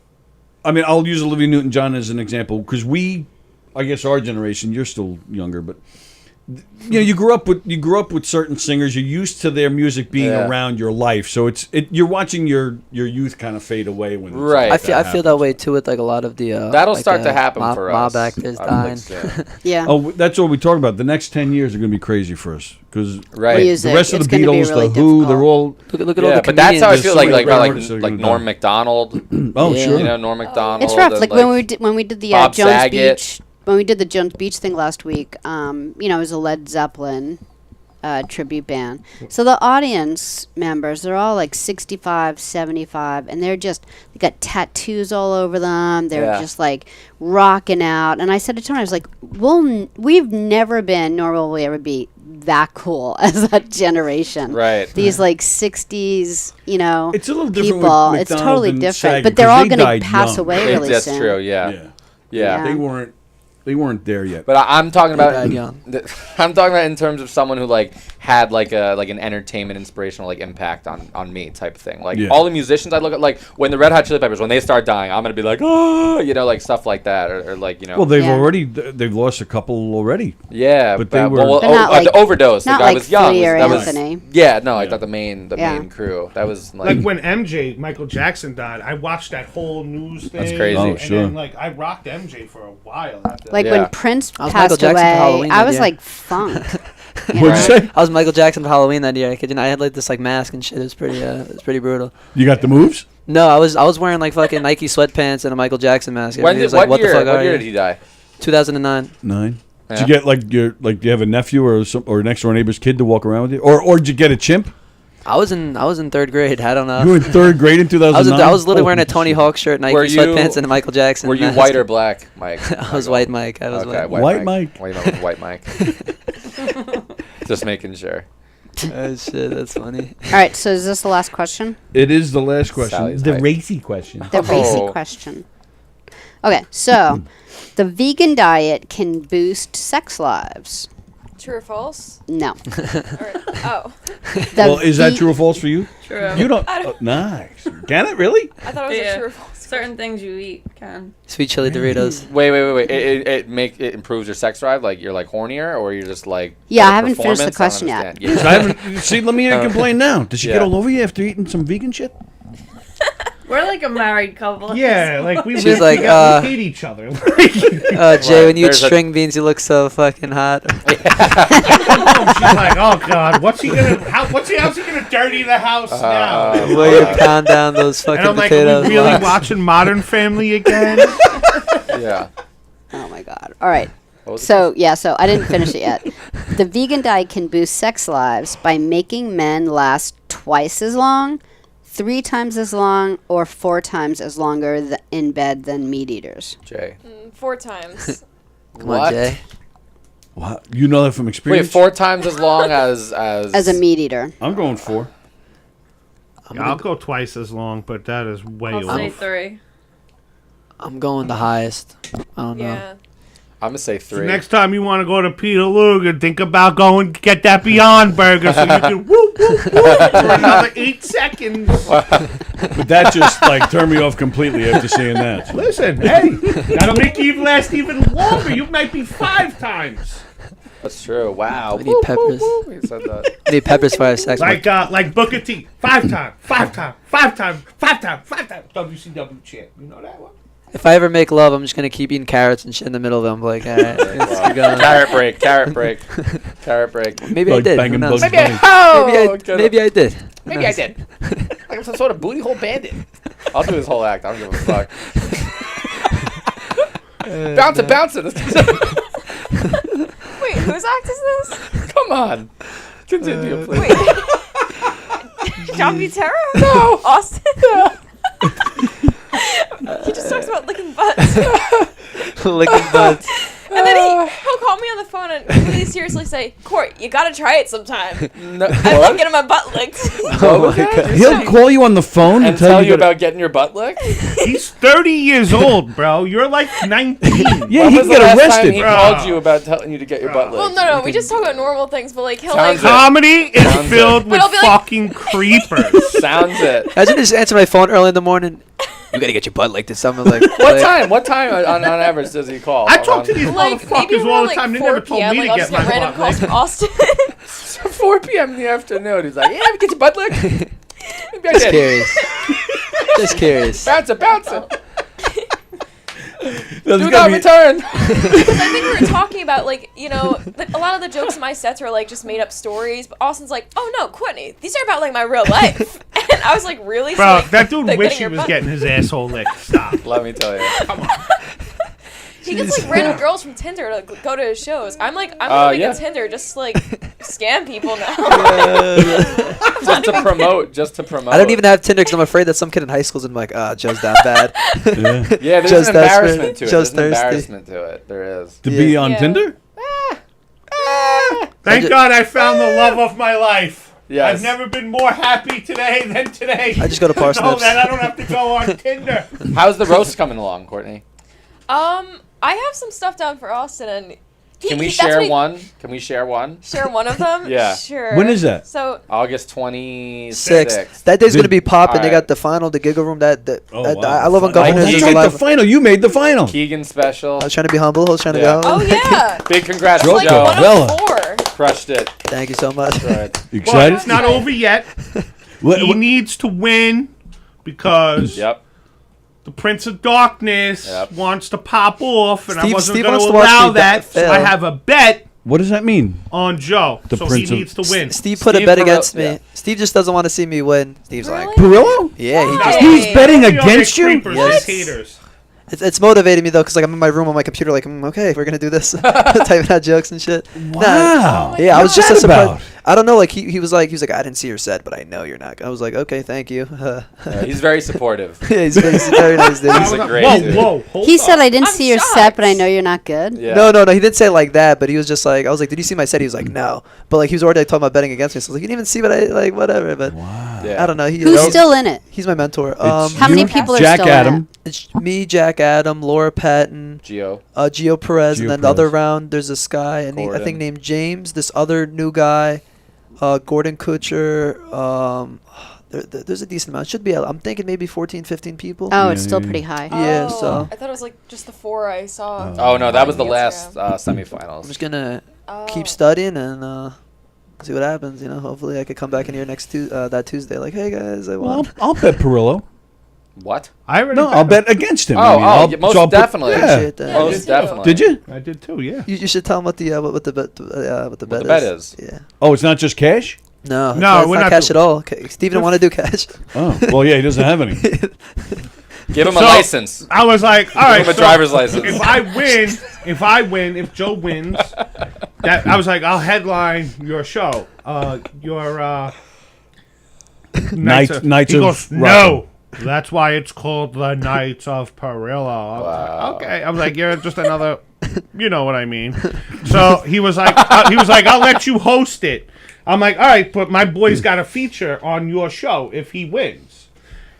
I mean, I'll use Olivia Newton-John as an example because I guess our generation, you're still younger, but you grew up with certain singers. You're used to their music being around your life, so you're watching your youth kind of fade away when right. I feel that way too with like a lot of the that'll like, start to happen for us. Mob actors dying. Yeah. Oh, that's what we talk about. The next 10 years are going to be crazy for us because right. Music, the rest of it's the gonna be Beatles, really the Who, difficult. they're all. Look at all the but that's how I feel like like Norm Macdonald. Oh, sure. You know, Norm Macdonald. It's rough. and, Like when we did the Bob Jones Saget. Beach. When we did the Jones Beach thing last week, you know, it was a Led Zeppelin tribute band. So the audience members, they're all like 65, 75, and they got tattoos all over them. They're just like rocking out. And I said to Tony, I was like, we've never been, nor will we ever be that cool as that generation. Right. These like 60s, you know, It's a little different people. with It's McDonald totally and different. Saget But they're because all they going to died pass young. away really That's soon. true. Yeah. They weren't there yet. But I'm talking about died young. I'm talking about in terms of someone who like had like an entertainment inspirational like impact on me type of thing. Like all the musicians I look at, like when the Red Hot Chili Peppers, when they start dying, I'm gonna be like, oh, you know, like stuff like that, or like, you know. Well, they've lost a couple already. Yeah, but they were the overdose. The not guy like was young. Flea or That was Anthony. I thought the main crew. That was like when Michael Jackson died. I watched that whole news thing. That's crazy. Oh, and sure. then like I rocked MJ for a while after Like that. when Prince I was Michael passed Jackson for away, Halloween I that was year. like funk. What'd you say? I was Michael Jackson for Halloween that year. I had like this like mask and shit. It was pretty brutal. You got the moves? No, I was wearing like fucking Nike sweatpants and a Michael Jackson mask. When Everybody did, was like, what year? The fuck What are year you? did he die? 2009. 9. Yeah. Did you get do you have a nephew or next door neighbor's kid to walk around with you, or did you get a chimp? I was in third grade. I don't know. You were in third grade in 2009. I was literally wearing a Tony Hawk shirt, Nike Were you- sweatpants, and a Michael Jackson. Were you mask. white or black, Mike? I was white, Mike. I was Okay, white. White Mike. White Mike. Just making sure. Oh shit, that's funny. All right, so is this the last question? It is the last question. Sally's the height. racy question. The racy Oh. question. Okay, so the vegan diet can boost sex lives. True or false? No. Oh. Well, is that true or false for you? True. You don't. Nice. Can it really? I thought it was Yeah. a true or false. Certain things you eat can. Sweet chili Doritos. Wait. It improves your sex drive. Like you're like hornier, or you're just like. Yeah, better I haven't finished the performance? I question don't yet. understand. I haven't. See, let me hear you complain now. Does she get Yeah. all over you after eating some vegan shit? We're like a married couple. Yeah, like we She's live like, together, we hate each other. Jay, when you eat There's a- string beans, you look so fucking hot. She's like, oh god, how's he gonna dirty the house now? Where you pound down those fucking And I'm like, potatoes. are we really Lox. watching Modern Family again? Yeah. Oh my god. All right. What was the So I didn't finish it yet. The vegan diet can boost sex lives by making men last twice as long, 3 times as long, or 4 times as longer in bed than meat eaters. Jay. 4 times. Come on, Jay. Wow. You know that from Wait, experience? 4 times as long as As a meat eater. I'm going 4. I'll go twice as long, but that is way I'll say off. 3. I'm going the highest. I don't know. Yeah. I'm gonna say So 3. next time you want to go to Peter Luger, think about going get that Beyond Burger so you can whoop whoop whoop for another 8 seconds. But that just like turned me off completely after seeing that. Listen, hey, that'll make you last even longer. You might be 5 times. That's true. Wow. We need peppers. You said that. We need peppers for our sex. Like Booker T, 5 times, 5 times, 5 times, 5 times, 5 times. WCW champ. You know that one? If I ever make love, I'm just gonna keep eating carrots and shit in the middle of it. I'm like, all right, let's keep going. Carrot break. Carrot break. Maybe I Like did. Who banging knows? Bugs Maybe Bunny. Maybe I did. Who Maybe I knows? did. Like I'm some sort of booty hole bandit. I'll do this whole act. I don't give a fuck. Bounce it. Wait, whose act is this? Come on. Continue, please. Wait. John Butera? No. Austin? He just talks about licking butts. Licking butts. And then he'll call me on the phone and really seriously say, Court, you gotta try it sometime. No, I like getting my butt licked. Oh my god. He'll call you on the phone and tell tell you that- about getting your butt licked? He's 30 years old, bro. You're like 19. Yeah, When he was can the get last arrested. time he Bro. called you about telling you to get your butt licked? Well, no, we just talk about normal things, but like he'll Sounds like. Comedy is Sounds filled But with I'll be like- fucking creepers. Sounds it. Imagine just answer my phone early in the morning. We gotta get your butt licked or something. Like What time on average does he call? I talk to these Like, maybe motherfuckers all around the time. They 4 never told p.m. me Like, to I'll get just my get random butt calls licked. from Austin. 4 p.m. in the afternoon. He's like, yeah, get your butt licked. Maybe I just did. curious. Just curious. Bounce it. There's Do gotta not be- return. Because I think we were talking about, like, you know, a lot of the jokes in my sets are, like, just made up stories. But Austin's like, oh, no, Courtney, these are about, like, my real life. And I was like, really? Bro, So, like, that dude like, wish getting he your was butt- getting his asshole licked. Stop. Let me tell you. Come on. He gets, like, random girls from Tinder to go to his shows. I'm like, I'm gonna make yeah. a Tinder just to, like, scam people now. Just to promote. I don't even have Tinder because I'm afraid that some kid in high school's like, Joe's down bad. Yeah, there's Joe's an desperate. embarrassment to it. Joe's There's an thirsty. embarrassment to it. There is. To be on Tinder? Thank God I found the love of my life. Yes. I've never been more happy today than today. I just go to know Parsnips. that I don't have to go on Tinder. How's the roast coming along, Courtney? I have some stuff down for Austin, and Can we that's share what he- one? Can we share one? Share one of them? Yeah. Sure. When is that? So August 26th. Six. That day's gonna be popping. They Alright. got the final, the Giggle Room. That wow. I love when Oh, governors that's is right, alive. the final. You made the final. Keegan special. I was trying to be humble. I was trying to Yeah. go. Oh yeah. Big congrats, Joe. Like Joe. one Bella. of 4. Crushed it. Thank you so much. Right. You But excited? it's not over yet. He needs to win because Yep. the Prince of Darkness wants to pop off, and I wasn't Steve going wants to to watch allow me that. So fail. I have a bet What does that mean? on Joe. The So Prince he of- needs to win. Steve put a Steve bet Perillo- against me. yeah. Steve just doesn't want to see me win. Steve's like, Perillo? yeah, he Why? just. He's betting Only on against their you? creepers, Yes. his haters. It's motivating me though, cause like I'm in my room on my computer, like okay, we're gonna do this, typing out jokes and shit. Wow. Yeah, I was What's just that a surprise. about? I don't know, like he was like I didn't see your set, but I know you're not. I was like, okay, thank you. Yeah, he's very supportive. Yeah, he's very nice dude. He's a great dude. Whoa, hold He up. said, I didn't I'm see your shocked. set, but I know you're not good. Yeah. No, he didn't say it like that, but he was just like, I was like, did you see my set? He was like, no, but like he was already like, talking about betting against me. So I was like, you didn't even see what I like, whatever. But Yeah. I don't know. Who's still in it? He's my mentor. It's How many you, people are Jack still in Adam. It's me, Jack Adam, Laura Patton, Gio. Gio Perez, Gio and then the other Perez. round there's this guy, and I Gordon. think named James. This other new guy, Gordon Kutcher. There's a decent amount. Should be. I'm thinking maybe 14, 15 people. Oh, it's still pretty high. Yeah, Oh, so I thought it was like just the 4 I saw. Oh no, that was the on last Instagram. I'm semifinals. just gonna Oh. keep studying and see what happens. You know, hopefully I could come back in here next that Tuesday. Like, hey guys, I Well, won. I'll bet Perillo. What? I already No, I'll bet against him. Oh, I mean, I'll- yeah, most so I'll put- definitely. yeah. Appreciate that. Yeah, Most me too. definitely. Did you? I did too, yeah. You should tell him what the bet the bet is. Yeah. Oh, it's not just cash? No, No, it's we're not not cash doing- at all. Okay. Steve didn't want to do cash. Oh, well, yeah, he doesn't have any. Give him a So, license. I was like, all right, him a so driver's license. If if Joe wins, that I was like, I'll headline your show. Your Knights he of goes, Rockland. no. That's why it's called the Knights of Perillo. I was Wow. like, okay. I was like, you're just another, you know what I mean. So he was like, I'll let you host it. I'm like, all right, but my boy's got a feature on your show if he wins.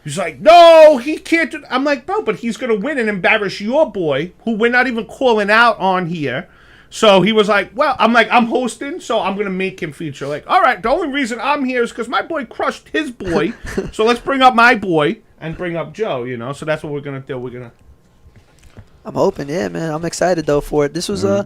He's like, no, he can't do. I'm like, bro, but he's gonna win and embarrass your boy, who we're not even calling out on here. So he was like, well, I'm like, I'm hosting, so I'm going to make him feature. Like, all right, the only reason I'm here is because my boy crushed his boy. So let's bring up my boy and bring up Joe, you know? So that's what we're going to do. We're going to... I'm hoping, yeah, man. I'm excited, though, for it. This was, I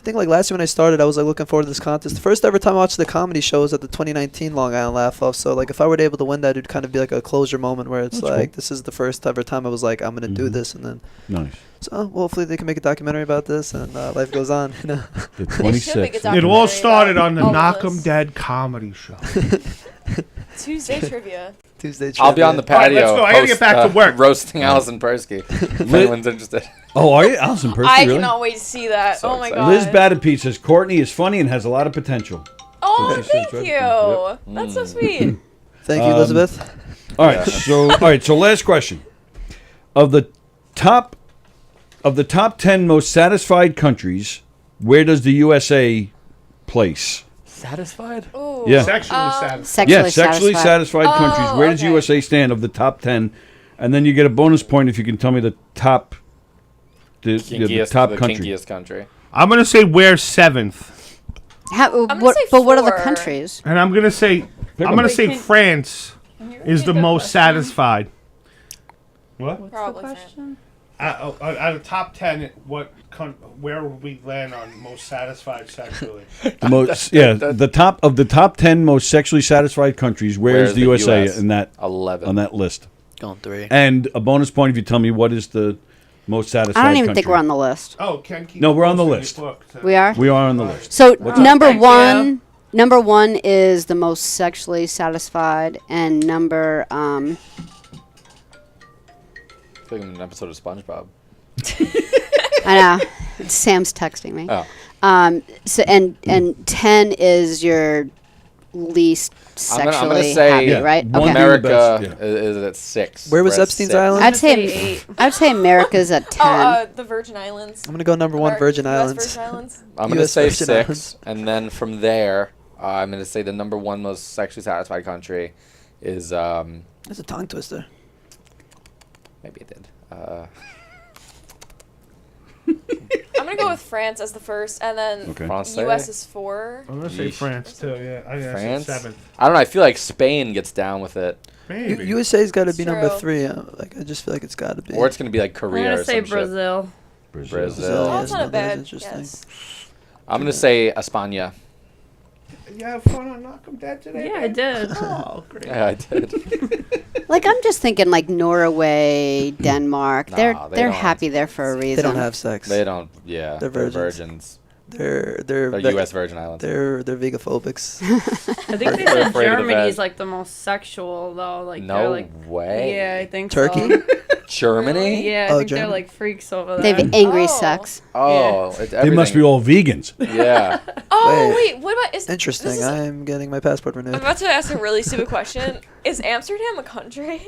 think, like, last year when I started, I was, like, looking forward to this contest. The first ever time I watched the comedy show was at the 2019 Long Island Laugh-Off. So, like, if I were able to win that, it'd kind of be, like, a closure moment where it's That's like, cool. this is the first ever time I was like, I'm going to do this. And then, Nice. so, well, hopefully they can make a documentary about this and life goes on, you know. The They should make a 26th. It documentary all started on the about all of Knockem this. Dead comedy show. Tuesday trivia. Tuesday I'll be on the All right, patio. let's go. I gotta get back to work. Roasting Allison Persky. If anyone's interested. Oh, are you? Allison Percy, I really? cannot wait to see that. So oh my excited. god. Liz Batterpete says Courtney is funny and has a lot of potential. Oh, She says thank right you. there. Yep. That's so sweet. Thank you, Elizabeth. All right, so last question. Of the top 10 most satisfied countries, where does the USA place? Satisfied? Ooh. Yeah. Sexually satisfied. Sexually satisfied countries. Oh, Where does okay. USA stand of the top 10? And then you get a bonus point if you can tell me the top the top country. Kinkiest country. I'm going to say we're 7th. What, say but what are the 4. countries? And I'm going to say them. France is the most satisfied. What? What's Probably the question? Out of top 10, where would we land on most satisfied sexually? The most, yeah, the top 10 most sexually satisfied countries. Where's the USA US? in that 11 on that list? Going 3. And a bonus point if you tell me what is the most satisfied. I don't even country. think we're on the list. Oh, Ken, keep No, we're on the posting list. your book to- We are? We are on the list. So What's up? number Thank one, number one is the most sexually satisfied, and number I think I'm an episode of SpongeBob. I know Sam's texting me. Oh. So and 10 is your least I'm gonna sexually say happy, right? one Okay. America being the best, is at 6. Where was We're at Epstein's 6. Island? I'd say America's at 10. Oh, the Virgin Islands. I'm gonna go number 1, Virgin US Islands. Virgin Islands. I'm going to US say Virgin 6, Islands. and then from there, I'm going to say the number 1 most sexually satisfied country is That's a tongue twister. maybe it did. I'm gonna go with France as the first, and then Okay. France. US is 4. I'm going to say Yeesh. France, too, yeah. I think France. that's 7th. I don't know. I feel like Spain gets down with it, Maybe. USA's got to be number True. 3. Like I just feel like it's got to be. or it's going to be like I'm Korea gonna or say some shit. Brazil. Brazil. Brazil, Oh, yeah, that's not a that is bad interesting. guess. I'm going to say España. You have fun on Knockem Dead today? Yeah, I did. Oh, great. Yeah, I did. Like I'm just thinking like Norway, Denmark. Nah, they're they don't. happy there for a reason. They don't have sex. They don't. Yeah, They're they're virgins. virgins. They're They're U.S. Virgin Islands. They're vegaphobics. I think they They're said afraid of the Germany's vet. like the most sexual though. Like No they're like way. Yeah, I think Turkey? so. Germany? Yeah, I Oh, think they're Germany. like freaks over They there. have angry Oh. sex. Oh, it's They must be everything. all vegans. Yeah. Oh Wait. wait, what about is Interesting. This is, I'm getting my passport I'm renewed. about to ask a really stupid question. Is Amsterdam a country?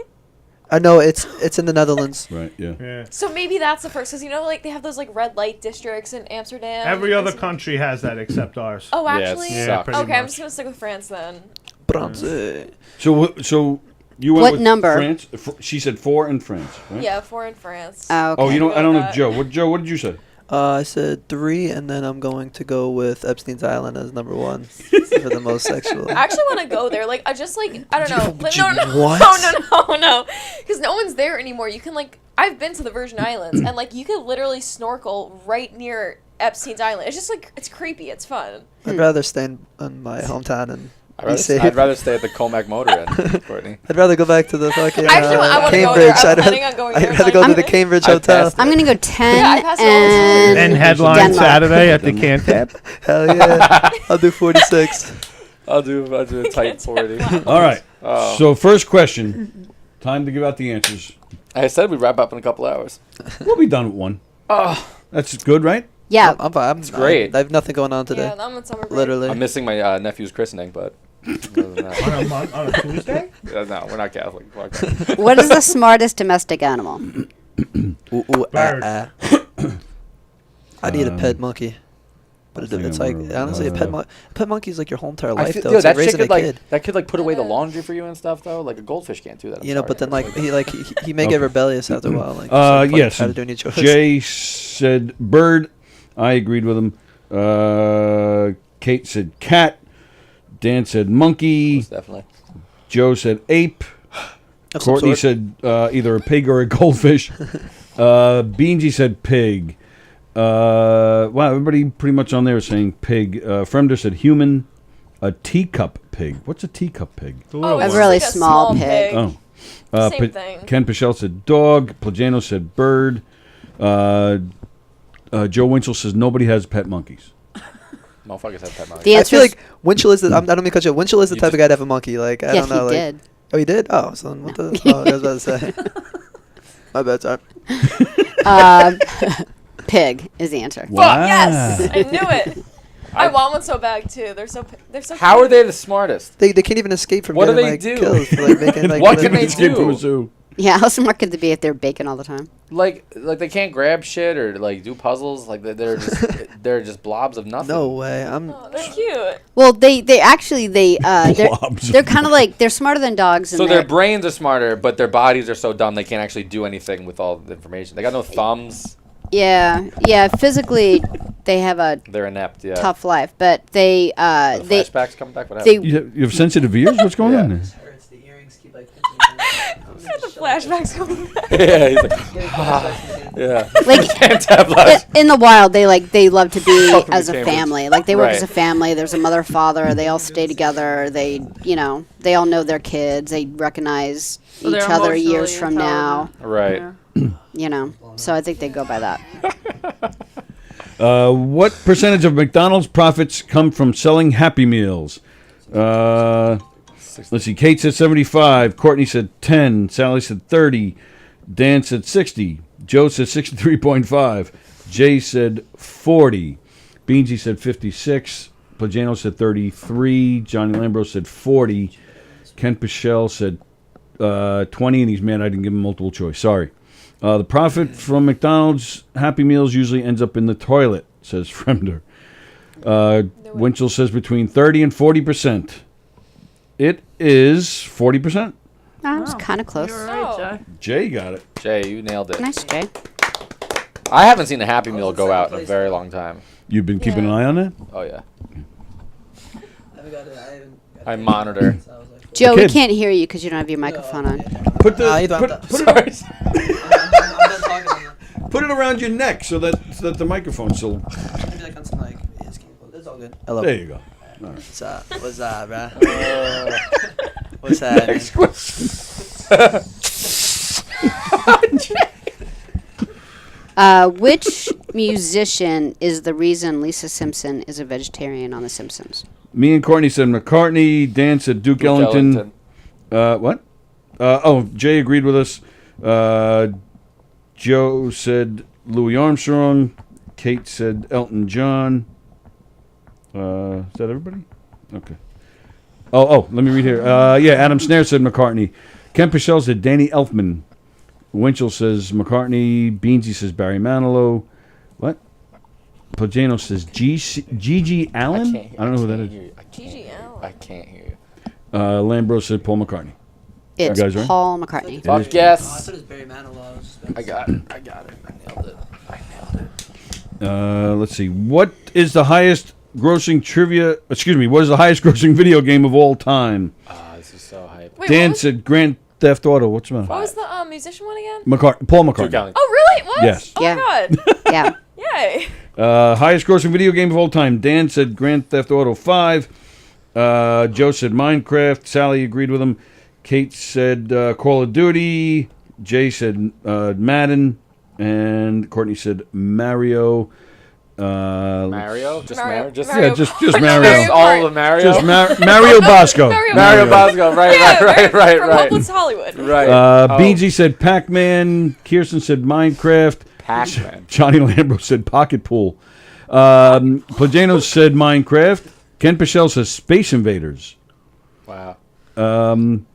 I know it's in the Netherlands. Right, yeah. Yeah. So maybe that's the first, because you know, like they have those like red light districts in Amsterdam. Every other It's- country has that except ours. Oh, Yeah, it actually. sucks. pretty Okay, I'm much. just gonna stick with France then. Bronze. So you went What with number? France? She said 4 in France, right? Yeah, 4 in France. Oh, okay. Oh, you know, I don't know, That. Joe. What did you say? I said 3, and then I'm going to go with Epstein's Island as number 1 for the most sexual. I actually want to go there. Like, I just like I don't know. But no, What? no, because no one's there anymore. You can like I've been to the Virgin Islands, and like you could literally snorkel right near Epstein's Island. It's just like it's creepy. It's fun. I'd rather stay in my hometown and be safe. I'd rather stay at the Comac Motor Inn, Courtney. I'd rather go back to the fucking Actually, I wanna go Cambridge. there. I'm I'd planning on going there rather go to the sometime. Cambridge I Hotel. passed I'm gonna go 10 Yeah, I passed it all the and And headline Denmark. Saturday at the Cantab. Hell yeah. I'll do 46. I'll do a tight 40. All right. Oh. So first question. Time to give out the answers. I said we'd wrap up in a couple hours. We'll be done with one. Oh, That's good, right? Yeah. I'm fine. It's great. I have nothing going on today. Yeah, I'm on summer break. Literally. I'm missing my nephew's christening, but other than that- On a Tuesday? no, we're not Catholic. Fuck that. What is the smoutest domestic animal? Bird. I need a pet monkey. But think it's I'm like gonna- honestly, pet monkey is like your whole entire I life. feel, Though. yo, It's like that shit raising a could kid. that could like put away the laundry for you and stuff though. Like a goldfish can't do that. I'm You know, sorry. but then It's he may get Okay. rebellious after a while. Like, Yes. How to do any chores. Jay said bird. I agreed with him. Kate said cat. Dan said monkey. most definitely. Joe said ape. Of some Courtney sort. said either a pig or a goldfish. Beansy said pig. Wow, everybody pretty much on there is saying pig. Fremder said human. A teacup pig. What's a teacup pig? Oh, A it's really like a small pig. Oh. Same thing. Ken Pichelle said dog. Plagano said bird. Joe Winchell says nobody has pet monkeys. Motherfuckers have pet monkeys. The I answer feel is like Winchell is the. I don't mean to cut you. off. Winchell is the You type of guy to have a monkey. Like I yeah, don't know. he Like, did. Oh, he did. Oh, so what the? Oh, I was about to say. My bad. Sorry. Pig is the answer. Wow. Fuck yes, I knew it. I want one so bad too. They're so How cute. are they the smartest? They can't even escape from What do getting they like do? killed for like making like. What whatever. can they Escape from a do? zoo. Yeah, how smart could they be if they're baking all the time? Like they can't grab shit or like do puzzles. Like they're just they're just blobs of nothing. No way. Oh, they're cute. Well, they actually they're Blobs. they're kind of like they're smarter than dogs. So and their they're- brains are smarter, but their bodies are so dumb they can't actually do anything with all the information. They got no thumbs. yeah. Physically, they have a They're inept. Yeah. tough life, but they The they flashbacks come back. What they happened? You have sensitive ears? What's going on there? The earrings keep like. For the flashbacks going back. Yeah, he's like, yeah. Like Can't have life. in the wild, they love to be Welcome to as a Cambridge. family. Like they work as a Right. family. There's a mother, father. They all stay together. They they all know their kids. They recognize So each they're other years emotionally from now. Right. So I think they go by that. What percentage of McDonald's profits come from selling Happy Meals? Let's see. Kate said 75. Courtney said 10. Sally said 30. Dan said 60. Joe said 63.5. Jay said 40. Beansy said 56. Plagano said 33. Johnny Lambro said 40. Ken Pichelle said 20, and he's mad I didn't give him multiple choice. Sorry. The profit from McDonald's Happy Meals usually ends up in the toilet, says Fremder. Winchell says between 30 and 40%. It is 40%. I was kind of close. You're right, Jay. Jay got it. Jay, you nailed it. Nice, Jay. I haven't seen a Happy Meal go out in a very long time. You've been keeping an eye on that? Oh, yeah. I monitor. Joe, we kid. can't hear you because you don't have your microphone on. Put the you don't put, have to. put it put it around your neck so that the microphone's still. It's all good. Hello. There you go. All right. What's up? What's up, bruh? What's that? Next question. Which musician is the reason Lisa Simpson is a vegetarian on The Simpsons? Me and Courtney said McCartney. Dan said Duke Ellington. What? Jay agreed with us. Joe said Louis Armstrong. Kate said Elton John. Is that everybody? Okay. Let me read here. Adam Snare said McCartney. Ken Pichelle said Danny Elfman. Winchell says McCartney. Beansy says Barry Manilow. What? Plagano says Gigi Allen? I don't know who that is. Gigi Allen. I can't hear you. Lambro said Paul McCartney. It's You guys right? Paul McCartney. Fuck I yes. thought it was Barry Manilow. I got it. I nailed it. Let's see. What is the highest grossing video game of all time? This is so hype. Wait, Dan what was, said Grand Theft Auto. What's the matter? what was the musician one again? Paul McCartney. Oh, really? What? Yes. Oh, Yeah. my God. Yeah. Yay. Highest grossing video game of all time. Dan said Grand Theft Auto 5. Joe said Minecraft. Sally agreed with him. Kate said Call of Duty. Jay said Madden. And Courtney said Mario. Mario? Just Mario? Just Mario. Just all of Mario? Just Mario Bosco. Mario Bosco. Right. From Hopeless Hollywood. Right. Beansy said Pac-Man. Kirsten said Minecraft. Pac-Man. Johnny Lambro said Pocket Pool. Plagano said Minecraft. Ken Pichelle says Space Invaders. Wow.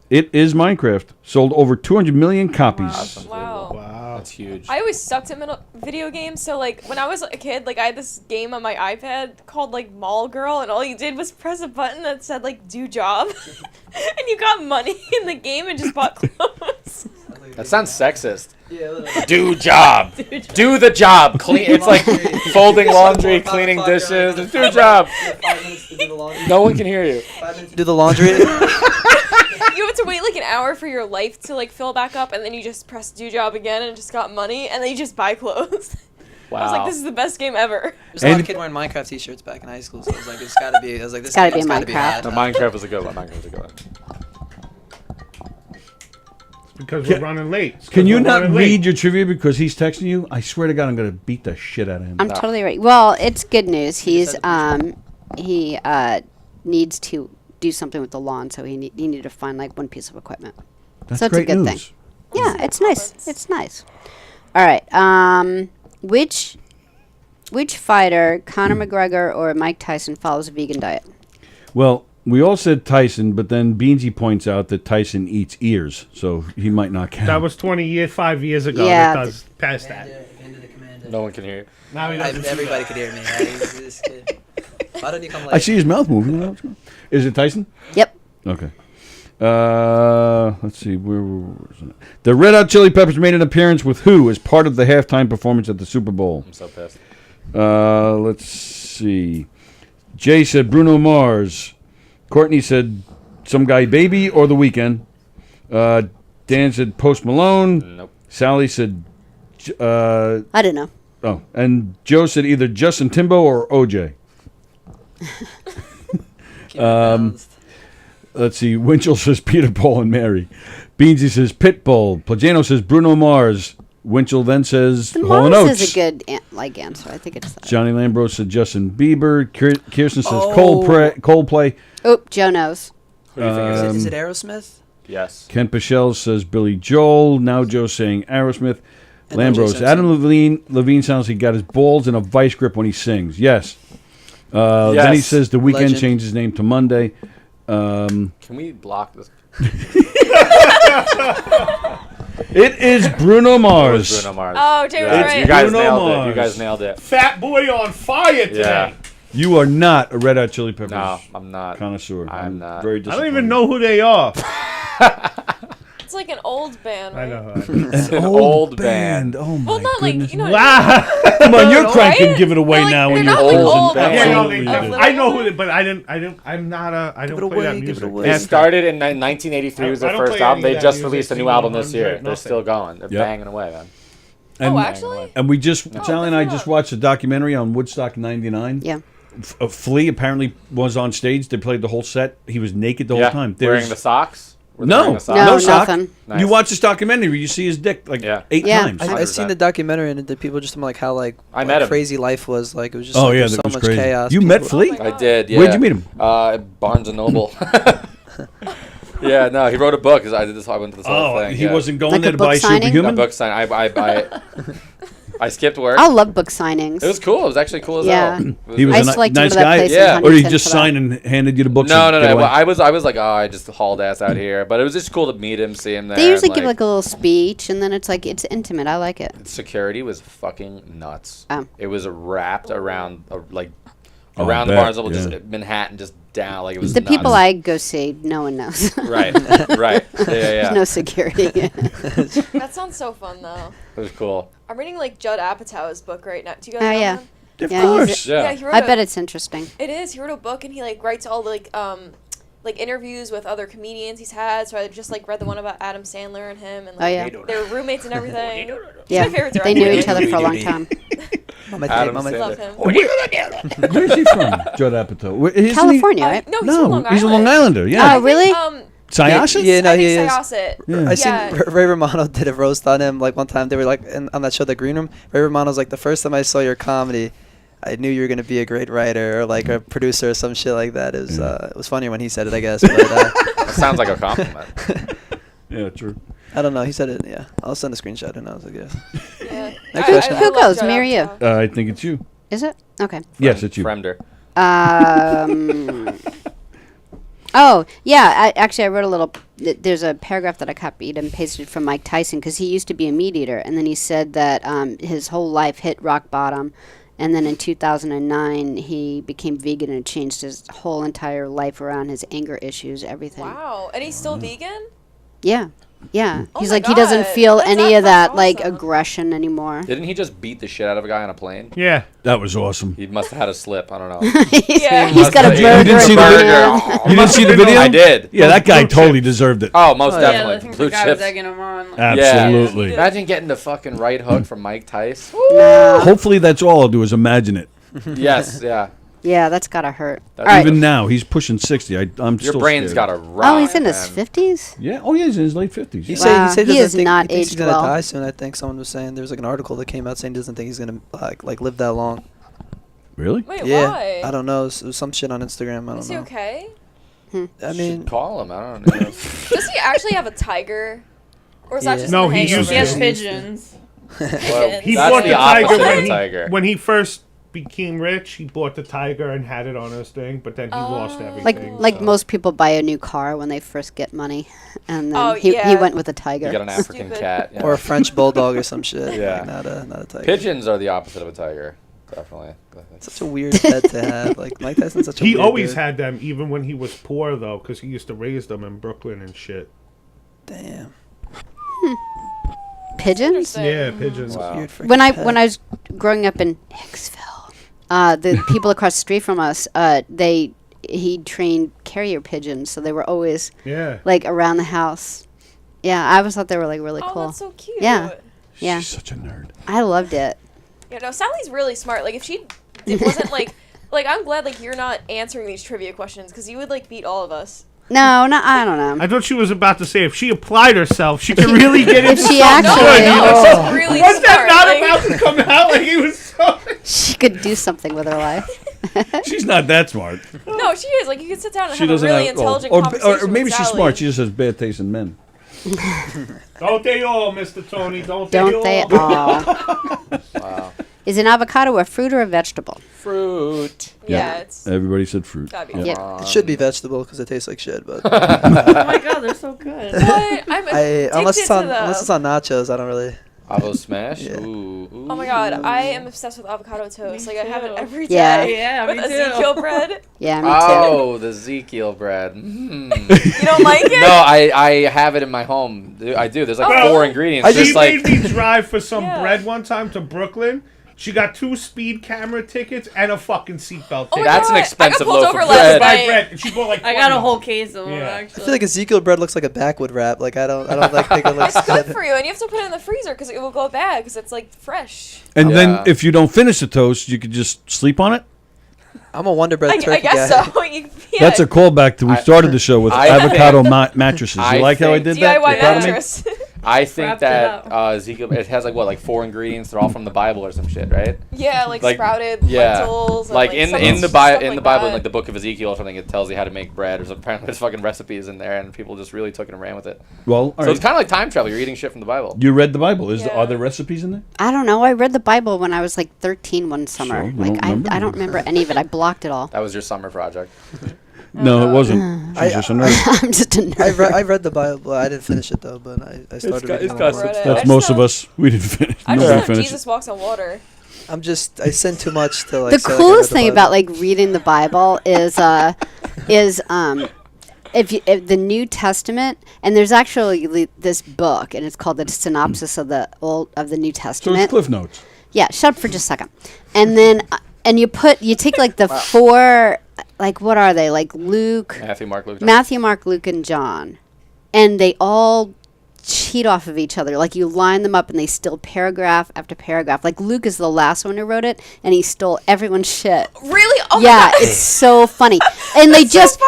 It is Minecraft. Sold over 200 million copies. Wow. That's huge. I always sucked at video games, so like when I was a kid, like I had this game on my iPad called like Mall Girl, and all you did was press a button that said like do job, and you got money in the game and just bought clothes. That sounds sexist. Do job. Do the job. Clean. It's like folding laundry, cleaning dishes. Do job. No one can hear you. Do the laundry. You have to wait like an hour for your life to like fill back up, and then you just press do job again and just got money, and then you just buy clothes. Wow. I was like, this is the best game ever. There's a lot of kids wearing Minecraft t-shirts back in high school, so I was like, it's gotta be. I was like, this Gotta be game's gotta be Minecraft. hot. The Minecraft was a good one. Because we're running late. It's 'cause Can you we're not running read late. your trivia because he's texting you? I swear to God, I'm going to beat the shit out of him. I'm totally right. Well, it's good news. He needs to do something with the lawn, so he needed to find like one piece of equipment. That's so it's great a good news. thing. Yeah, it's nice. It's nice. All right. Which fighter, Conor McGregor or Mike Tyson, follows a vegan diet? Well, we all said Tyson, but then Beansy points out that Tyson eats ears, so he might not count. That was 5 years ago. Yeah. That does past that. No one can hear you. Now he doesn't. Everybody could hear me. This kid. Why don't you come late? I see his mouth moving. Is it Tyson? Yep. Okay. Let's see. Where was it? The Red Hot Chili Peppers made an appearance with who as part of the halftime performance at the Super Bowl? I'm so pissed. Let's see. Jay said Bruno Mars. Courtney said some guy Baby or The Weeknd. Dan said Post Malone. Nope. Sallie said. I didn't know. Oh, and Joe said either Justin Timbo or OJ. Let's see. Winchell says Peter, Paul, and Mary. Beansy says Pitbull. Plagano says Bruno Mars. Winchell then says The Hall and Mars Oates. is a good answer. I think it's that. Johnny Lambrose said Justin Bieber. Kirsten says Oh. Coldplay. Oh, Joe knows. Is it Aerosmith? Yes. Ken Pichelle says Billy Joel. Now Joe's saying Aerosmith. And then Lambrose. Jason Adam Levine sounds like he got his balls in a vice grip when he sings. Yes. Then he says The Weeknd Legend. changed his name to Monday. Can we block this? It is Bruno Mars. It was Bruno Mars. Oh, Jay was right. You guys Bruno nailed Mars. it. You guys nailed it. Fat boy on fire today. Yeah. You are not a Red Hot Chili Peppers No, I'm not. connoisseur. I'm not. Very I disappointed. don't even know who they are. It's like an old band, I right? know. An old band. Oh my Well, not like, goodness. you know. Wow. Come on, you're Right? cranking. Give it away They're like- now. they're When not you're like old. old, but Yeah, no, like, they- of I know little- who, but I'm not a. I don't Give it play that away, give music. it away. They Yeah. started in 1983 was I their don't first play album. any They of that just music. released a new Zero, album this year. 100, They're still nothing. going. They're Yep. banging away, man. And, Oh, actually? and we just, Sally and I good just job. watched a documentary on Woodstock '99. Yeah. Flea apparently was on stage. They played the whole set. He was naked the Yeah. whole time. Wearing the socks? Were they No, wearing the socks? No, sock. nothing. Nice. You watch this documentary, you see his dick like Yeah. 8 Yeah. times. I seen 100%. the documentary and the people just like how like I met him. crazy life was like. It was just Oh, like, yeah, there's that so was much crazy. chaos. You People- met Flea? I did, yeah. Where'd you meet him? Barnes & Noble. Yeah, no, he wrote a book. I did this. I went to this whole thing. he yeah. wasn't going Like there a to book buy signing? A Superhuman? book sign. I skipped work. I love book signings. It was cool. It was actually cool as Yeah. hell. He was I a used to like to go nice to that guy? place in Yeah. Or did he Huntington just for sign that. and handed you the books? No, and no, get no. away? Well, I was like, oh, I just hauled ass out here. But it was just cool to meet him, see him there. They usually and, give like a little speech, and then it's like it's intimate. I like it. security was fucking nuts. Oh. It was wrapped around like Oh, I around the bet, Barnes Noble, yeah. just Manhattan, just down like it was. The nuts. people I go see, no one knows. Right, right. Yeah, yeah. There's no security. That sounds so fun, though. It was cool. I'm reading like Judd Apatow's book right now. Do you guys Oh know yeah. him? Of Yeah, course. Yeah. he wrote I a- bet it's interesting. It is. He wrote a book and he like writes all the like interviews with other comedians he's had. So I just like read the one about Adam Sandler and him and Oh like yeah. they were roommates and everything. He's Yeah. my favorite They director. knew each other for a long time. Mama Adam Mama Sandler. Love him. Where's he from? Judd Apatow. Isn't he- California, right? No, he's No, from Long Island. he's a Long Islander. Yeah. Oh, really? Syosset? Yeah, no, I he think is. Syosset. Yeah. I seen Yeah. Ray Romano did a roast on him like one time. They were like on that show, The Green Room. Ray Romano's like, the first time I saw your comedy, I knew you were gonna be a great writer or like a producer or some shit like that. It was funnier when he said it, I guess. But That sounds like a compliment. Yeah, true. I don't know. He said it. Yeah, I'll send a screenshot. Who knows? I guess. Yeah. Next Who, question. who love goes? Judd Me or you? Apatow. I think it's you. Is it? Okay. Yes, it's you. Fremder. Oh, yeah. Actually, I wrote a little. There's a paragraph that I copied and pasted from Mike Tyson because he used to be a meat eater, and then he said that his whole life hit rock bottom, and then in 2009 he became vegan and changed his whole entire life around his anger issues, everything. Wow. And he's still vegan? Yeah, yeah. Oh He's my like he doesn't God. feel That's any of that awesome. like aggression anymore. Didn't he just beat the shit out of a guy on a plane? Yeah. That was awesome. He must have had a slip. I don't know. Yeah. He's got a You burger. didn't see in the one video? hand. You didn't see the video? I did. Yeah, that guy Blue totally chips. deserved it. Oh, most Oh, yeah. Yeah, I definitely. think Blue the guy was chips. egging him on. Like, Absolutely. Imagine getting the fucking right hook from Mike Tice. Hopefully that's all I'll do is imagine it. Yes, yeah. Yeah, that's gotta hurt. That's All right. Even now, he's pushing 60. I'm Your still brain's scared. got a rock. Oh, he's in his man. 50s. Yeah. Oh, yeah, he's in his late 50s. He Yeah. said Wow, he said he doesn't is think, not he thinks he's aged gonna well. die soon. I think someone was saying there was like an article that came out saying he doesn't think he's gonna like live that long. Really? Wait, Yeah, why? I don't know. It was some shit on Instagram. I don't Is he know. okay? I mean, Call him. I don't know. Does he actually have a tiger? Or is that Yeah. just No, in the he hangover? used He has to. pigeons. Well, He that's bought the the tiger opposite of when a he, tiger. when he first became rich. He bought the tiger and had it on his thing, but then he lost everything. Like so. most people buy a new car when they first get money, and then Oh, he yeah. went with a tiger. You got an African Stupid. cat. Yeah. or a French bulldog or some shit. Yeah. Like, not a tiger. Pigeons are the opposite of a tiger. Definitely. Such a weird pet to have. Like Mike Tyson's such a He weird always dude. had them, even when he was poor, though, because he used to raise them in Brooklyn and shit. Damn. Pigeons. Yeah, pigeons. Wow. Weird freaking When pet. I was growing up in Hicksville, the people across the street from us, he trained carrier pigeons, so they were always Yeah. like around the house. Yeah, I always thought they were like really Oh, cool. that's so cute. Yeah. Yeah. She's such a nerd. I loved it. Yeah, no, Sally's really smart. Like, if she it wasn't like I'm glad like you're not answering these trivia questions because you would like beat all of us. No, I don't know. I thought she was about to say if she applied herself, she could really get into she something actually- good. No, she's really Was that smart, not like- about to come out? Like he was so. She could do something with her life. She's not that smart. No, she is. Like, you could sit down and She have a doesn't really have, intelligent or conversation maybe with she's Sally. smart. She just has bad taste in men. Don't they all, Mr. Tony? Don't Don't they they all? Wow. Is an avocado a fruit or a vegetable? Fruit. Yeah, it's Everybody said fruit. gotta be. Yeah. It should be vegetable because it tastes like shit, but Oh my god, they're so good. What? I'm addicted unless it's on to them. unless it's on nachos, I don't really. Avo smash. Yeah. Ooh. Oh my god, I am obsessed with avocado toast. Like, I have it too. every day. Yeah. Yeah, with me too. Ezekiel bread. Yeah, me too. Oh, the Ezekiel bread. Mm. You don't like it? No, I have it in my home. I do. There's like Oh. 4 ingredients. She Just like made me drive for some Yeah. bread one time to Brooklyn. She got 2 speed camera tickets and a fucking seatbelt Oh my ticket. That's an God. expensive I got pulled loaf over of last bread. Buy night. bread. And she bought like I got a 20. whole case of them, Yeah. I actually. feel like Ezekiel bread looks like a backwood wrap. Like I don't like think it looks It's good good. for you, and you have to put it in the freezer because it will go bad because it's like fresh. And Yeah. then if you don't finish the toast, you could just sleep on it. I'm a Wonder Bread turkey I guess guy. so. Yeah. That's a callback to we started the show with I avocado mattresses. You I like how I think- did that? DIY You proud of me? mattress. I think Wrapped it that up. Ezekiel, it has like what, like 4 ingredients. They're all from the Bible or some shit, right? Yeah, like sprouted yeah. lentils. And Like like in some the stuff Bible, in like the Bible, that. like the Book of Ezekiel or something, it tells you how to make bread. Apparently, there's fucking recipes in there, and people just really took it and ran with it. Well, So it's kind of like time travel. You're eating shit from the Bible. you read the Bible. Yeah. Are there recipes in there? I don't know. I read the Bible when I was like 13 one summer. So, you like don't remember? I don't remember any of it. I blocked it all. That was your summer project. No, it wasn't. She's just a nerd. I'm just a nerd. I read the Bible. I didn't finish it though, but I started reading. got some stuff. That's most of us. We didn't finish. I Nobody just know finished. Jesus walks on water. I sin too much to like. The say, like, I coolest read thing the about Bible. like reading the Bible is if the New Testament, and there's actually this book, and it's called the synopsis of the New So Testament. it's Cliff Notes. Yeah, shut up for just a second. And then and you take like the 4, like what are they? Like Luke, Matthew, Mark, Luke. John. Matthew, Mark, Luke, and John. And they all cheat off of each other. Like you line them up and they steal paragraph after paragraph. Like Luke is the last one who wrote it and he stole everyone's shit. Really? Oh Yeah, my God. it's so funny. And they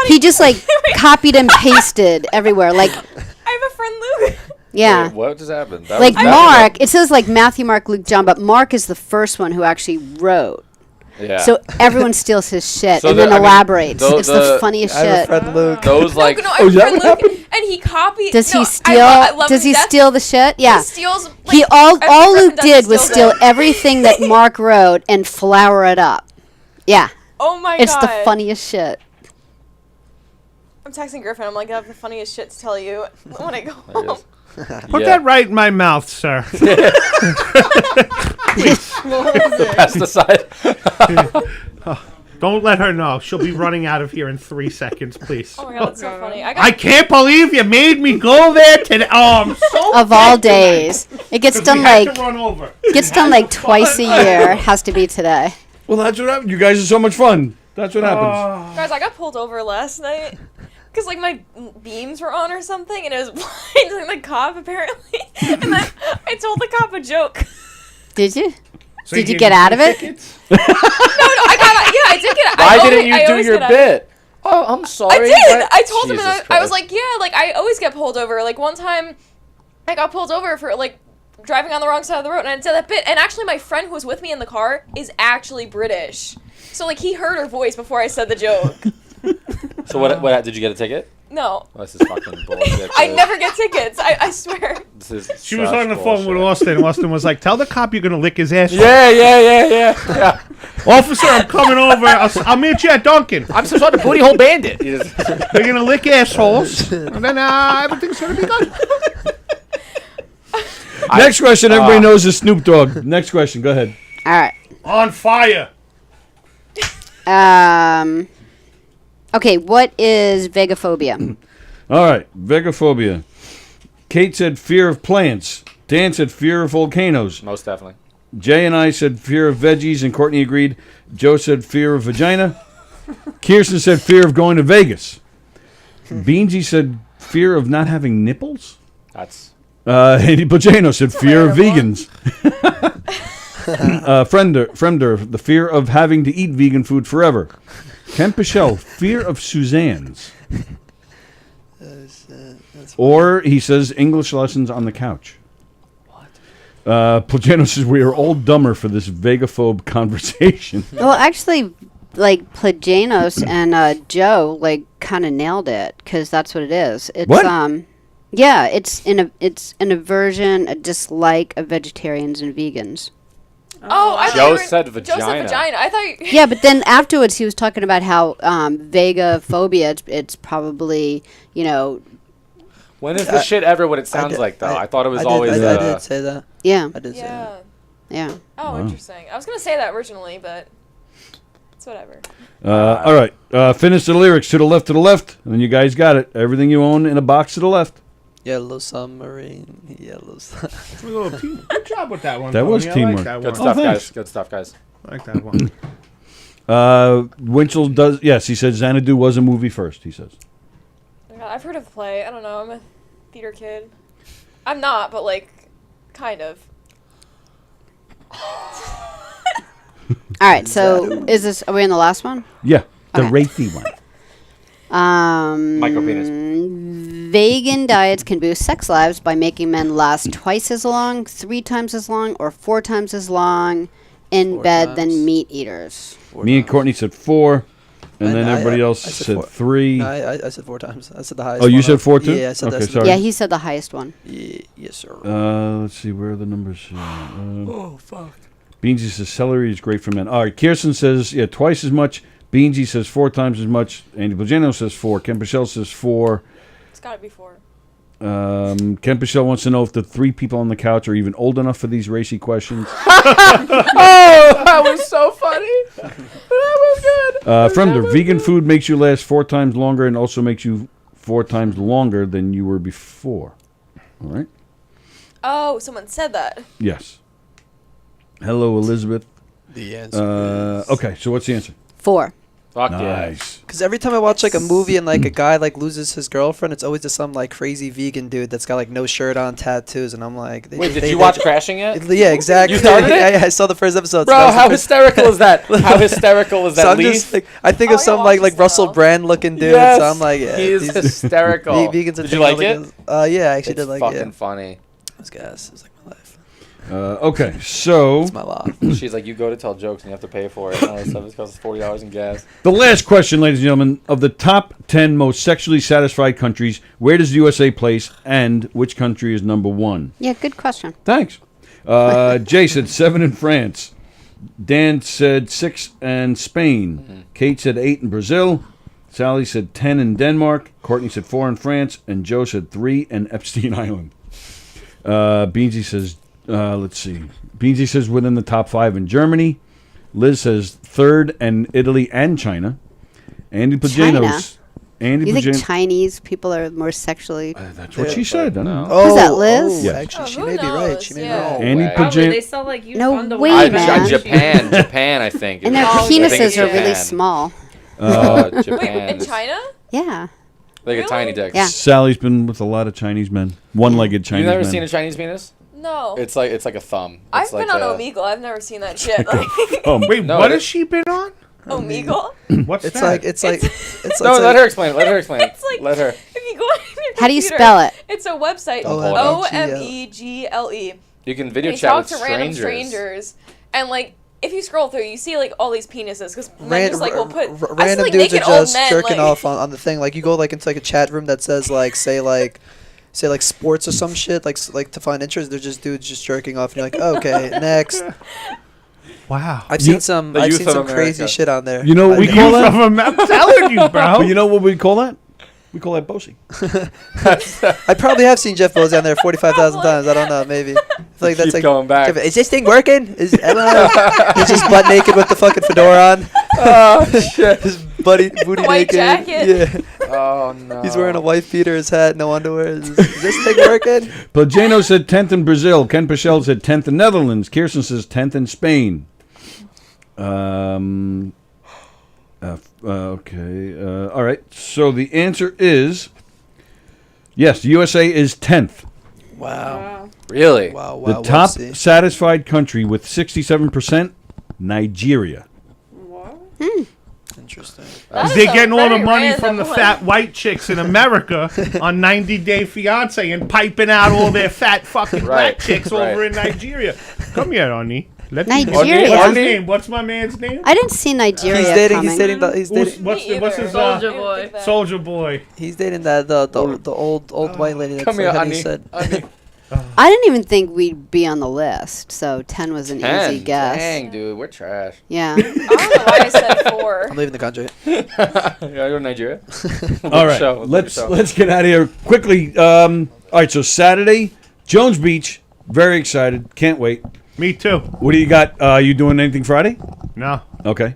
he just like copied and pasted everywhere. Like I have a friend Luke. yeah. Wait, what just happened? That Like was Mark, it says like Matthew, Mark, Luke, John, but Mark is the first one who actually wrote. Yeah. So everyone steals his shit So and the- then I mean, elaborates. the- It's the the- funniest I have a shit. friend Luke. Those like. No, I have a friend Luke, and he copied. Does no, he steal? I love Does him he to death. steal the shit? Yeah. He steals. Like, He all every Luke Griffin does, did he was steals steal it. everything that Mark wrote and flour it up. Yeah. Oh my It's god. the funniest shit. I'm texting Griffin. I'm like, I have the funniest shit to tell you when I go There it home. is. Put Yeah. that right in my mouth, sir. Pesticide. Don't let her know. She'll be running out of here in 3 seconds, please. Oh my god, that's so funny. I can't believe you made me go there today. Oh, I'm so Of all pissed tonight. days. It gets 'Cause done we had like to run over. twice a year. Has to be today. Well, that's what happened. You guys are so much fun. That's what happens. Guys, I got pulled over last night because like my beams were on or something, and it was blinding the cop apparently. And then I told the cop a joke. Did you? So Did you gave get him out of it? tickets? No, I got out. Yeah, I did get out. Why I didn't you do always your get out of it. bit? Oh, I'm sorry. I did. but- I told him, and Jesus I was Christ. like, yeah, like I always get pulled over. Like one time, I got pulled over for like driving on the wrong side of the road, and I did that bit. And actually, my friend who was with me in the car is actually British, so like he heard her voice before I said the joke. So what? Did you get a ticket? No. Oh, this is fucking bullshit. I dude. never get tickets. I swear. This is She was such on the phone with bullshit. Austin. Austin was like, "Tell the cop you're gonna lick his ass." Yeah. Officer, I'm coming over. I'll meet you at Dunkin'. I'm some sort of booty hole bandit. You just- We're gonna lick assholes, and then everything's gonna be good. Next question. Everybody knows is Snoop Dogg. Next question. Go ahead. All right. On fire. Okay, what is vegophobia? All right. Vegophobia. Kate said fear of plants. Dan said fear of volcanoes. Most definitely. Jay and I said fear of veggies, and Courtney agreed. Joe said fear of vagina. Kirsten said fear of going to Vegas. Beansy said fear of not having nipples. That's. Andy Bojano said fear of vegans. Fremder, the fear of having to eat vegan food forever. Ken Pichel, fear of Suzanne's. Or he says English lessons on the couch. Plagano says we are all dumber for this vegaphobe conversation. Well, actually, like Plagianos and Joe like kind of nailed it because that's what it is. It's What? Yeah, it's an aversion, a dislike of vegetarians and vegans. Oh, I Joe thought said Joe vagina. said vagina. I thought. Yeah, but then afterwards he was talking about how vegaphobia. It's probably When is the shit ever what it sounds like though? I thought it was always. I did say that. Yeah. I did say that. Yeah. Oh, interesting. I was gonna say that originally, but it's whatever. All right. Finish the lyrics to the left, and then you guys got it. Everything you own in a box to the left. Yellow submarine. Yellow. Good job with that one. That was Tony. I like teamwork. that Good one. stuff, thanks. guys. Good stuff, guys. I like that one. Winchell does. Yes, he said Xanadu was a movie first. He says. Oh my God, I've heard of the play. I don't know. I'm a theater kid. I'm not, but like, kind of. All right. So are we in the last one? Yeah, the Okay. Wraithy one. Micropenis. Vegan diets can boost sex lives by making men last twice as long, 3 times as long, or 4 times as long in 4 bed times. than meat eaters. Me and Courtney said 4, and then I everybody else said said 4. 3. No, I said 4 times. I said the highest. Oh, you one said up. 4 too? Yeah, I said Okay, that's sorry. Yeah, he said the highest one. Yes, sir. Let's see, where are the numbers? Oh, fuck. Beansy says celery is great for men. All right, Kirsten says, yeah, twice as much. Beansy says 4 times as much. Andy Bojano says 4. Ken Pichel says 4. It's gotta be 4. Ken Pichel wants to know if the 3 people on the couch are even old enough for these racy questions. Oh, that was so funny. That was good. Fremder, vegan food makes you last 4 times longer and also makes you 4 times longer than you were before. All right? Oh, someone said that. Yes. Hello, Elizabeth. The answer is... Okay, so what's the answer? 4. Fuck Nice. Because every time I watch like a movie and like a guy like loses his girlfriend, it's always just some like crazy vegan dude that's got like no shirt on, tattoos, and I'm like, Wait, did you watch Crashing yet? Yeah, exactly. You started it? I saw the first episode. Bro, so that was the how first- hysterical is that? How hysterical is that? So I'm Leaf? just like, I think of some like Russell Brand looking dude. Yes, So I'm like, yeah, he is these- hysterical. Vegans are Did you taking like all it? the- yeah, I actually It's did like fucking it. funny. It was gas. It was like my life. Okay, so It's my life. She's like, you go to tell jokes and you have to pay for it. And all this stuff. It costs $40 in gas. the last question, ladies and gentlemen, of the top 10 most sexually satisfied countries, where does the USA place and which country is number 1? Yeah, good question. Thanks. Jay said 7 in France. Dan said 6 in Spain. Kate said 8 in Brazil. Sally said 10 in Denmark. Courtney said 4 in France. And Joe said 3 in Epstein Island. Beansy says, let's see. Beansy says within the top 5 in Germany. Liz says 3rd in Italy and China. Andy Pajanos. You think Chinese people are more sexually... That's what she said. I don't know. Who's that, Liz? Yeah. Actually, she may be right. She may be right. Andy Probably Pajan- they sell like used No underwear. way, man. Japan, I think. And their I think it's penises are really Japan. small. Japan. In China? Yeah. Like a tiny dick. Yeah. Sally's been with a lot of Chinese men. One-legged Chinese You've never men. seen a Chinese penis? No. It's like a thumb. I've It's like been on a- Omegle. I've never seen that shit. Wait, No, what it- has she been on? Omegle? What's It's that? like it's like No, let her explain it. Let her explain it. It's like Let her. if you go on your How do you computer, spell it? It's a website. O-M-E-G-L-E. Omegle. You can video And you chat talk with to random strangers. strangers, and like if you scroll through, you see like all these penises because men Ran- just like will put. I see, random like, dudes are naked old just men, jerking like, off on the thing. Like you go like into like a chat room that says like say like sports or some shit like to find interest. They're just dudes just jerking off. And you're like, okay, next. Wow. I've seen some the I've youth seen of some crazy America. shit on there. You know what we I- call that? I'm telling you, bro. But you know what we call that? We call that Bosie. I probably have seen Jeff Bose down there 45,000 times. I don't know, maybe. I feel like that's Keep like going back. Is this thing working? Is I don't know. He's just butt naked with the fucking fedora on. Oh shit! His booty White naked. jacket. Yeah. Oh no. He's wearing a wife beater, his hat, no underwear. Is this thing working? Plagano said 10th in Brazil. Ken Pichel said 10th in Netherlands. Kirsten says 10th in Spain. Okay. All right. So the answer is yes. The USA is 10th. Wow. Really? Wow. The top satisfied country with 67%, Nigeria. Interesting. They're getting all the very money random from the one. fat white chicks in America on 90 Day Fiance and piping out all their fat fucking Right, black chicks right. over in Nigeria. Come here, Oni. Let me- Nigeria? What's his name? What's my man's name? I didn't see Nigeria He's dating. coming. He's dating. He's Who's- dating. what's his Soldier Boy. Soldier Boy. He's dating that the old white lady. That's Come here, like how honey. you said. Honey. I didn't even think we'd be on the list, so 10 was an easy guess. Dang, dude, we're trash. Yeah. I don't know why I said 4. I'm leaving the country. Yeah, I go to Nigeria. All right, let's get out of here quickly. All right, so Saturday, Jones Beach. Very excited. Can't wait. Me too. What do you got? You doing anything Friday? No. Okay.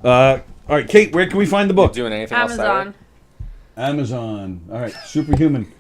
All right, Kate, where can we find the book? Doing anything else Saturday? Amazon. All right, Superhuman.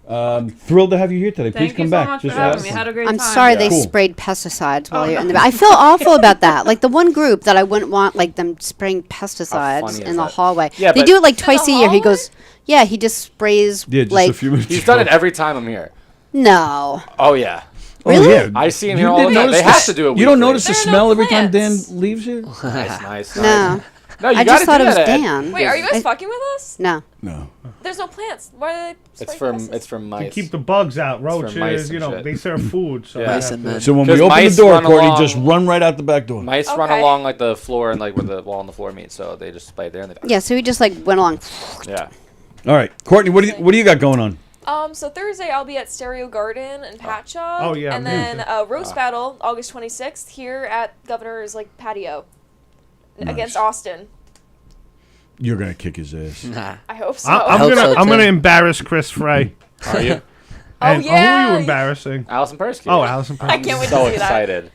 Thrilled to have you here today. Please Thank come you so back. much Just for having ask me. them. Had a great I'm time. sorry they Cool. sprayed pesticides while you're in the I feel awful about that. Like the one group that I wouldn't want like them spraying pesticides funny in is the that? hallway. Yeah, they but- do it like In the twice a year. He hallway? goes, yeah, he just sprays Yeah, just like a few minutes. He's done it every time I'm here. no. Oh, yeah. Really? Oh, yeah. I see him You here all didn't the time. notice They the have to do it You don't weekly. notice the There are no smell every time Dan plants. leaves here? Nice. No. No, you I gotta just thought do it was that. Dan. Wait, are you guys I- fucking with us? No. No. There's no plants. Why are they It's spraying from pesticides? To mice. keep the bugs out, from roaches, mice you and know, shit. they serve food. So Yeah. I Mice have and to- men. So when we 'Cause open the mice door, run Courtney, along- just run right out the back door. Mice run Okay. along like the floor and like where the wall and the floor meet, so they just spray there and they Yeah, so he just like went along. Yeah. All right, Courtney, what do you got going on? So Thursday I'll be at Stereo Garden in Patchogue. Oh, yeah, And me then too. Roast Battle August 26th here at Governor's like patio Nice. against Austin. You're gonna kick his ass. Nah. I hope so. I'm hope gonna so, I'm too. gonna embarrass Chris Frey. Are you? And, yeah. who are you embarrassing? Allison Persky. Oh, Allison I Persky. can't wait So to see that. excited.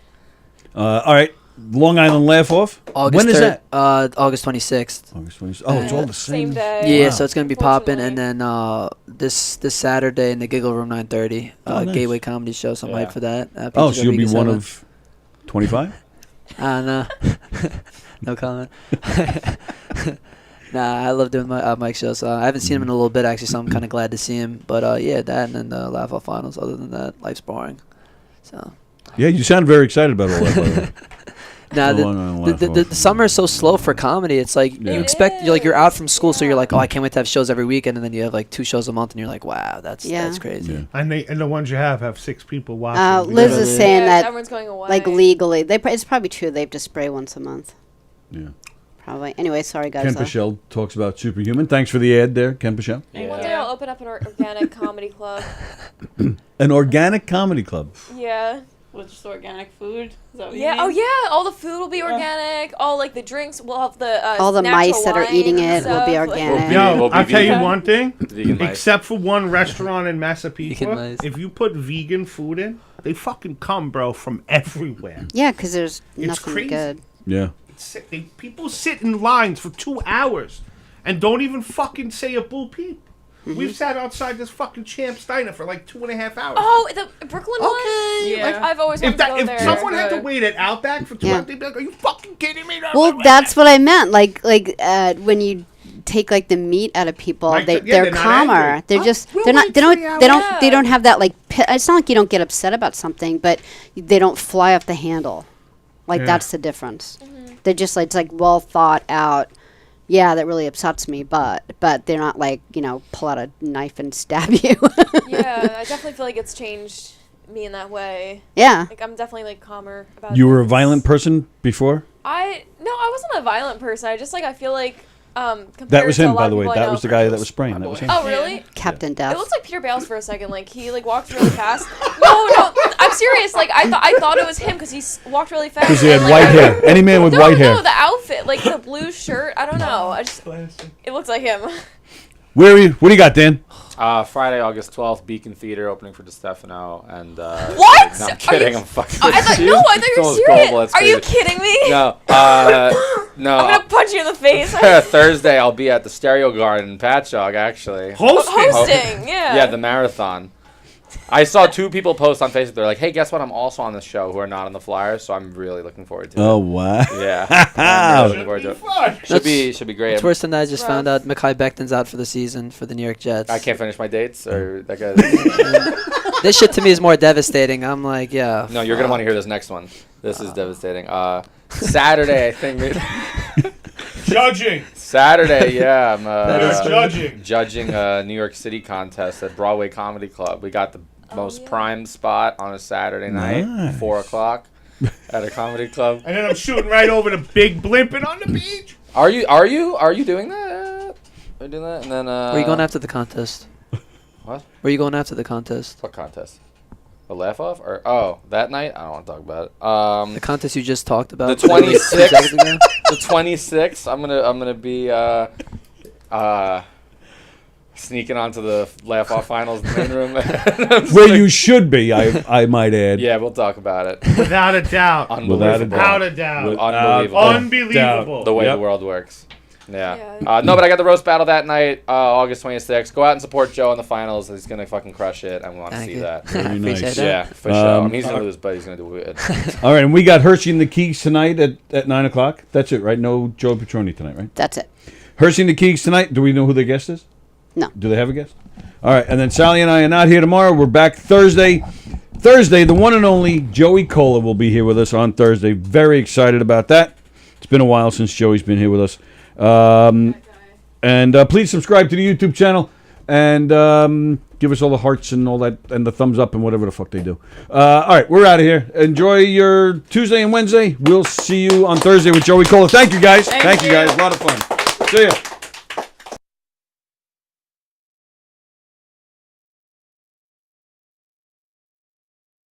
All right, Long Island Laugh Off. August When is 3rd, that? August 26th. August 20th. Oh, it's all the Same same. day. Yeah, so it's gonna be popping, and Unfortunately. then this Saturday in the Giggle Room 9:30, Oh, nice. Gateway Comedy Show. So I'm Yeah. hyped for that. Oh, Pizza so you'll be Rodriguez one Island. of 25? I don't know. No comment. Nah, I love doing my Mike show. So I haven't seen him in a little bit actually, so I'm kind of glad to see him. But yeah, that and then the Laugh Off Finals. Other than that, life's boring. So. Yeah, you sound very excited about all that. By the way. Nah, The Long Island Laugh the Off. summer is so slow for comedy. It's like Yeah. you expect you're out from school, so you're like, oh, I can't wait to have shows every weekend, and then you have like 2 shows a month, and you're like, wow, that's crazy. Yeah. And the ones you have 6 people watching. Liz is saying Yeah, that everyone's going away. like legally, it's probably true. They have to spray once a month. Yeah. Probably. Anyway, sorry guys. Ken though. Pichelle talks about Superhuman. Thanks for the ad there, Ken Pichelle. One day I'll open up an organic comedy club. An organic comedy club. Yeah. With just organic food. Is that what you Yeah. mean? Oh yeah. All the food will be organic. All like the drinks. We'll have the All the natural mice that are wine eating and it will be stuff, like- organic. Yo, We'll be I'll tell you vegan. one thing. Vegan mice. Except for one restaurant in Vegan Massapequa, mice. if you put vegan food in, they fucking come, bro, from everywhere. Yeah, because there's It's nothing crazy. good. Yeah. People sit in lines for 2 hours and don't even fucking say a bull peep. Mm-hmm. We've sat outside this fucking Champ's Diner for like 2.5 hours. Oh, the Brooklyn one. Okay. Like I've always wanted If, to go if there. someone It's had to good. wait at Outback for 2 Yeah. hours, they'd be like, "Are you fucking kidding me?" Well, that's what I meant. Like when you take like the meat out of people, Like they're they're not calmer. angry. They're Oh, just we'll they're not wait they don't 3 hours. they don't Yeah. they don't have that like. It's not like you don't get upset about something, but they don't fly off the handle. Like Yeah. that's the difference. They're just like it's like well thought out. Yeah, that really upsets me, but they're not like pull out a knife and stab you. Yeah, I definitely feel like it's changed me in that way. Yeah. Like I'm definitely like calmer about. You were a things. violent person before? I wasn't a violent person. I just like I feel like compared That was to a him, lot by of the way. people I That know- was the guy that was spraying. That was him. Oh really? Captain It Death. looks like Peter Bales for a second. Like he like walked really fast. No, I'm serious. Like I thought it was him because he walked really fast. Because he had and, white like, hair. Any man with white hair. No, the outfit, like the blue shirt. I don't know. It looks like him. Where are you? What do you got, Dan? Friday, August 12th, Beacon Theater opening for DeStefano. And, What? No, I'm Are kidding. you- I'm fucking I thought serious. no. I thought you It's were almost serious. global, it's Are you crazy. kidding me? No, no. I'm gonna punch you in the face. Thursday, I'll be at the Stereo Garden in Patchogue, actually. Hosting, yeah. Yeah, the marathon. I saw 2 people post on Facebook. They're like, "Hey, guess what? I'm also on this show." Who are not on the flyer, so I'm really looking forward to it. Oh, wow. Yeah, I'm really looking forward to it. Should be great. It's worse than that. I just found out Mekhi Becton's out for the season for the New York Jets. I can't finish my dates, or that guy. This shit to me is more devastating. I'm like, yeah. No, you're gonna want to hear this next one. This is devastating. Saturday, I think. Judging. Saturday, yeah. I'm judging a New York City contest at Broadway Comedy Club. We got the most prime spot on a Saturday night, 4 o'clock, at a comedy club. And then I'm shooting right over the big blimping on the beach. Are you doing that? Are you doing that? And then Where are you going after the contest? What? Where are you going after the contest? What contest? A laugh off? Or that night? I don't want to talk about it. The contest you just talked about. The 26th. The 26th. I'm gonna be sneaking onto the laugh off finals in the main room. Where you should be, I might add. Yeah, we'll talk about it. Without a doubt. Unbelievable. Unbelievable. The way the world works. Yeah. No, but I got the roast battle that night, August 26th. Go out and support Joe in the finals. He's going to fucking crush it, and we want to see that. Very nice. Yeah, for sure. I mean, he's going to lose, but he's going to do it. All right, and we got Hershey and the Keys tonight at 9 o'clock. That's it, right? No Joe Petroni tonight, right? That's it. Hershey and the Keys tonight. Do we know who their guest is? No. Do they have a guest? All right, and then Sallie and I are not here tomorrow. We're back Thursday. Thursday, the one and only Joey Cola will be here with us on Thursday. Very excited about that. It's been a while since Joey's been here with us. And please subscribe to the YouTube channel and give us all the hearts and all that and the thumbs up and whatever the fuck they do. All right, we're out of here. Enjoy your Tuesday and Wednesday. We'll see you on Thursday with Joey Cola. Thank you, guys. Thank you, guys. A lot of fun. See ya.